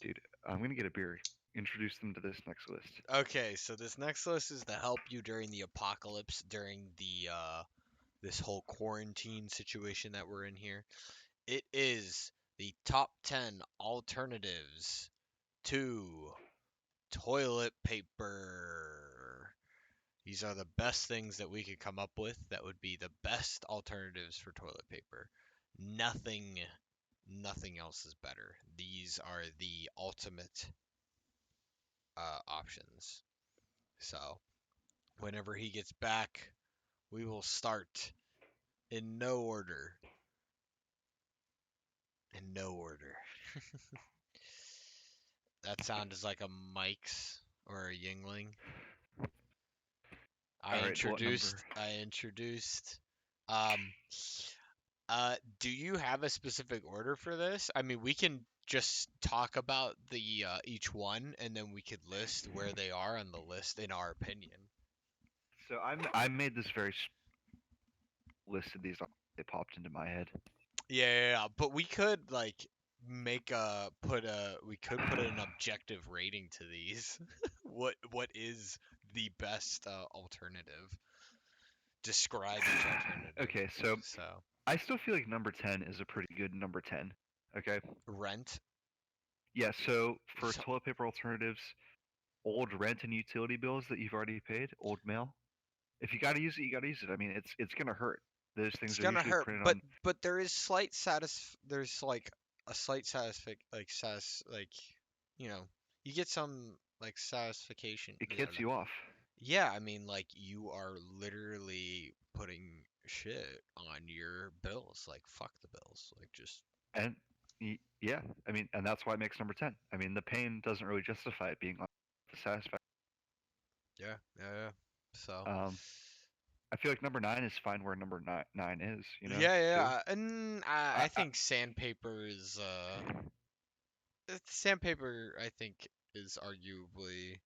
Dude, I'm gonna get a beer. Introduce them to this next list. Okay, so this next list is to help you during the apocalypse, during the this whole quarantine situation that we're in here. It is the top 10 alternatives to toilet paper. These are the best things that we could come up with that would be the best alternatives for toilet paper. Nothing nothing else is better. These are the ultimate options. So, whenever he gets back, we will start in no order. In no order. That sound is like a Mike's or a Yingling. All right, what number? I introduced. Um, do you have a specific order for this? I mean, we can just talk about the each one, and then we could list where they are on the list in our opinion. So I made this very list of these. They popped into my head. Yeah, but we could like make a put a we could put an objective rating to these. What is the best alternative? Describe each alternative. Okay, so So, I still feel like number 10 is a pretty good number 10. Okay. rent. Yeah, so for So, toilet paper alternatives, old rent and utility bills that you've already paid, old mail. If you got to use it, you got to use it. I mean, it's going to hurt. Those it's things are gonna usually hurt, printed but on. there is slight there's like a slight like you know you get some like satisfaction. It gets you off. Yeah, I mean, like you are literally putting shit on your bills. Like, fuck the bills. Like, just And yeah, I mean, and that's why it makes number 10. I mean, the pain doesn't really justify it being the satisfaction. yeah, yeah, yeah. So, Um, I feel like number 9 is fine where number nine is, yeah, too. yeah. And I I, think sandpaper is sandpaper. I think is arguably.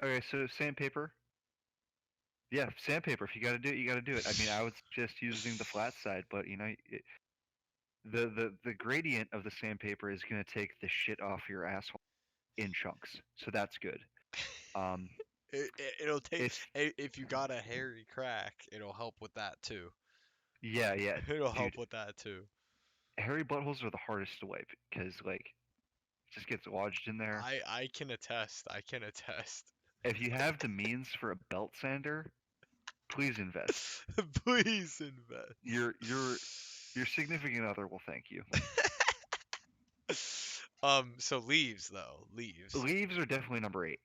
okay, so sandpaper. Yeah, sandpaper. If you got to do it, you got to do it. I mean, I was just using the flat side, but the gradient of the sandpaper is gonna take the shit off your asshole in chunks, so that's good. Um, It'll take if if you got a hairy crack, it'll help with that too. Yeah, yeah, It'll dude, help with that too. hairy buttholes are the hardest to wipe because like it just gets lodged in there. I can attest. I can attest. If you have the means for a belt sander, please invest. Please invest. Your your your significant other will thank you. So leaves though, leaves. Leaves are definitely number 8.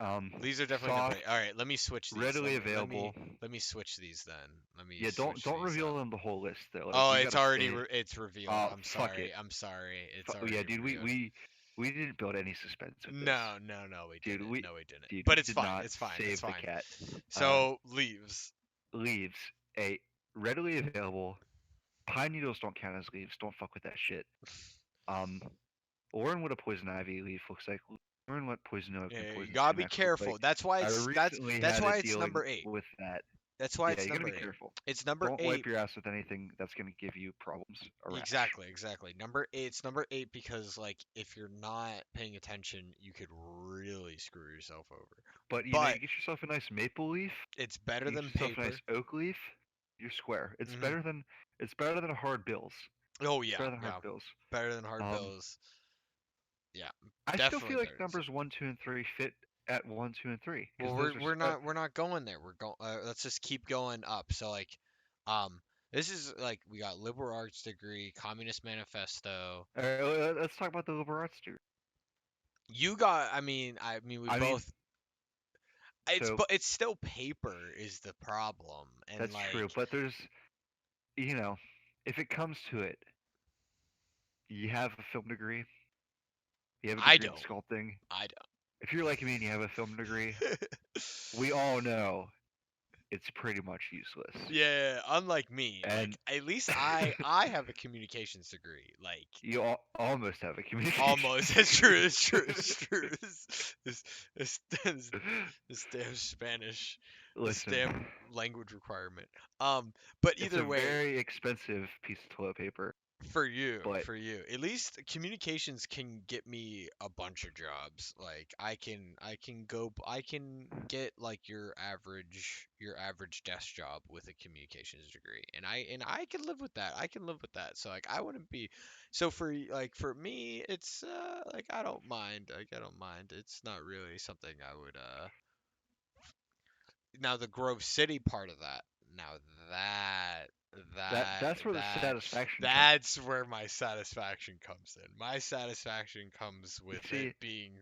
Um, Leaves are definitely number Soft, 8. All right, let me switch these. readily available. Let me switch these then. Let me Yeah, switch don't these reveal up. them the whole list though. Like Oh, we it's gotta already stay. it's revealed. I'm Fuck sorry. it. I'm sorry. It's Yeah, already dude, revealed. we didn't build any suspense with this, No, we dude. didn't. No, we didn't. Dude, But we it's did fine. not It's fine. It's save the fine. cat. Uh, So leaves. leaves, a readily available. Pine needles don't count as leaves. Don't fuck with that shit. Um, learn what a poison ivy leaf looks like. Learn what poison oak and Yeah, you poison gotta be sumac look like. careful. I recently That's had a why it's dealing number 8. with that. That's why Yeah, it's you gotta number be 8. careful. It's number Don't wipe 8. your ass with anything that's gonna give you problems. A rash. Exactly, exactly. Number 8. It's number 8 because like if you're not paying attention, you could really screw yourself over. But But you get yourself a nice maple leaf. it's better You get than yourself a paper. nice oak leaf. You're square. Hmm. It's better than hard bills. Oh It's yeah, better than hard yeah. bills. Better than hard Um, bills. Yeah, I still definitely feel like better. numbers 1, 2, and 3 fit at 1, 2, and 3 Well, because those are we're not going there. We're going. Let's just keep going up. So like, um, this is like we got liberal arts degree, communist manifesto. All right, let's talk about the liberal arts degree. You got. I mean, we I mean, both. So but it's still paper is the problem, and that's like true, but there's, you know, if it comes to it, you have a film degree, you have a I degree in don't. sculpting. I If you're like me and you have a film degree, don't. we all know it's pretty much useless. Yeah, unlike me, like And at least I have a communications degree. Like you almost have a communication almost. It's true. degree. It's true. It's true. This, this damn Spanish, this Listen, damn language requirement. But it's a either way, very expensive piece of toilet paper, but for you, at least communications can get me a bunch of jobs. Like I can get like your average desk job with a communications degree, and I can live with that. I can live with that. So like I wouldn't be, so for me, it's like I don't mind. Like I don't mind. It's not really something I would now the Grove City part of that. Now that that that's where the that satisfaction comes. that's where my satisfaction comes in. My satisfaction comes You with it see, being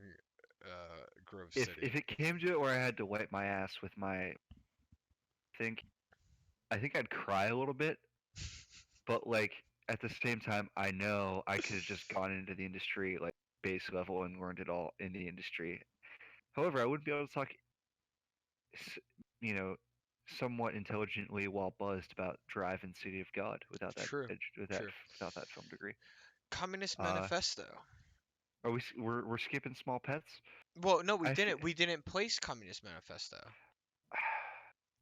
Grove if City. it came to it where I had to wipe my ass with my think, I think I'd cry a little bit, but like at the same time, I know I could have just gone into the industry like base level and learned it all in the industry. However, I wouldn't be able to talk, s- you know, somewhat intelligently while buzzed about Drive and City of God without that True, true. without that film degree. Communist Uh, Manifesto. are we're skipping small pets? Well, no, we I see. didn't. We didn't place Communist Manifesto.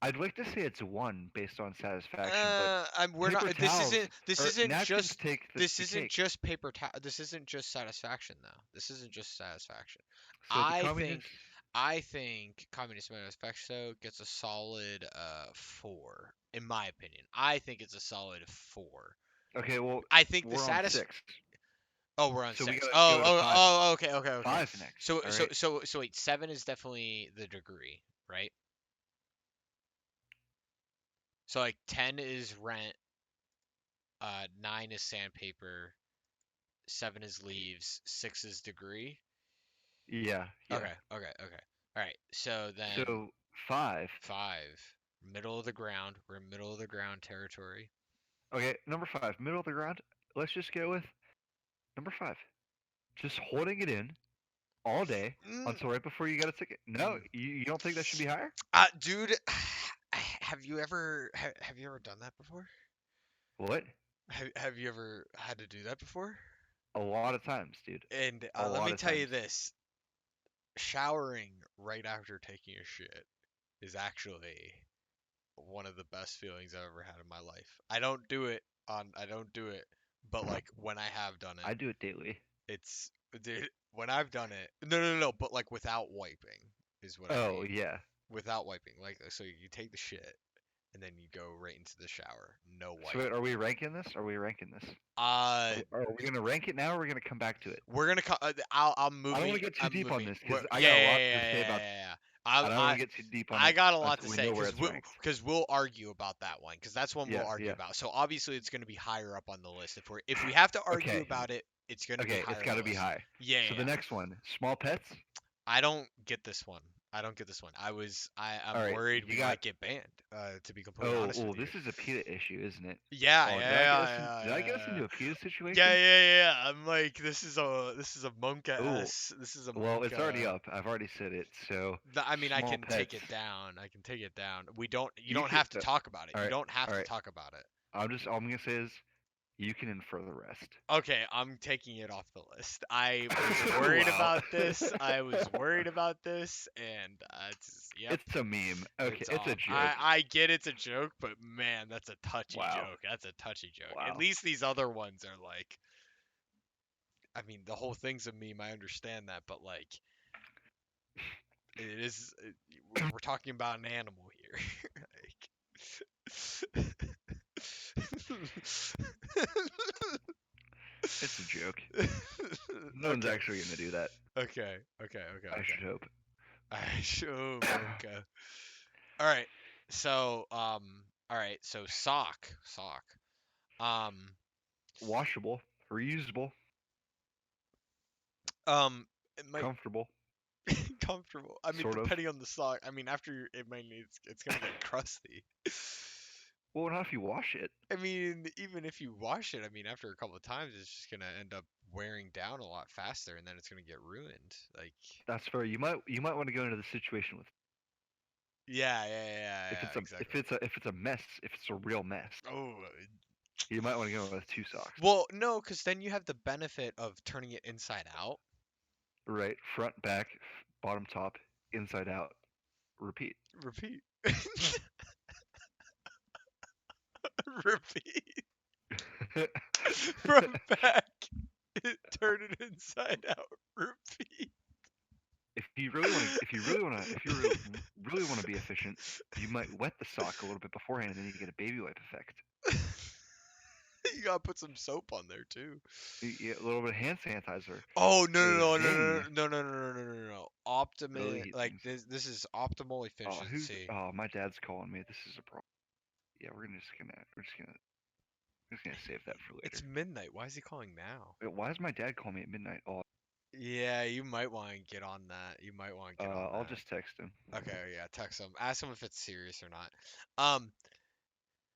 I'd like to say it's one based on satisfaction, but We're not. paper towels or napkins take This the isn't cake. just paper. This isn't just satisfaction though. This isn't just satisfaction. So the I communists. think. I think Communist Manifesto gets a solid 4, in my opinion. I think it's a solid 4. Okay, well, I think the we're on satis. six, Oh, we're on so we 6. gotta go Oh, to oh, five. oh, okay, okay, okay. Five next. So, All right. wait, 7 is definitely the degree, right? So, like, 10 is rent, 9 is sandpaper, 7 is leaves, 6 is degree. Yeah, yeah. Okay, okay, okay. All right. So then So five. 5, middle of the ground. We're in middle of the ground territory. Okay, number five, middle of the ground. Let's just go with number five. Just holding it in all day Mm, until right before you get a ticket. No, mm. you don't think that should be higher? Dude, have you ever done that before? What? Have you ever had to do that before? A lot of times, dude. And A let lot me of tell you times. this, showering right after taking a shit is actually one of the best feelings I've ever had in my life. I don't do it, but like when I have done it, I do it daily. it's dude, when I've done it. No, but like without wiping is what I Oh mean. yeah. Without wiping. Like so you take the shit and then you go right into the shower. No So wait, wiping. are we ranking this? Are we ranking this? Uh Are we gonna rank it now, or are we gonna come back to it? We're gonna. I don't want to get too deep on this We're, because I yeah, got a yeah, lot yeah, to say yeah, about. yeah, yeah. I don't want to get too deep on I it got a lot to until we say know where it's ranked. because we'll argue about that one because that's one we'll Yeah, argue yeah. about. So obviously it's gonna be higher up on the list. If we have to argue Okay, about it, it's gonna be okay. It's higher on got the to be list. high. Yeah, So yeah, the yeah. next one, small pets. I don't get this one. I don't get this one. All I'm right, worried you we got. might get banned. To be completely Oh, honest with oh, you. this is a PETA issue, isn't it? Yeah, Oh, yeah, yeah, did I yeah, get us yeah. into a PETA Yeah, situation? yeah, yeah. I'm like, this is a Oh, This is a well, it's already monka. up. I've already said it. So I mean, I small can take pets. it down. I can take it down. We don't. You You don't could. have to talk about it. All You right, don't have all to right. talk about it. All I'm gonna say is you can infer the rest. Okay, I'm taking it off the list. I was worried Wow. about this. I was worried about this, and yep, It's a meme. Okay, it's it's a off. joke. I get it's a joke, but man, that's a touchy Wow. joke. That's a touchy joke. At Wow. least these other ones are like, I mean, the whole thing's a meme. I understand that, but like, it is. We're talking about an animal here. Like, It's a joke. No one's okay. actually gonna do that. Okay. I should hope. I show Mocha. All right. So, all right. So sock. Um, Washable, reusable, um, my comfortable. comfortable. I mean, sort of. depending on the sock. I mean, after it might need, it's gonna get crusty. Well, not if you wash it. I mean, even if you wash it, I mean, after a couple of times, it's just gonna end up wearing down a lot faster, and then it's gonna get ruined. Like, That's fair. You might want to go into the situation with yeah, yeah, yeah, yeah, exactly. if it's a mess, if it's a real mess, Oh, you might want to go with two socks. well, no, because then you have the benefit of turning it inside out. Right, front, back, bottom, top, inside out, repeat. Repeat. Repeat. From back. Turn it inside out. Repeat. If you really want to be efficient, you might wet the sock a little bit beforehand, and then you get a baby wipe effect. You gotta put some soap on there too. You get a little bit of hand sanitizer. Oh no A no no zing. no no no no no no no no no. Really Optimate heat like things. this is optimal Oh, efficiency. my dad's calling me. This is a problem. Yeah, we're just gonna save that for It's later. midnight. Why is he calling now? Wait, why is my dad calling me at midnight? Oh, Yeah, you might want to get on that. You might want to get on I'll just text him. that. Okay, yeah, text him. Ask him if it's serious or not.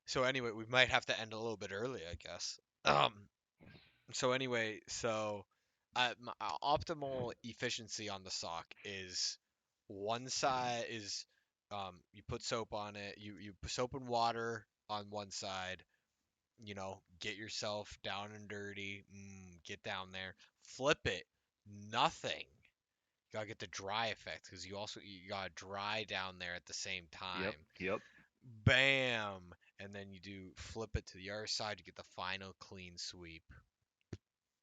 So anyway, we might have to end a little bit early, I guess. So anyway, optimal efficiency on the sock is one side is you put soap on it, you put soap and water on one side, get yourself down and dirty, get down there, flip it, nothing. You gotta get the dry effect because you gotta dry down there at the same Yep, time. yep, Bam, and then you do flip it to the other side to get the final clean sweep.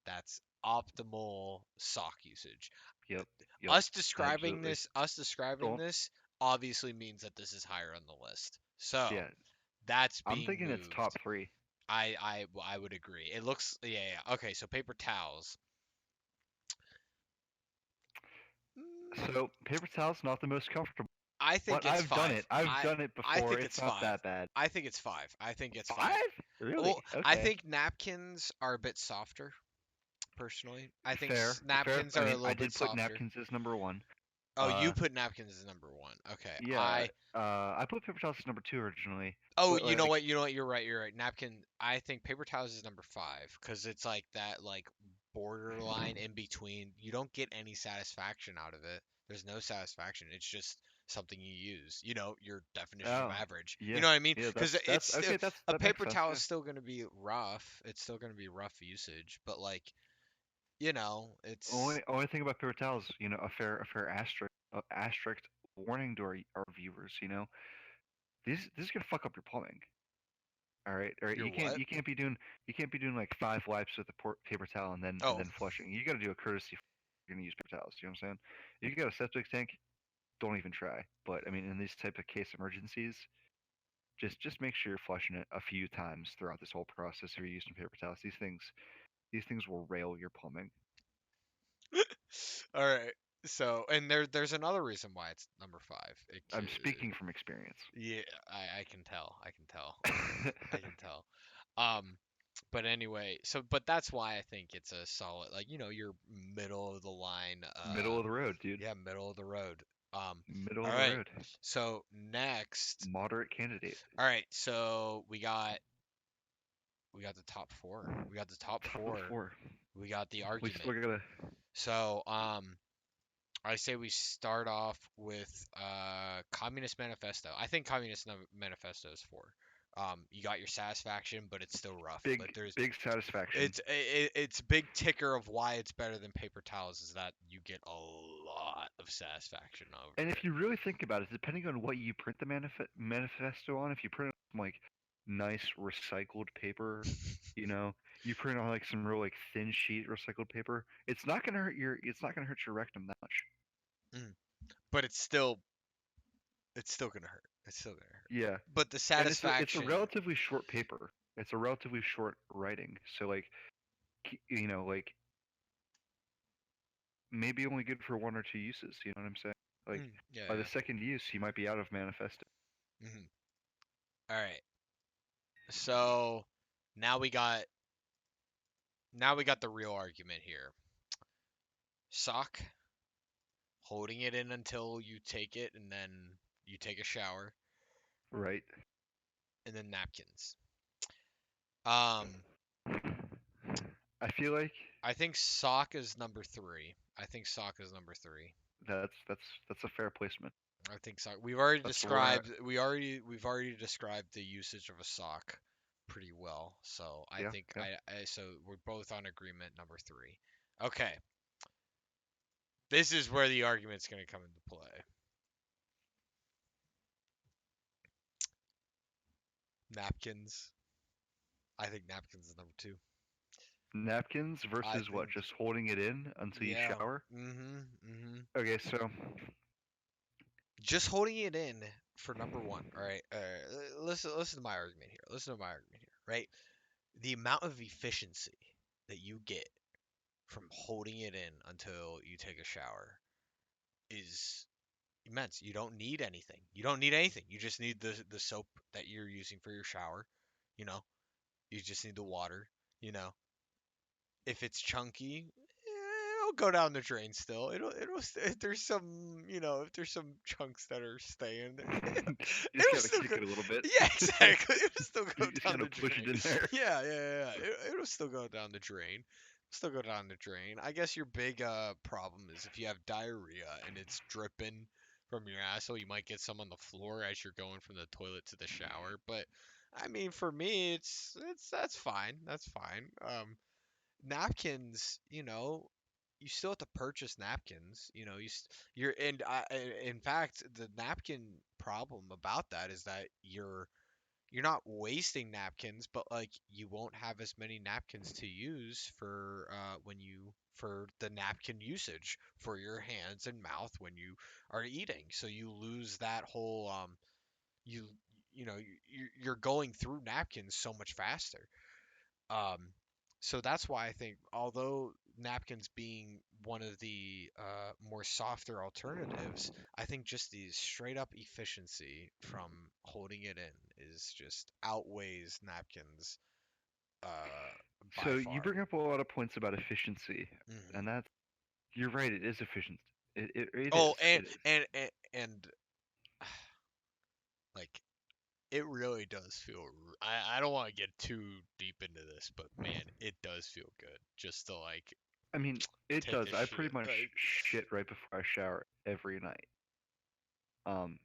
That's optimal sock usage. yep, yep. Us describing Absolutely. this, us describing Don't. this obviously means that this is higher on the list. So Yeah, that's I'm being thinking it's top moved. three. I would agree. It looks yeah, yeah. Okay, so paper towels. Mm, So paper towel's not the most comfortable, I think but it's I've done five. it. I've done it I before. think It's it's not five. that bad. I think it's five. I think it's five. 5? Really? Well, I Okay. think napkins are a bit softer, personally. I think Fair, fair. napkins I are a mean, I little bit did put softer. napkins as number one. Oh, you Uh, put napkins as number one. Okay. yeah. I put paper towels as number two originally, Oh, but you know like, what? You know what? You're right. You're right. Napkin. I think paper towels is number five because it's like that, like borderline in between. You don't get any satisfaction out of it. There's no satisfaction. It's just something you use. Your definition of oh, average. You yeah, know what I mean? yeah. Because it's That's still okay. a That makes paper sense. towel Yeah. is still gonna be rough. It's still gonna be rough usage, but like, it's Only thing about paper towels, a fair asterisk warning to our viewers. This is gonna fuck up your plumbing. All right. your what? You can't be doing like 5 wipes with a paper towel and Oh, then flushing. You got to do a courtesy. You're gonna use paper towels. You know what I'm saying? If you got a septic tank, don't even try. But I mean, in these type of case emergencies, just make sure you're flushing it a few times throughout this whole process. If you're using paper towels, these things will rail your plumbing. all right. So, and there's another reason why it's number five. I'm speaking from experience. Yeah, I can tell. I can tell. I can tell. Um, but anyway, but that's why I think it's a solid, like, your middle of the line, Middle of the road, dude. yeah, middle of the road. Middle All of the right. road. So next, Moderate candidate. all right, so we got the top four. We got the top Top four. four. We got the We argument. still gotta. So, I say we start off with Communist Manifesto. I think Communist Manifesto is four. You got your satisfaction, but it's still rough. Like Big satisfaction. it's big ticker of why it's better than paper towels is that you get a lot of satisfaction over And if it. you really think about it, depending on what you print the manifesto on, if you print it on like nice recycled paper, you know, you print on like some real like thin sheet recycled paper, it's not gonna hurt your rectum that much. Mm. But it's still gonna hurt. It's still gonna hurt. Yeah, But the and it's a satisfaction. relatively short paper. It's a relatively short writing, so like like maybe only good for 1 or 2 uses. You know what I'm saying? Like Yeah, by the yeah. second use, you might be out of manifesto. Hmm. All right. So now we got now we got the real argument here. Sock holding it in until you take it, and then you take a shower, Right. and then napkins. Um, I feel like I think sock is number three. I think sock is number three. that's a fair placement. I think sock. We've already That's where we're at. described. We've already described the usage of a sock pretty well. So I Yeah, think yeah. so we're both on agreement number three. Okay, this is where the argument's going to come into play. Napkins. I think napkins is number two. Napkins I versus what? think. Just holding it in until you Yeah. shower? Mhm. Mhm. Okay, so Just holding it in for number one. All right. Listen to my argument here. Listen to my argument here. Right. The amount of efficiency that you get from holding it in until you take a shower is immense. You don't need anything. You don't need anything. You just need the soap that you're using for your shower. You know. You just need the water. You know. If it's chunky, it'll go down the drain still. If there's some, if there's some chunks that are staying there, you just it'll gotta still kick go. it a little bit. Yeah, exactly. It'll still go You just down gotta the push it drain. in there. Yeah. It'll still go down the drain. Still go down the drain. I guess your big problem is if you have diarrhea and it's dripping from your asshole, you might get some on the floor as you're going from the toilet to the shower. But I mean, for me, it's that's fine. That's fine. Napkins, you still have to purchase napkins. You're and in fact, the napkin problem about that is that you're not wasting napkins, but like you won't have as many napkins to use for for the napkin usage for your hands and mouth when you are eating. So you lose that whole you you're going through napkins so much faster. Um, so that's why I think, although napkins being one of the more softer alternatives, I think just the straight up efficiency from holding it in is just outweighs napkins by So you far. bring up a lot of points about efficiency, Hmm. and that's you're right. It is efficient. It is. Oh, and It is. and and, and like it really does feel. I don't want to get too deep into this, but man, it does feel good just to like I mean, it take does. a I pretty shit. much Like, shit right before I shower every night. Um,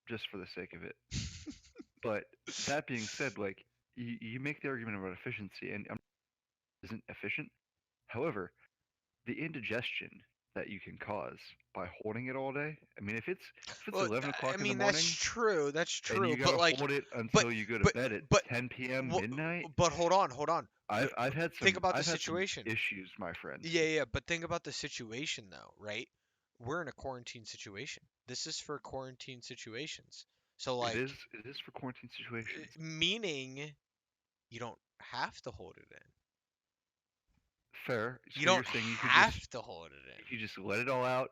just for the sake of it. But that being said, like you make the argument about efficiency, and isn't efficient. However, the indigestion that you can cause by holding it all day. I mean, if it's well, 11 o'clock I in the mean that's morning true. That's and true. you But gotta like, hold it but until you go to but bed at but 10 p.m. wh- midnight, but hold on, hold on. I've had Think some about the I've had some situation. issues, my friend. Yeah. But think about the situation though, right? We're in a quarantine situation. This is for quarantine situations. So like, It is for quarantine situations. meaning you don't have to hold it in. Fair. You So you're don't saying have to hold it you in. could just let it all out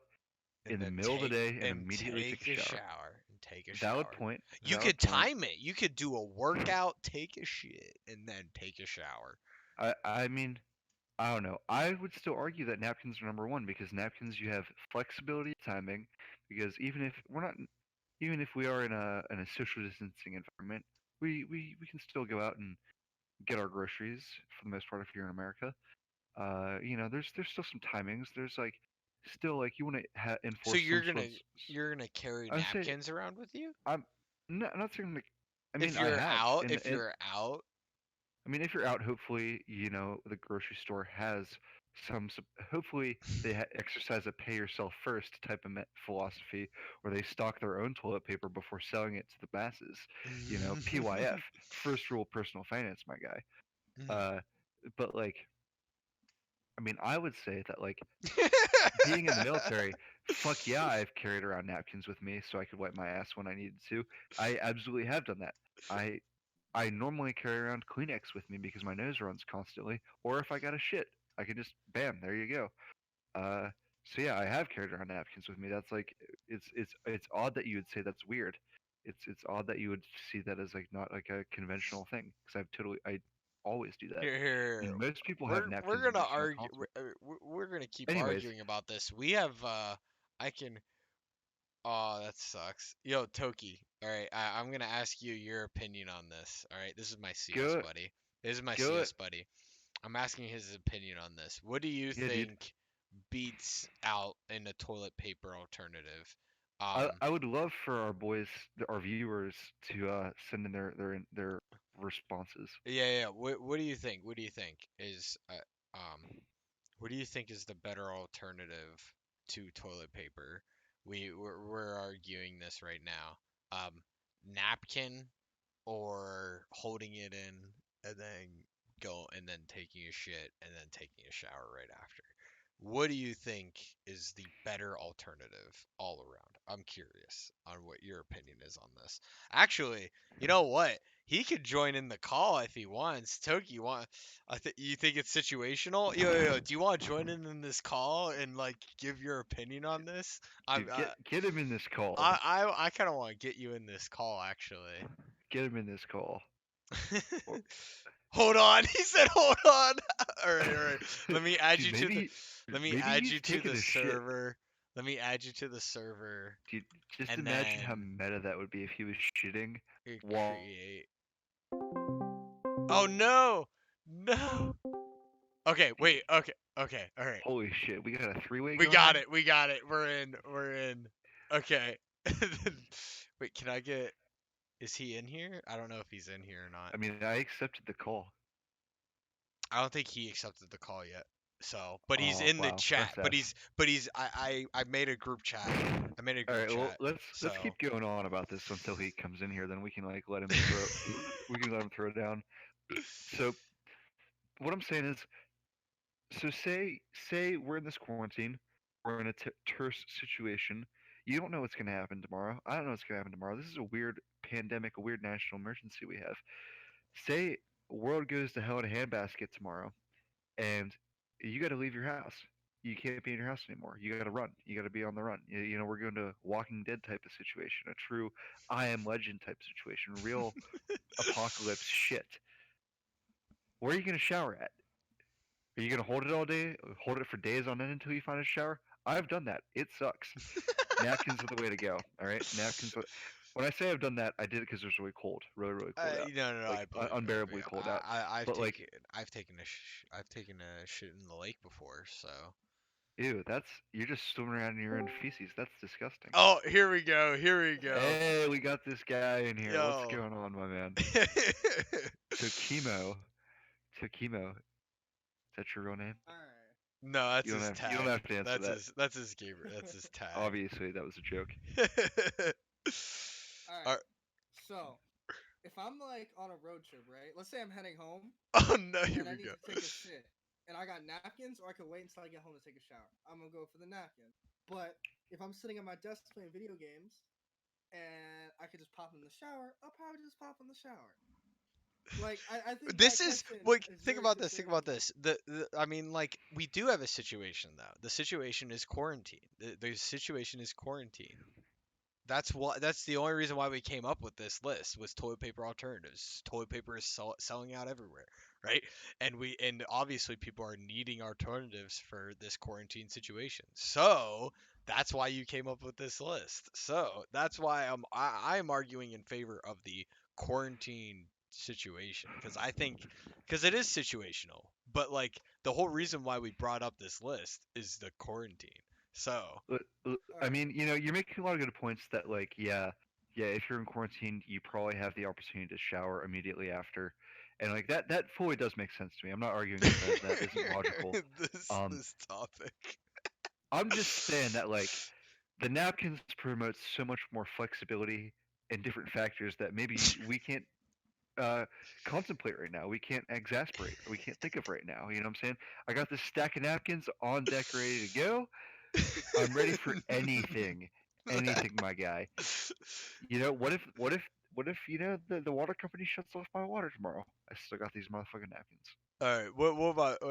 And in the then middle of the day and immediately take take a a shower. shower and take a Valid shower. point. You Valid could point. time it. You could do a workout, take a shit, and then take a shower. I mean, I don't know. I would still argue that napkins are number one because napkins you have flexibility of timing. Because even if we are in a social distancing environment, we can still go out and get our groceries for the most part if you're in America. There's still some timings. There's like still like you want to So enforce some sort of. you're gonna carry I would say napkins around with you I'm not saying like I mean if I you're have out. and If you're out, I mean, if you're out, hopefully, the grocery store has hopefully, they exercise a pay yourself first type of philosophy where they stock their own toilet paper before selling it to the masses. PYF, first rule personal finance, my guy. Uh, but, like, I mean, I would say that, like, being in the military, fuck yeah, I've carried around napkins with me so I could wipe my ass when I needed to. I absolutely have done that. I I normally carry around Kleenex with me because my nose runs constantly, or if I got a shit, I can just bam, there you go. Uh, so yeah, I have carried around napkins with me. That's like it's odd that you would say that's weird. It's odd that you would see that as like not like a conventional thing because I always do that, here, and most people have we're napkins in gonna their center argue. console. We're gonna keep Anyways, arguing about this. We have I can. Oh, that sucks. Yo, Toki. All right, I'm gonna ask you your opinion on this. All right, this is my CS Go buddy. This is my go CS buddy. I'm asking his opinion on this. What do you Yeah, dude. think beats out in a toilet paper alternative? I would love for our boys, our viewers, to send in their responses. Yeah. What do you think? What do you think is what do you think is the better alternative to toilet paper? We're arguing this right now. Napkin or holding it in and then taking a shit and then taking a shower right after. What do you think is the better alternative all around? I'm curious on what your opinion is on this. Actually, you know what? He could join in the call if he wants. Toki, want? You think it's situational? Yo. Do you want to join in this call and like give your opinion on this? I'm, Dude, get him in this call. I kind of want to get you in this call actually. Get him in this call. Or, Hold on. He said hold on. All right. Let me add dude, you to the let me maybe add he's you to taking the a shit. server. Let me add you to the server Dude, just and imagine how then meta that would be if he was shitting while. create. Oh no. No. Okay, Dude, wait. Okay. All right. holy shit, we got a three-way We going got on. it. We got it. We're in. Okay. Wait, can I get is he in here? I don't know if he's in here or not. I mean, I accepted the call. I don't think he accepted the call yet. So, but he's Oh in the wow, chat. that's S. But he's I made a group chat. I made a All group right, well chat. let's So, keep going on about this until he comes in here. Then we can like let him throw. We can let him throw down. So what I'm saying is, so say we're in this quarantine, we're in a terse situation. You don't know what's gonna happen tomorrow. I don't know what's gonna happen tomorrow. This is a weird pandemic, a weird national emergency we have. Say world goes to hell in a handbasket tomorrow, and you got to leave your house. You can't be in your house anymore. You got to run. You got to be on the run. You know, we're going to Walking Dead type of situation, a true I Am Legend type situation, real apocalypse shit. Where are you going to shower at? Are you going to hold it all day, hold it for days on end until you find a shower? I've done that. It sucks. Napkins are the way to go. All right, napkins. When I say I've done that, I did it because it was really cold, really cold out, no, like I believe it. unbearably cold out. I've But like, I've taken a shit in the lake before. So, ew, you're just swimming around in your own feces. That's disgusting. oh, here we go. Here we go. Hey, we got this guy in here. What's Yo. going on, my man? Tokimo. Tokimo. Is that your real name? Alright. No, that's his You don't tag. have to answer that. That's his gamer. That's his tag. Obviously, that was a joke. Ar- Alright. So, if I'm like on a road trip, right? Let's say I'm heading home oh no, here and I we need go. to take a shit. And I got napkins, or I could wait until I get home to take a shower. I'm gonna go for the napkin. But if I'm sitting at my desk playing video games and I could just pop in the shower, I'll probably just pop in the shower. Like I think This that is question like is think very about this. Think about situational. this. I mean, like we do have a situation though. The situation is quarantine. The situation is quarantine. That's the only reason why we came up with this list was toilet paper alternatives. Toilet paper is selling out everywhere, right? And obviously people are needing alternatives for this quarantine situation. So that's why you came up with this list. So that's why I'm arguing in favor of the quarantine situation because I think because it is situational. But like the whole reason why we brought up this list is the quarantine. So I Alright. mean, you're making a lot of good points that, like, yeah, if you're in quarantine, you probably have the opportunity to shower immediately after. And, like, that fully does make sense to me. I'm not arguing that isn't logical. Um, this topic. I'm just saying that, like, the napkins promote so much more flexibility and different factors that maybe we can't uh, contemplate right now. We can't exasperate. We can't think of right now. You know what I'm saying? I got this stack of napkins on deck, ready to go. I'm ready for anything, anything, my guy. You know, what if the water company shuts off my water tomorrow? I still got these motherfucking napkins. All right. What about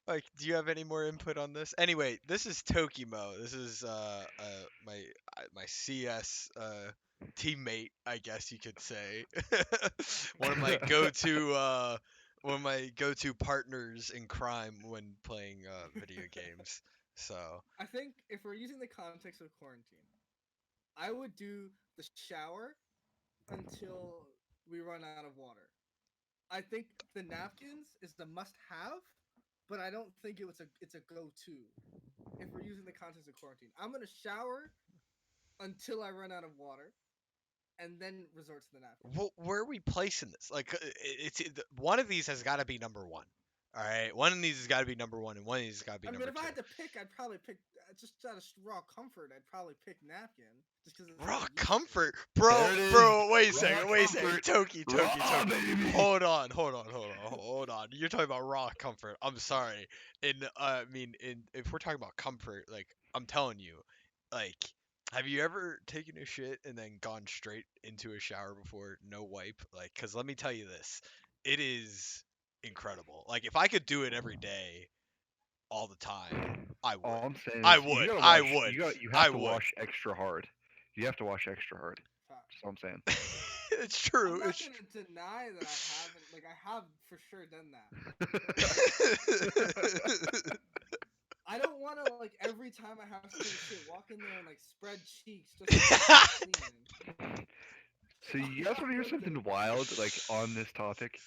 like? Do you have any more input on this? Anyway, this is Tokimo. This is my my CS teammate, I guess you could say. one of my go-to partners in crime when playing video games. So I think if we're using the context of quarantine, I would do the shower until we run out of water. I think the napkins is the must-have, but I don't think it's a go-to if we're using the context of quarantine. I'm gonna shower until I run out of water, and then resort to the napkins. where are we placing this? Like, one of these has got to be number one. All right, one of these has got to be number one, and one of these has got to be I mean, number if I two. had to pick, I'd probably pick just out of raw comfort. I'd probably pick napkin just because it's Raw what I'm used to. comfort, There it is. bro. Wait a Raw second, wait a second. comfort. Toki, Raw, baby. Hold on. You're talking about raw comfort. I'm sorry. I mean, if we're talking about comfort, like I'm telling you, like, have you ever taken a shit and then gone straight into a shower before, no wipe? Like, cause let me tell you this, it is incredible. Like, if I could do it every day, all the time, I would. All I'm saying I is you would. gotta I wash. would. You I have to would. wash extra hard. You have to wash extra hard. Facts. That's all I'm saying. It's I'm true. not It's gonna deny that I haven't. Like I have for sure done that. I don't want to like every time I have to take a shit, walk in there and like spread cheeks just to get clean. So you guys want to hear something wild, like on this topic?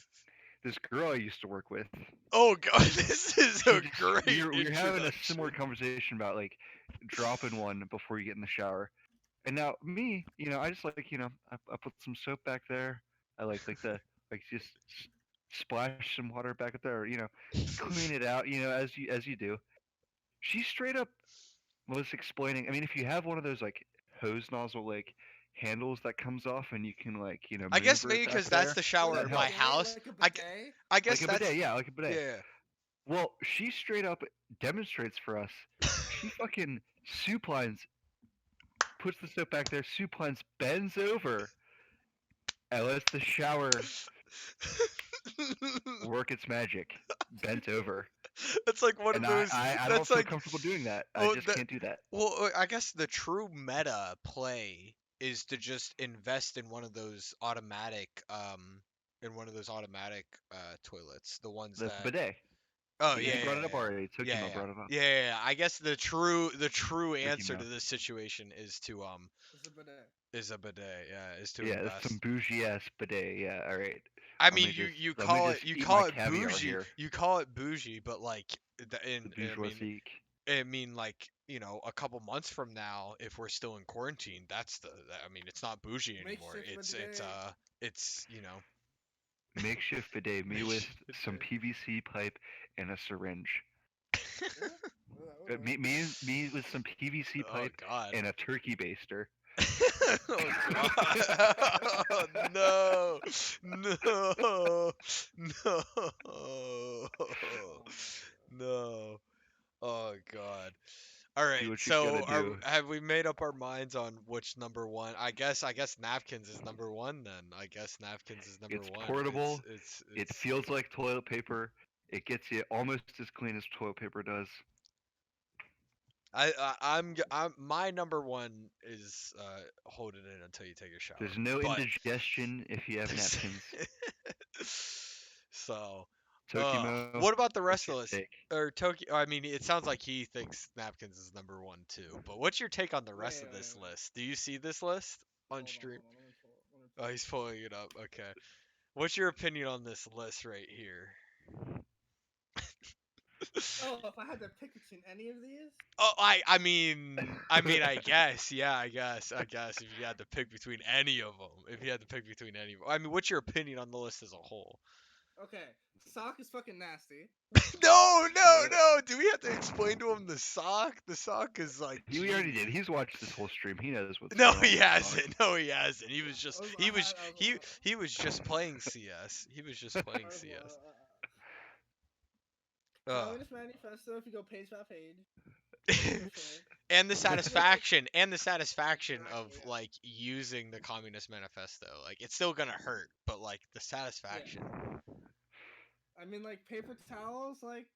This girl I used to work with. Oh god, this is She a just, great we were having a introduction. similar conversation about like dropping one before you get in the shower. And now me, I just like I put some soap back there. I like the like just splash some water back up there. Clean it out. As you do. She straight up was explaining. I mean, if you have one of those like hose nozzle like handles that comes off and you can like I guess maneuver maybe it back because that's there, the shower that in my helps. house. Like a I, bidet. I guess Like a that's bidet, yeah, like a bidet. yeah. Well, she straight up demonstrates for us. She fucking supines, puts the soap back there, supines, bends over, and lets the shower work its magic. Bent over. That's like one of And those. I don't That's feel like comfortable doing that. I oh just that. can't do that. Well, I guess the true meta play is to just invest in one of those automatic toilets, the ones The that. bidet. Oh He yeah, brought yeah, it up yeah. already. Yeah, Tokimo yeah, brought it up. yeah, yeah, yeah. I guess the true answer to Tokimo. this situation It's a bidet. is a bidet. Yeah, is to Yeah, it's some invest. bougie ass bidet. Yeah, all right. I Let mean, me just you let me call just it you eat my call it caviar bougie, here. but like, The I mean, bourgeoisie. like, a couple months from now, if we're still in quarantine, I mean, it's not bougie anymore. Makeshift It's bidet. it's Makeshift bidet. Me with makeshift some bidet. PVC pipe and a syringe. Yeah. Me with some PVC Oh pipe God. and a turkey baster. Oh God. No. No. No. Oh my No. Oh God. All right. Do what you gotta So do. have we made up our minds on which number one? I guess napkins is number one then. I guess napkins is number It's one. portable. It's It it's feels like toilet paper. It gets you almost as clean as toilet paper does. I'm my number one is hold it in until you take a shower. There's no But indigestion if you have there's napkins. so Tokimo, what about the what's rest of your us? take? Or Tokyo? I mean, it sounds like he thinks napkins is number one too. But what's your take on the rest of this wait. list? Do you see this list on stream? Hold on. Let me pull it. Oh, he's pulling it up. Okay. What's your opinion on this list right here? Oh, if I had to pick between any of these, Oh, I guess, yeah, I guess if you had to pick between any of them, if you had to pick between any of them, I mean, what's your opinion on the list as a whole? okay, sock is fucking nasty. No, no, no. Do we have to explain to him the sock? The sock is like We already did. genius. He's watched this whole stream. He knows what's No, going on he with the sock. hasn't. No, he hasn't. He was just I he had- was I was- he was just playing CS. He was just playing I was- CS. Communist Manifesto. If you go page by page, And the satisfaction of Exactly, yeah. like using the Communist Manifesto. Like it's still gonna hurt, but like the satisfaction. I mean, like paper towels. Like,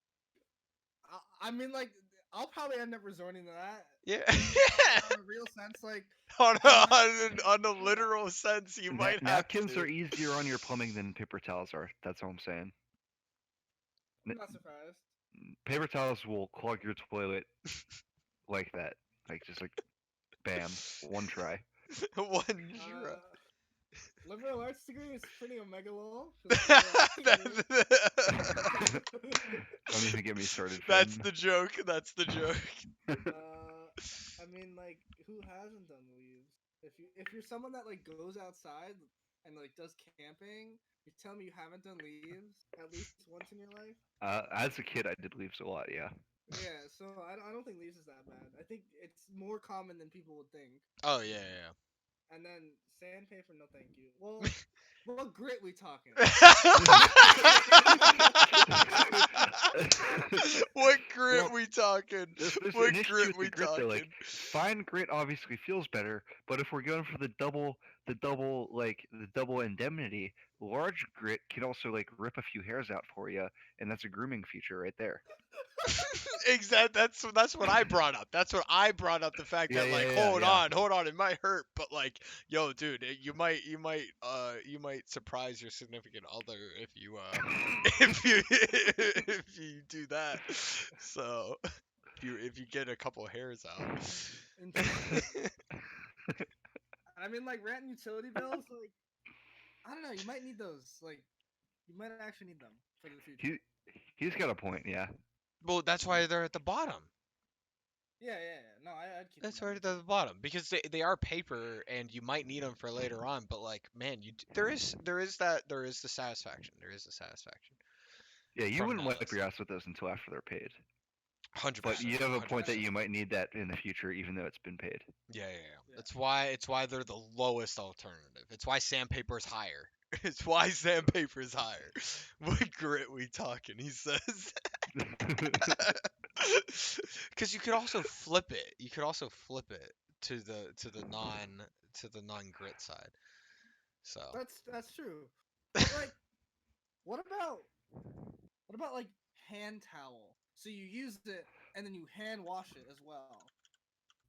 I mean, like I'll probably end up resorting to that. Yeah. On a real sense, like on a literal sense, you might have Napkins to. are easier on your plumbing than paper towels are. That's all I'm saying. I'm not surprised. Paper towels will clog your toilet like that. Like just like bam, one try. One try. Uh, liberal arts degree is pretty omega lol. 'Cause liberal arts degree. Don't even get me started, That's Finn. the joke. That's the joke. I mean, like, who hasn't done leaves? If you're someone that like goes outside and like does camping, you're telling me you haven't done leaves at least once in your life? As a kid, I did leaves a lot. Yeah. Yeah, so I don't think leaves is that bad. I think it's more common than people would think. Oh yeah, And then sandpaper, no thank you. Well, what grit we talking? What grit Well, we talking? there's What an issue grit with the we grit though. Like talking? fine grit obviously feels better, but if we're going for the double indemnity, large grit can also like rip a few hairs out for you, and that's a grooming feature right there. Exactly. That's what I brought up. That's what I brought up. The fact Yeah, that like, yeah, yeah, yeah. hold on, it might hurt, but like, yo, dude, you might surprise your significant other if you if you do that. So if you get a couple hairs out. Interesting. I mean, like rent and utility bills. Like, I don't know. You might need those. Like, you might actually need them for the future. he he's got a point. Yeah. Well, that's why they're at the bottom. Yeah. No, I'd keep them That's why at they're the at the bottom because they are paper and you might need them for later on. But like, man, there is the satisfaction. There is the satisfaction Yeah, you from wouldn't wipe those. your ass with those until after they're paid. Hundred But percent, you have a hundred point that percent. you might need that in the future, even though it's been paid. Yeah. Yeah. It's why they're the lowest alternative. It's why sandpaper is higher. It's why sandpaper is higher. What grit we talking? He says. Because you could also flip it. You could also flip it to the non grit side. So. That's true. But like, what about like hand towel? So you use it and then you hand wash it as well.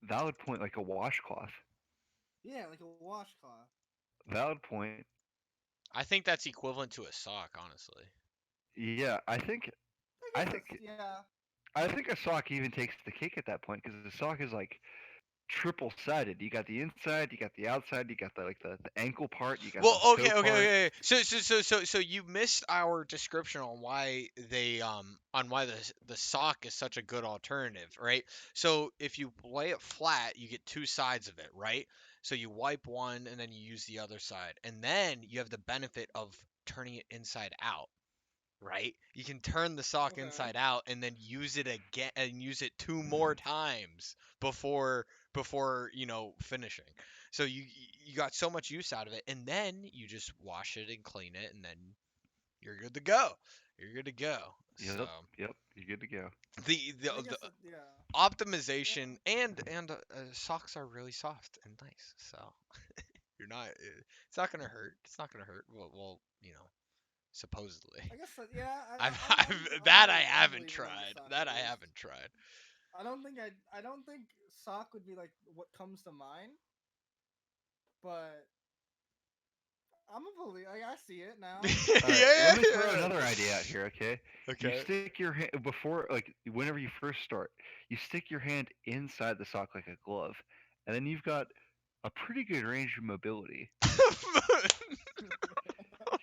Valid point, like a washcloth. Yeah, like a washcloth. Valid point. I think that's equivalent to a sock, honestly. Yeah, I I guess think, that's yeah. I think a sock even takes the cake at that point because the sock is like triple sided. You got the inside, you got the outside, you got the ankle part, you got Well, the toe part. okay. So you missed our description on why the sock is such a good alternative, right? So if you lay it flat, you get two sides of it, right? So you wipe one and then you use the other side, and then you have the benefit of turning it inside out, right? You can turn the sock Okay. inside out and then use it again and use it two more times before finishing. So you got so much use out of it, and then you just wash it and clean it, and then you're good to go. You're good to go. So Yep, yep, you're good to go. I the guess yeah. Well, optimization and socks are really soft and nice. So you're not. It's not gonna hurt. It's not gonna hurt. Well, supposedly. I guess that, yeah. I've that I I'm haven't believing in the tried. sock That at I least. haven't tried. I don't think sock would be like what comes to mind, but I'm a believer. Like, I see it now. All right, let me throw Yeah. another idea out here, okay? You Okay. stick your hand before, like, whenever you first start, you stick your hand inside the sock like a glove, and then you've got a pretty good range of mobility.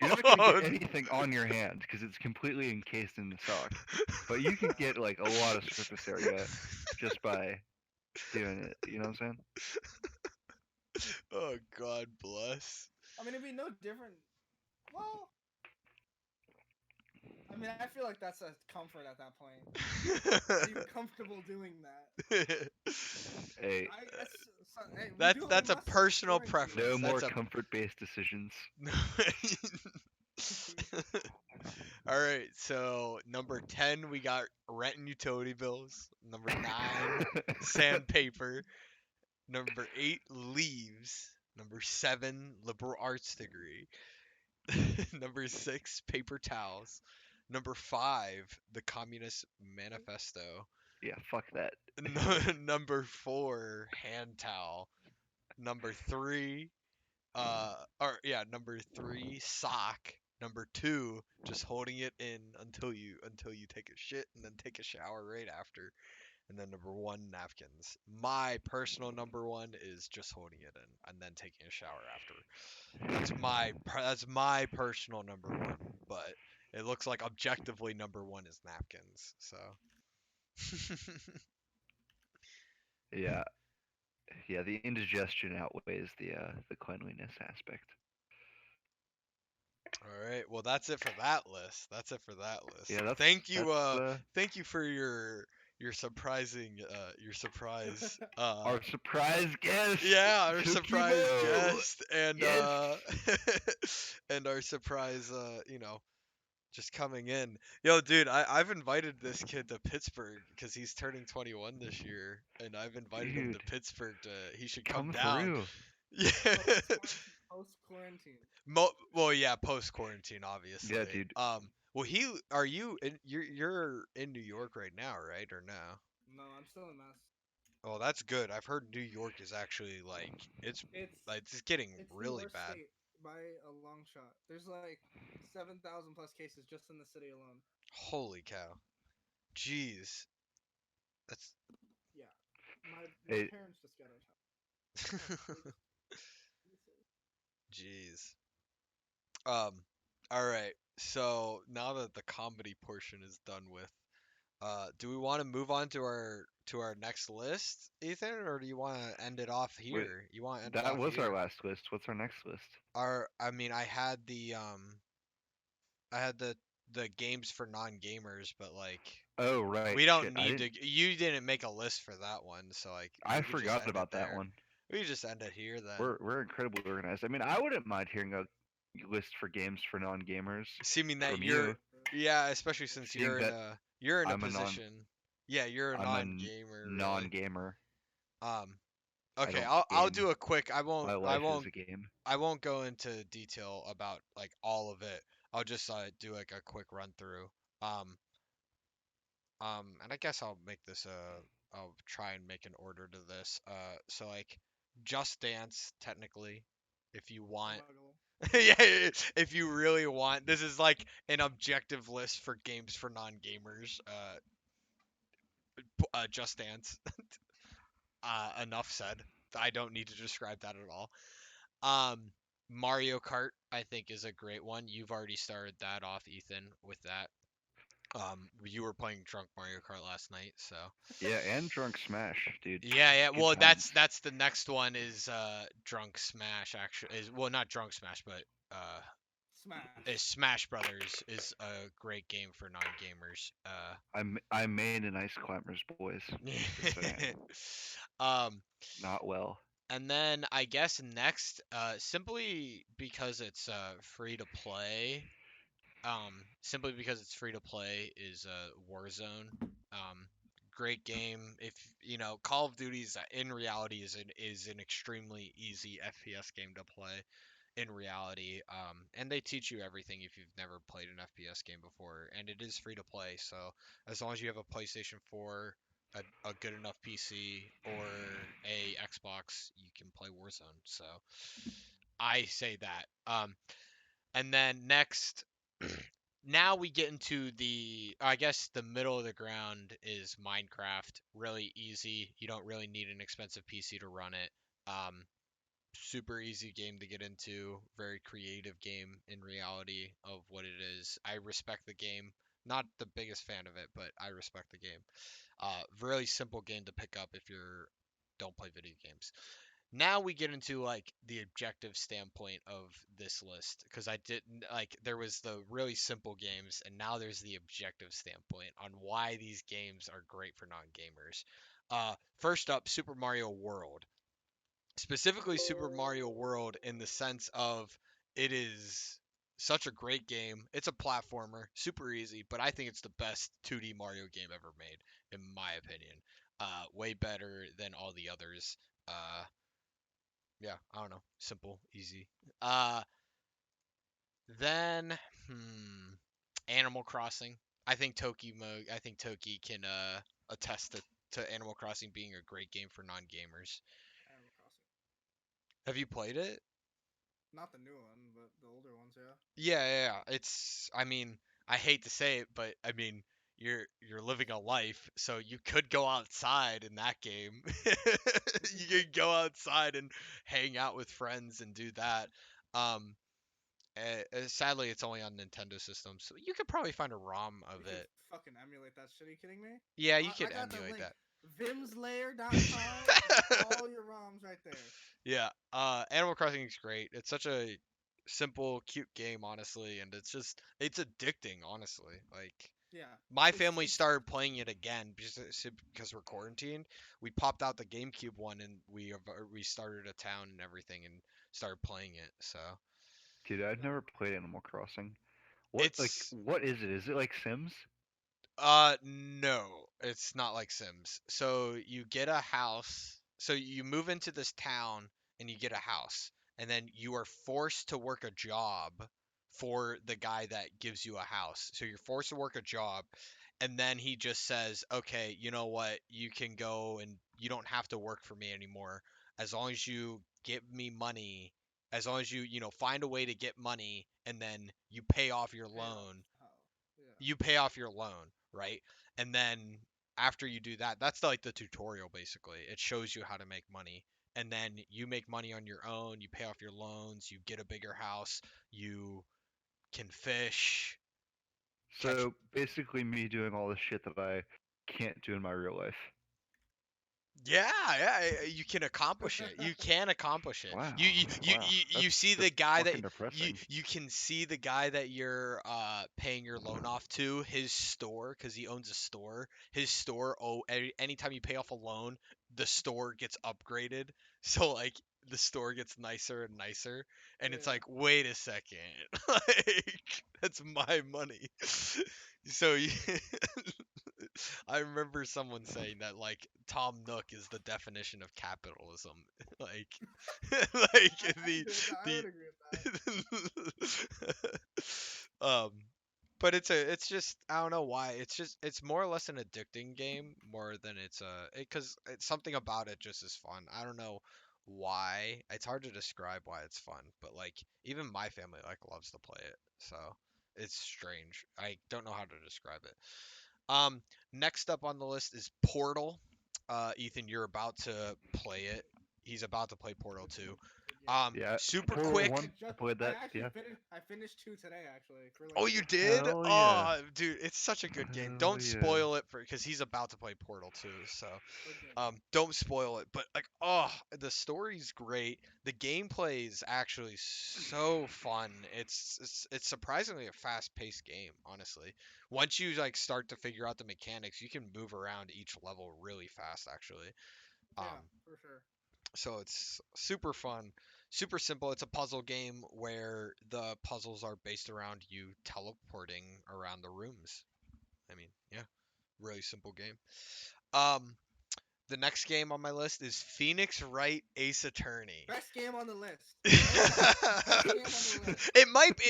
You're not going to Oh, get anything on your hand because it's completely encased in the sock, but you can get like a lot of surface area just by doing it. You know what I'm saying? oh, God bless. I mean, it'd be no different. Well, I mean, I feel like that's a comfort at that point. Are you comfortable doing that? Hey, Hey, we that's do it. We that's a must have personal quarantine. no preference. more That's a comfort-based decisions. All right, so number 10 we got rent and utility bills. Number 9 sandpaper. Number 8 leaves. Number 7 liberal arts degree. Number 6 paper towels. Number 5 the Communist Manifesto. Yeah, fuck that. Number 4 hand towel. Number 3 number 3 sock. Number 2, just holding it in until you take a shit and then take a shower right after. And then number 1, napkins. My personal number 1 is just holding it in and then taking a shower after. That's my personal number 1, but it looks like objectively number 1 is napkins. So Yeah, yeah. The indigestion outweighs the cleanliness aspect. all right, well that's it for that list. That's it for that list. Yeah, Thank you for your surprising your surprise our surprise guest, yeah, our surprise Tukimo. guest and Yes. and our surprise just coming in. Yo, dude, I've invited this kid to Pittsburgh because he's turning 21 this year, and I've invited him to Dude, Pittsburgh to. He should come come down. through. Yeah. Post quarantine. Well, yeah, post quarantine, obviously. Yeah, dude. Well, are you in? You're in New York right now, right? Or no? No, I'm still in Mass. Oh, that's good. I've heard New York is actually It's it's getting it's the really worst bad. state by a long shot. There's like 7,000 plus cases just in the city alone. Holy cow. Jeez. That's Yeah, my Hey, parents just got out of town. jeez. Um, all right. So now that the comedy portion is done with, do we want to move on to our next list, Ethan, or do you want to end it off wait, here? You want to end it that off was our here? last list. What's our next list? I mean, I had the games for non-gamers, but like Oh, right. we Shit, don't need to. You didn't make a list for that one, so like I we could just forgot end it about that there. one. We could just end it here then. We're incredibly organized. I mean, I wouldn't mind hearing a list for games for non-gamers Assuming that from you're, you, yeah, especially since seeing that you're in a I'm a non position, yeah, you're a I'm a non-gamer really. non-gamer. Um, I okay, don't I'll game. do a quick. My life is a game. I won't go into detail about like all of it. I'll just do like a quick run through. Um, and I guess I'll make this I'll try and make an order to this. So like Just Dance technically, if you want. Yeah, if you really want, this is like an objective list for games for non-gamers. Just Dance. Enough said. I don't need to describe that at all. Um, Mario Kart, I think, is a great one. You've already started that off, Ethan, with that. You were playing Drunk Mario Kart last night, so. Yeah, and Drunk Smash, dude. Yeah, yeah. Good Well, times. that's the next one is Drunk Smash actually is well not Drunk Smash but is Smash. Smash Brothers is a great game for non-gamers. I made an Ice Climbers, boys. Just saying. um Not well. and then I guess next simply because it's free to play simply because it's free to play is Warzone. Great game. If you know, Call of Duty's in reality is an extremely easy FPS game to play in reality. And they teach you everything if you've never played an FPS game before, and it is free to play. So as long as you have a PlayStation 4, a good enough PC, or a Xbox, you can play Warzone. So I say that. And then next, now we get into I guess the middle of the ground is Minecraft. Really easy. You don't really need an expensive PC to run it. Super easy game to get into. Very creative game in reality of what it is. I respect the game. Not the biggest fan of it, but I respect the game. Really simple game to pick up if you're don't play video games. Now we get into like the objective standpoint of this list because I didn't like there was the really simple games and now there's the objective standpoint on why these games are great for non-gamers. First up, Super Mario World. Specifically Super Mario World in the sense of it is such a great game. It's a platformer, super easy, but I think it's the best 2D Mario game ever made in my opinion. Way better than all the others. Yeah, I don't know. Simple, easy. Uh, then, Animal Crossing. I think Toki can attest to Animal Crossing being a great game for non-gamers. Animal Crossing. Have you played it? Not the new one, but the older ones, yeah. Yeah. It's, I mean, I hate to say it, but I mean, you're living a life, so you could go outside in that game. You could go outside and hang out with friends and do that. Um, Sadly, it's only on Nintendo systems, so you could probably find a ROM You of can it. fucking emulate that shit. Are you kidding me? Yeah, you I could got the emulate link. that. Vimslayer.com. All your ROMs right there. Yeah, Animal Crossing is great. It's such a simple, cute game, honestly, and it's addicting, honestly. Like Yeah. my It's family it's started playing it again because we're quarantined. We popped out the GameCube one and we started a town and everything and started playing it. So Dude, I've yeah. never played Animal Crossing. it's What is it? Is it like Sims? no, it's not like Sims. So you get a house. So you move into this town and you get a house, and then you are forced to work a job for the guy that gives you a house. So you're forced to work a job, and then he just says, "Okay, you know what? You can go and you don't have to work for me anymore as long as you give me money." As long as you find a way to get money and then you pay off your Pay off loan, the house. Yeah. you pay off your loan, right? And then after you do that, that's like the tutorial basically. It shows you how to make money. And then you make money on your own, you pay off your loans, you get a bigger house, you can fish, catch. So basically, me doing all the shit that I can't do in my real life. Yeah, you can accomplish it. You can accomplish it. Wow, wow, You see the that's guy that fucking depressing. you can see the guy that you're paying your loan off to, his store, because he owns a store. His store, anytime you pay off a loan, the store gets upgraded. So like the store gets nicer and nicer, and it's Yeah. like, wait a second, like that's my money. So you, I remember someone saying that like Tom Nook is the definition of capitalism. Like like I the would agree with that. um but it's just I don't know why. It's more or less an addicting game more than it's cuz it's something about it just is fun. I don't know why. It's hard to describe why it's fun, but like even my family like loves to play it. So it's strange. I don't know how to describe it. Um, Next up on the list is Portal. Ethan, you're about to play it. He's about to play Portal 2. Good game. Yeah, Super Portal quick. One. I played I that. actually Yeah. finished 2 today actually for Oh, like you the did? Hell yeah. Oh, dude, it's such a good game. Hell Don't yeah. spoil it for because he's about to play Portal 2. So, good game. don't spoil it. But like, oh, the story's great. The gameplay is actually so fun. It's surprisingly a fast-paced game, honestly. Once you like start to figure out the mechanics, you can move around each level really fast, actually. Um, Yeah, for sure. so it's super fun, super simple. It's a puzzle game where the puzzles are based around you teleporting around the rooms. I mean, yeah, really simple game. Um, the next game on my list is Phoenix Wright Ace Attorney. Best game on the list. Right now. Best game on the list. It might be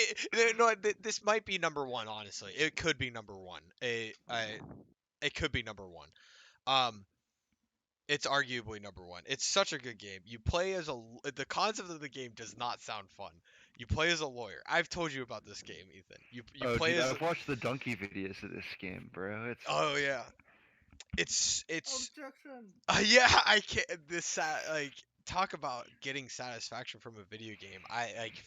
no, this might be number one. Honestly, it could be number one. It could be number one. Um, It's arguably number one. It's such a good game. You play as the concept of the game does not sound fun. You play as a lawyer. I've told you about this game, Ethan. You Oh, play dude, as I've watched the donkey videos of this game, bro. It's oh yeah. It's Objection. yeah, I can't like talk about getting satisfaction from a video game. I like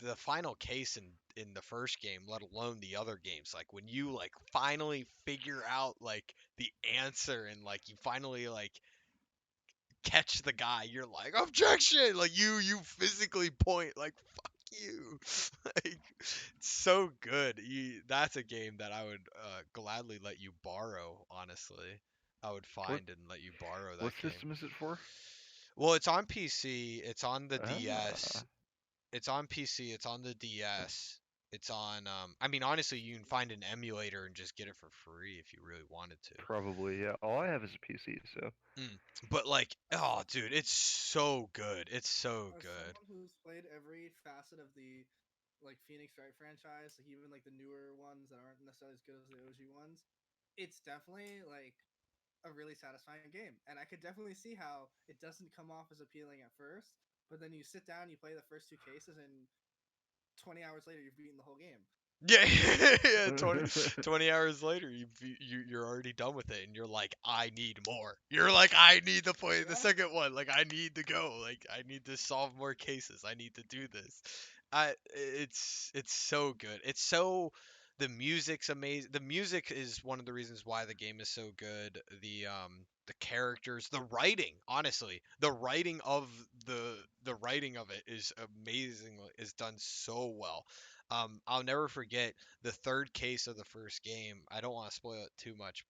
the final case in the first game, let alone the other games. Like when you like finally figure out like the answer and like you finally like catch the guy, you're like objection, like you physically point like fuck you. Like it's so good. That's a game that I would gladly let you borrow, honestly. I would what find and let you borrow what that game. system is it for? Well, it's on PC, it's on the DS. Ah, It's on PC, it's on the DS. It's on I mean honestly you can find an emulator and just get it for free if you really wanted to. probably yeah. All I have is a PC, so Mm. But like, As, oh, dude, it's so good. It's so as good. someone who's played every facet of the like Phoenix Wright franchise, like even like the newer ones that aren't necessarily as good as the OG ones, it's definitely like a really satisfying game. And I could definitely see how it doesn't come off as appealing at first, but then you sit down, you play the first two cases, and 20 hours later, you've beaten the whole game. Yeah, yeah. 20 hours later, you're already done with it, and you're like, I need more. You're like, I need to play the Yeah. second one. Like, I need to go. Like, I need to solve more cases. I need to do this. It's so good. It's so the music's amazing. The music is one of the reasons why the game is so good. The characters, the writing, honestly, the writing of it is amazing. Is done so well. I'll never forget the third case of the first game. I don't want to spoil it too much,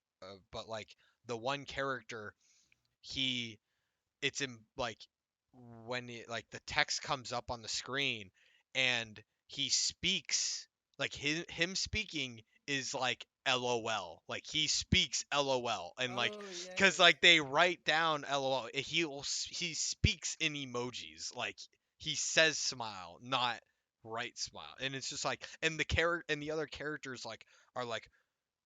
but like the one character, he, it's in like when like the text comes up on the screen, and he speaks like him speaking is like LOL. Like he speaks LOL, and like Oh yeah, because like they write down LOL. He speaks in emojis. Like he says smile, not write smile, and it's just like, and the character and the other characters like are like,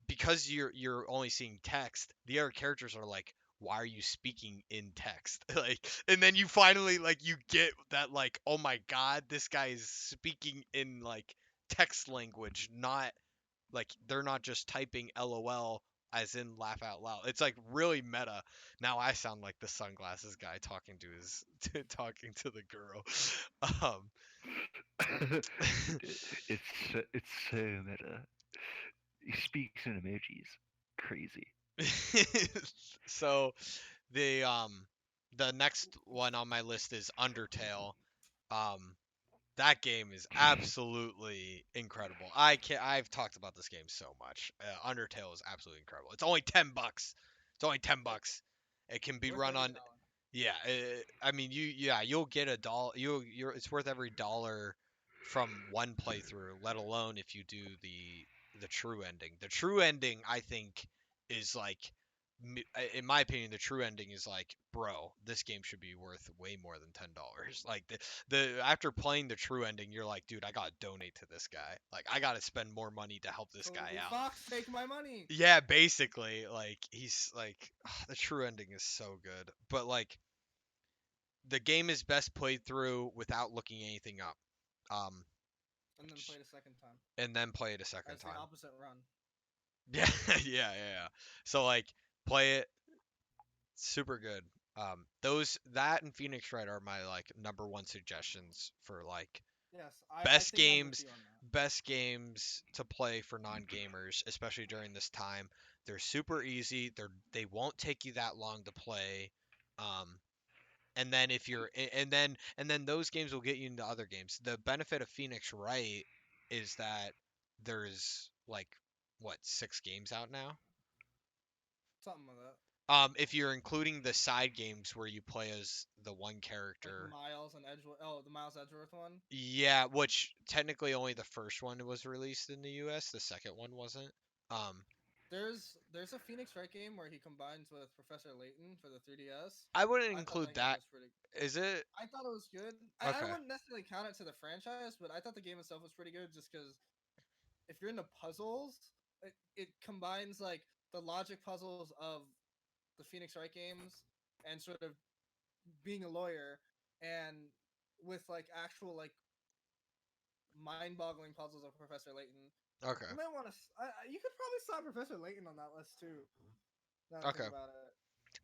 because you're only seeing text, the other characters are like, why are you speaking in text? Like, and then you finally like you get that, like, oh my god, this guy is speaking in like text language, not like they're not just typing LOL as in laugh out loud. It's like really meta. Now I sound like the sunglasses guy talking to his talking to the girl. Um You did. It's so meta. He speaks in emojis. Crazy. so the next one on my list is Undertale. Um, that game is absolutely incredible. I've talked about this game so much. Undertale is absolutely incredible. It's only $10. It's only Yep. $10. It can be Worth run every on. dollar. Yeah, I mean, you'll get a dollar. It's worth every dollar from one playthrough, let alone if you do the true ending. The true ending, I think, is like, in my opinion, the true ending is like, bro, this game should be worth way more than $10. Like the after playing the true ending, you're like, dude, I gotta donate to this guy. Like I gotta spend more money to help this guy Toby out. Fox, take my money. Yeah, basically, like he's like, the true ending is so good, but like the game is best played through without looking anything up. Um, And then play it a second time. and then play it a I second say time. opposite run. Yeah, yeah. So like play it, super good. Those that and Phoenix Wright are my like number one suggestions for like Yes, I best think I'm with games, you on that. best games to play for non-gamers, especially during this time. They're super easy. They won't take you that long to play. Um, and then if you're and then those games will get you into other games. The benefit of Phoenix Wright is that there's like what, 6 games out now. Something like that. If you're including the side games where you play as the one Like character. Miles and Edgeworth. Oh, the Miles Edgeworth one. Yeah, which technically only the first one was released in the US, the second one wasn't. Um, There's a Phoenix Wright game where he combines with Professor Layton for the 3DS. I wouldn't I thought include that game that. was pretty. Is it? I thought it was good. I Okay. wouldn't necessarily count it to the franchise, but I thought the game itself was pretty good just because if you're into puzzles, it combines like the logic puzzles of the Phoenix Wright games and sort of being a lawyer and with like actual like mind-boggling puzzles of Professor Layton. Okay. You might want to. You could probably slap Professor Layton on that list too. Now that I think Okay. about it.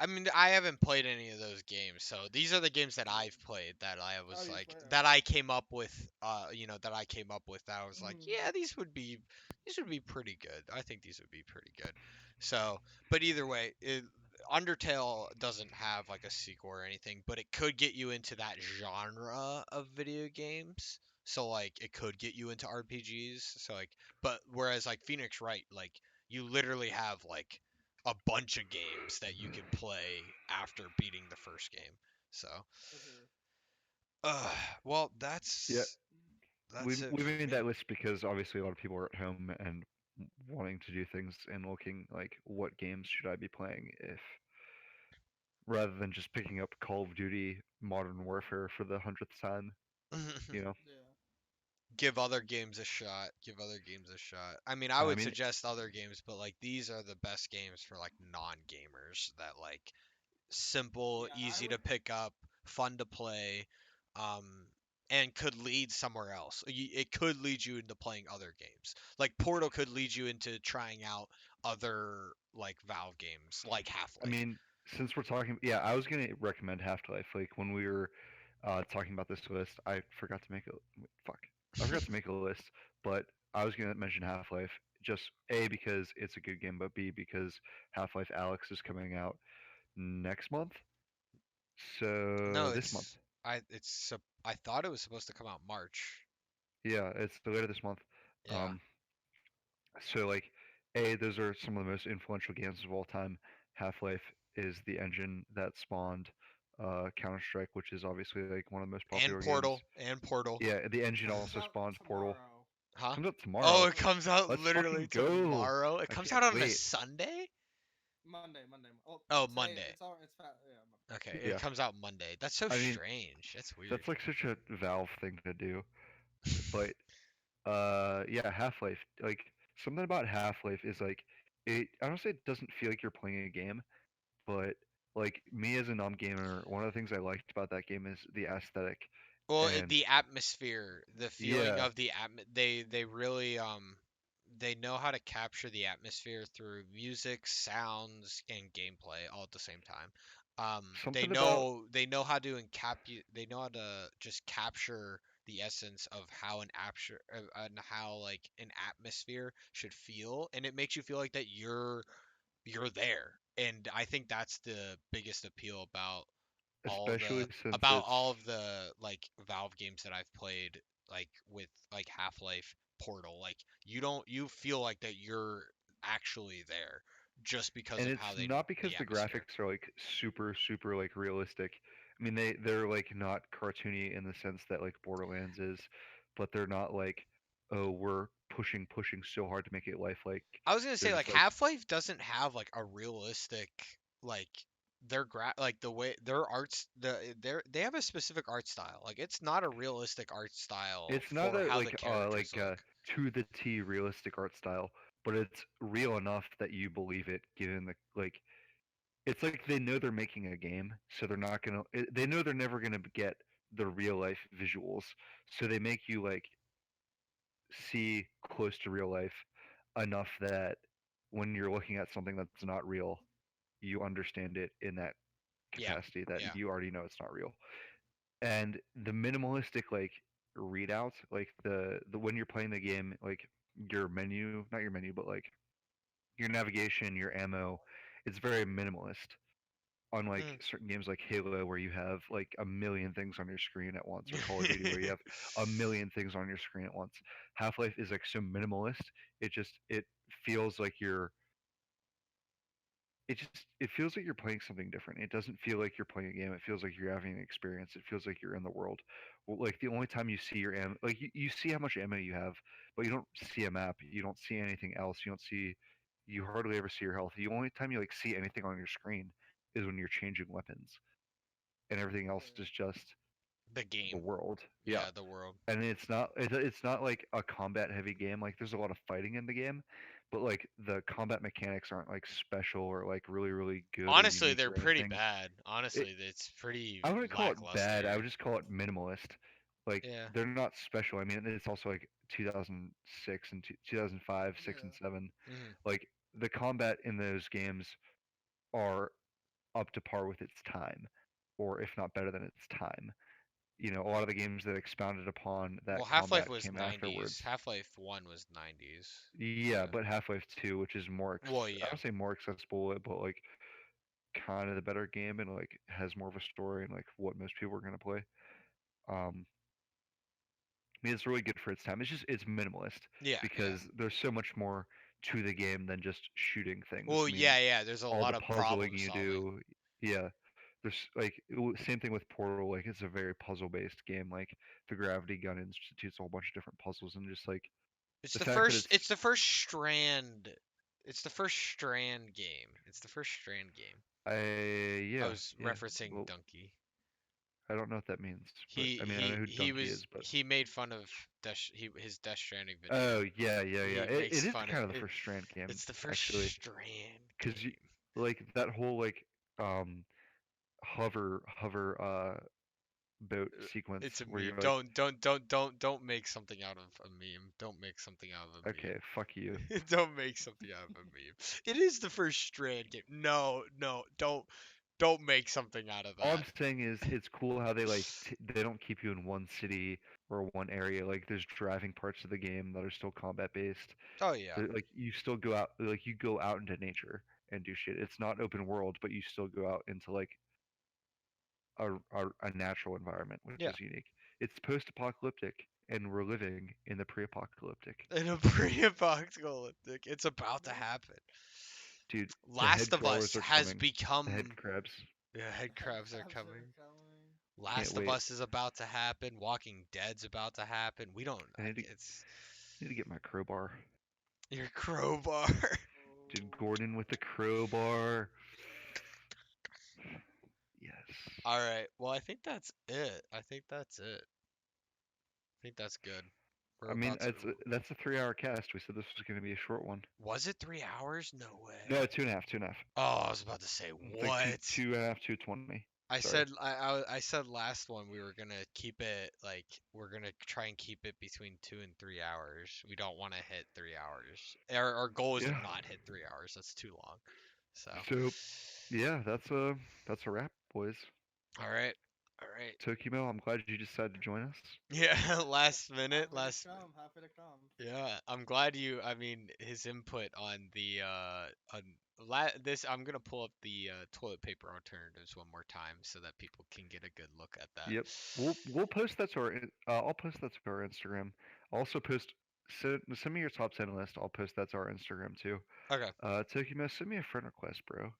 I mean, I haven't played any of those games, so these are the games that I've played that I Oh, was you like played that them. I came up with. That I came up with. That I was like, Mm-hmm. yeah, these would be pretty good. I think these would be pretty good. So, but either way, Undertale doesn't have like a sequel or anything, but it could get you into that genre of video games. So like, it could get you into RPGs. So like, but whereas like Phoenix Wright, like you literally have like a bunch of games that you can play after beating the first game. So, For sure. uh, well, Yeah, we that's it we for made that me. list because obviously a lot of people are at home and wanting to do things and looking like what games should I be playing if rather than just picking up Call of Duty Modern Warfare for the 100th time, you know. Yeah. Give other games a shot. Give other games a shot. I mean, I I would mean, suggest other games, but like these are the best games for like non-gamers that like simple, Yeah, I easy would. to pick up, fun to play. um, and could lead somewhere else. It could lead you into playing other games. Like Portal could lead you into trying out other like Valve games, like I Half-Life. mean, since we're talking, yeah, I was gonna recommend Half-Life. Like when we were talking about this list, I forgot to make a fuck. I forgot to make a list, but I was gonna mention Half-Life just A because it's a good game, but B because Half-Life Alex is coming out next month. No, So this month. it's I thought it was supposed to come out March. Yeah, it's later this month. Yeah. Um, so like, A, those are some of the most influential games of all time. Half-Life is the engine that spawned Counter-Strike, which is obviously like one of the most And popular games. Portal, and Portal. Yeah, the engine Comes also out spawned Portal. tomorrow. Huh? Comes out Oh, tomorrow. it comes out Let's literally fucking go. tomorrow. It I comes can't out on a wait. Sunday? Monday. Oh, Oh, today Monday. it's all it's fat. Yeah, Monday. Okay, it Yeah, comes out Monday. That's so I mean strange. That's weird. that's like such a Valve thing to do. But yeah, Half-Life. Like something about Half-Life is like it. I don't say it doesn't feel like you're playing a game, but like me as a non-gamer, one of the things I liked about that game is the aesthetic. Well, And the atmosphere, the feeling yeah, of the they really they know how to capture the atmosphere through music, sounds, and gameplay all at the same time. something about They know how to they know how to just capture the essence of how an apture and how like an atmosphere should feel, and it makes you feel like that you're there. And I think that's the biggest appeal especially since about it's all of the like Valve games that I've played, like with like Half-Life, Portal. Like you feel like that you're actually there just because and of it's how they not because the the atmosphere. graphics are like super like realistic. I mean they're like not cartoony in the sense that like Borderlands is, but they're not like, oh, we're pushing so hard to make it lifelike. I was gonna They're say like just like Half-Life doesn't have like a realistic like like the way their arts they have a specific art style. Like it's not a realistic art style it's not for a how the characters look. to the T realistic art style, but it's real enough that you believe it given the like it's like they know they're making a game, so they're not gonna. They know they're never gonna get the real life visuals, so they make you like see close to real life enough that when you're looking at something that's not real, you understand it in that Yeah. capacity that Yeah. you already know it's not real. And the minimalistic like readout, like the when you're playing the game, like your menu, not your menu, but like your navigation, your ammo, it's very minimalist unlike Mm. certain games like Halo where you have like a million things on your screen at once, or Call of Duty where you have a million things on your screen at once. Half-Life is like so minimalist. It feels like it feels like you're playing something different. It doesn't feel like you're playing a game. It feels like you're having an experience. It feels like you're in the world. Well, like the only time you see your ammo, like you see how much ammo you have, but you don't see a map. You don't see anything else. You hardly ever see your health. The only time you like see anything on your screen is when you're changing weapons, and everything else is Yeah. just The the game. world. Yeah, Yeah, the world. and it's not like a combat heavy game. Like there's a lot of fighting in the game, but like the combat mechanics aren't like special or like really good or Honestly, unique they're or pretty anything. bad. It, Honestly, it's pretty I wouldn't call it bad. I lackluster. would just call it minimalist. Like Yeah. they're not special. I mean, it's also like 2006 and 2005, six and Yeah. seven. Hmm. Like the combat in those games are up to par with its time, or if not better than its time. A lot of the games that expounded upon that Well, Half-Life combat was came 90s. afterwards. Half-Life 1 was 90s. Yeah, Yeah. but Half-Life 2, which is Well, I yeah. don't say more accessible, but like kind of the better game and like has more of a story and like what most people are gonna play. Um, I mean, it's really good for its time. It's minimalist Yeah, yeah. because there's so much more to the game than just shooting things. Well, I mean, yeah, yeah. There's a all lot the of puzzling problem you solving. do, yeah. There's like same thing with Portal. Like it's a very puzzle-based game. Like the gravity gun institutes a whole bunch of different puzzles and just like It's the the fact that first it's it's the first strand. It's the first strand game. It's the first strand game. I I yeah was yeah. referencing Well, Donkey. I don't know what that means, but He I mean I know he who he Donkey was is, but he made fun of his Death Stranding oh video. yeah. He It makes is fun of kind of the it. first Strand game It's the first actually, strand because you game. like that whole like um hover boat sequence It's a where you're meme. like, Don't make something out of a meme. Don't make something out of a okay, fuck you. meme. Don't make something out of a meme. It is the first Strand game. No, don't make something out of All that. I'm saying is it's cool how they like they don't keep you in one city or one area. Like there's driving parts of the game that are still combat based. Oh yeah. Like you still go out, like you go out into nature and do shit. It's not open world, but you still go out into like a natural environment, which Yeah. is unique. It's post-apocalyptic, and we're living in the pre-apocalyptic. In a pre-apocalyptic, it's about to Yeah. happen. Dude, the Last head of Us crawlers are has coming. The head become. crabs. Yeah, head Head crabs are crabs coming. are coming. Can't Last of wait. Us is about to happen. Walking Dead's about to happen. We don't. I need to It's need to get my crowbar. your crowbar. Dude, Oh. Gordon with the crowbar. Yes. All right. Well, I think that's it. I think that's it. I think that's good. We're I mean, about to. that's a 3-hour cast. We said this was going to be a short one. Was it 3 hours? No No, way. 2.5, 2.5. Oh, I was about to say It's like what? 2.5, 2:20. I Sorry. said I said last one we were gonna keep it like we're gonna try and keep it between 2 and 3 hours. We don't want to hit 3 hours. Our goal is to Yeah. not hit 3 hours. That's too long. So, So, yeah, that's a wrap, boys. all right, all right. Tokimo, I'm glad you decided to join us. Yeah, last minute, Happy to come. Happy to come. Yeah, I'm glad you. I mean, his input on the on this. I'm gonna pull up the toilet paper alternatives one more time so that people can get a good look at that. Yep. We'll post that to our I'll post that to our Instagram. I'll also post send me your top 10 list. I'll post that to our Instagram too. Okay. Tokimo, send me a friend request, bro.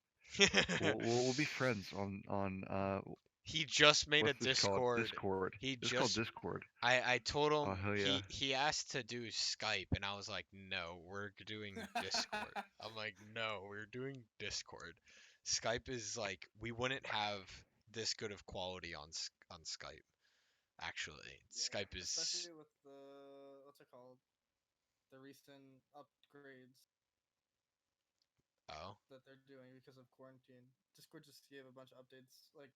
We'll be friends on He just made a what's this called? Discord. Discord. He It's called just Discord. I told Oh him hell yeah. he asked to do Skype and I was like, "No, we're doing Discord." I'm like, "No, we're doing Discord." Skype is like we wouldn't have this good of quality on Skype. Actually, Yeah, Skype is especially with the what's it called? The recent upgrades oh. that they're doing because of quarantine. Discord just gave a bunch of updates. Like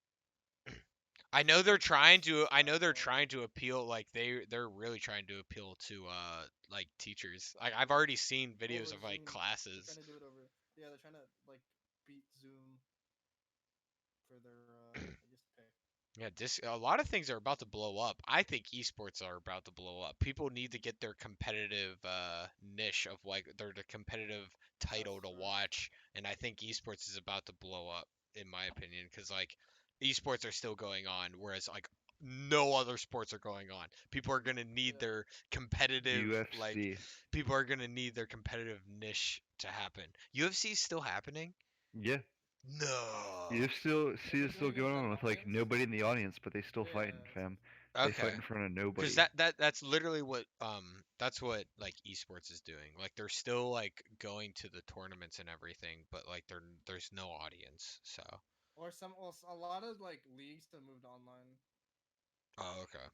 I know they're trying fixed to I know they're quality. trying to appeal like they're really trying to appeal to like teachers. Like I've already seen videos Over of like Zoom. They're classes. trying to do it over. Yeah, they're trying to like beat Zoom for their I guess pick. Yeah, a lot of things are about to blow up. I think esports are about to blow up. People need to get their competitive niche of like the competitive title That's to right. watch, and I think esports is about to blow up in my opinion because like esports are still going on, whereas like no other sports are going on. People are gonna need Yeah. their competitive like UFC. people are gonna need their competitive niche to happen. UFC is still happening? Yeah. No. You still What see they're it still doing is going the on with like audience. nobody in the audience, but they still fighting, Yeah. fam. They Okay. fight in front of Because nobody. that's literally what that's what like esports is doing. Like they're still like going to the tournaments and everything, but like there's no audience. So Or a lot of like leagues have moved online. oh okay.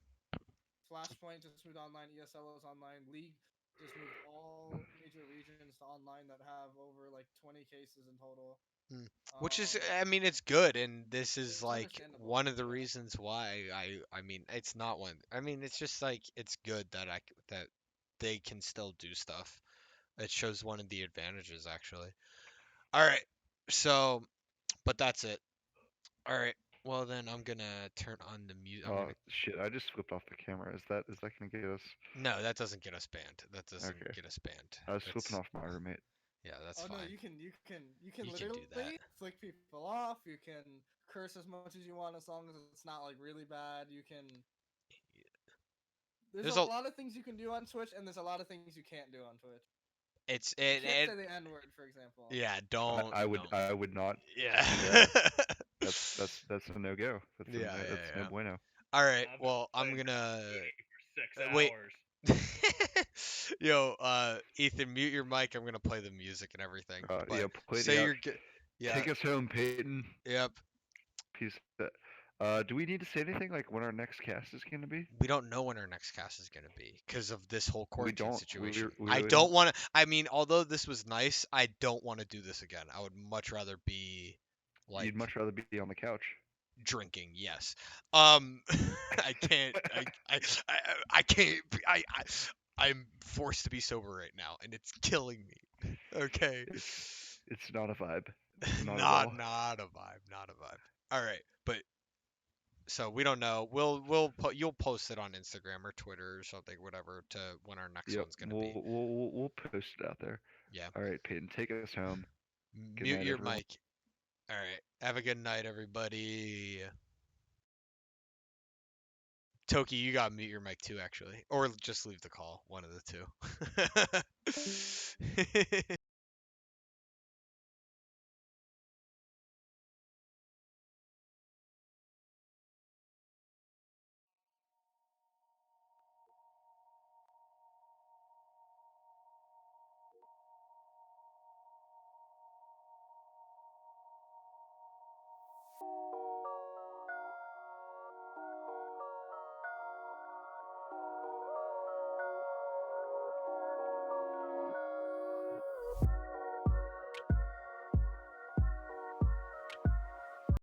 Flashpoint just moved online. ESL is online. League just moved all major regions to online that have over like 20 cases in total. Hmm. Which is Um, I mean it's good, and this is it's like understandable. one of the Yeah. reasons why I mean it's not one. I mean it's just like it's good that that they can still do stuff. It shows one of the advantages actually. All right. So, but that's it. All right. Well, then I'm gonna turn on the music. I'm Oh gonna. shit! I just flipped off the camera. Is that gonna get us? No, that doesn't get us banned. That doesn't Okay. get us banned. I was flipping That's off my roommate. yeah, that's Oh no, fine. you can You can do that. literally flick people off. You can curse as much as you want as long as it's not like really bad. You can. There's There's a a. lot of things you can do on Twitch, and there's a lot of things you can't do on Twitch. It's You it. can't it say the N word, for example. yeah. Don't. I would not. Yeah. Yeah. That's a no go. Yeah. Yeah. That's no Yeah. bueno. All right. I've been Well, I'm playing Call of gonna Duty for 6 wait. hours. Yo, Ethan, mute your mic. I'm gonna play the music and everything. But Yeah. Play say the out. you're good. Yeah. Take us home, Peyton. Yep. Peace. Do we need to say anything like when our next cast is gonna be? We don't know when our next cast is going to be because of this whole We quarantine don't. situation. We I really don't don't. want to. I mean, although this was nice, I don't want to do this again. I would much rather be like, You'd much rather be on the couch. Drinking, yes. I can't. I can't. I'm forced to be sober right now, and it's killing me. Okay. It's not a vibe. Not at Not all. not a vibe. Not a vibe. All right, but so we don't know. You'll post it on Instagram or Twitter or something, whatever, to when our next Yep. one's gonna be. We'll post it out there. Yeah. All right, Peyton, take us home. Good Mute night, your everyone. mic. All right. Have a good night, everybody. Toki, you got to mute your mic too, actually, or just leave the call. One of the two.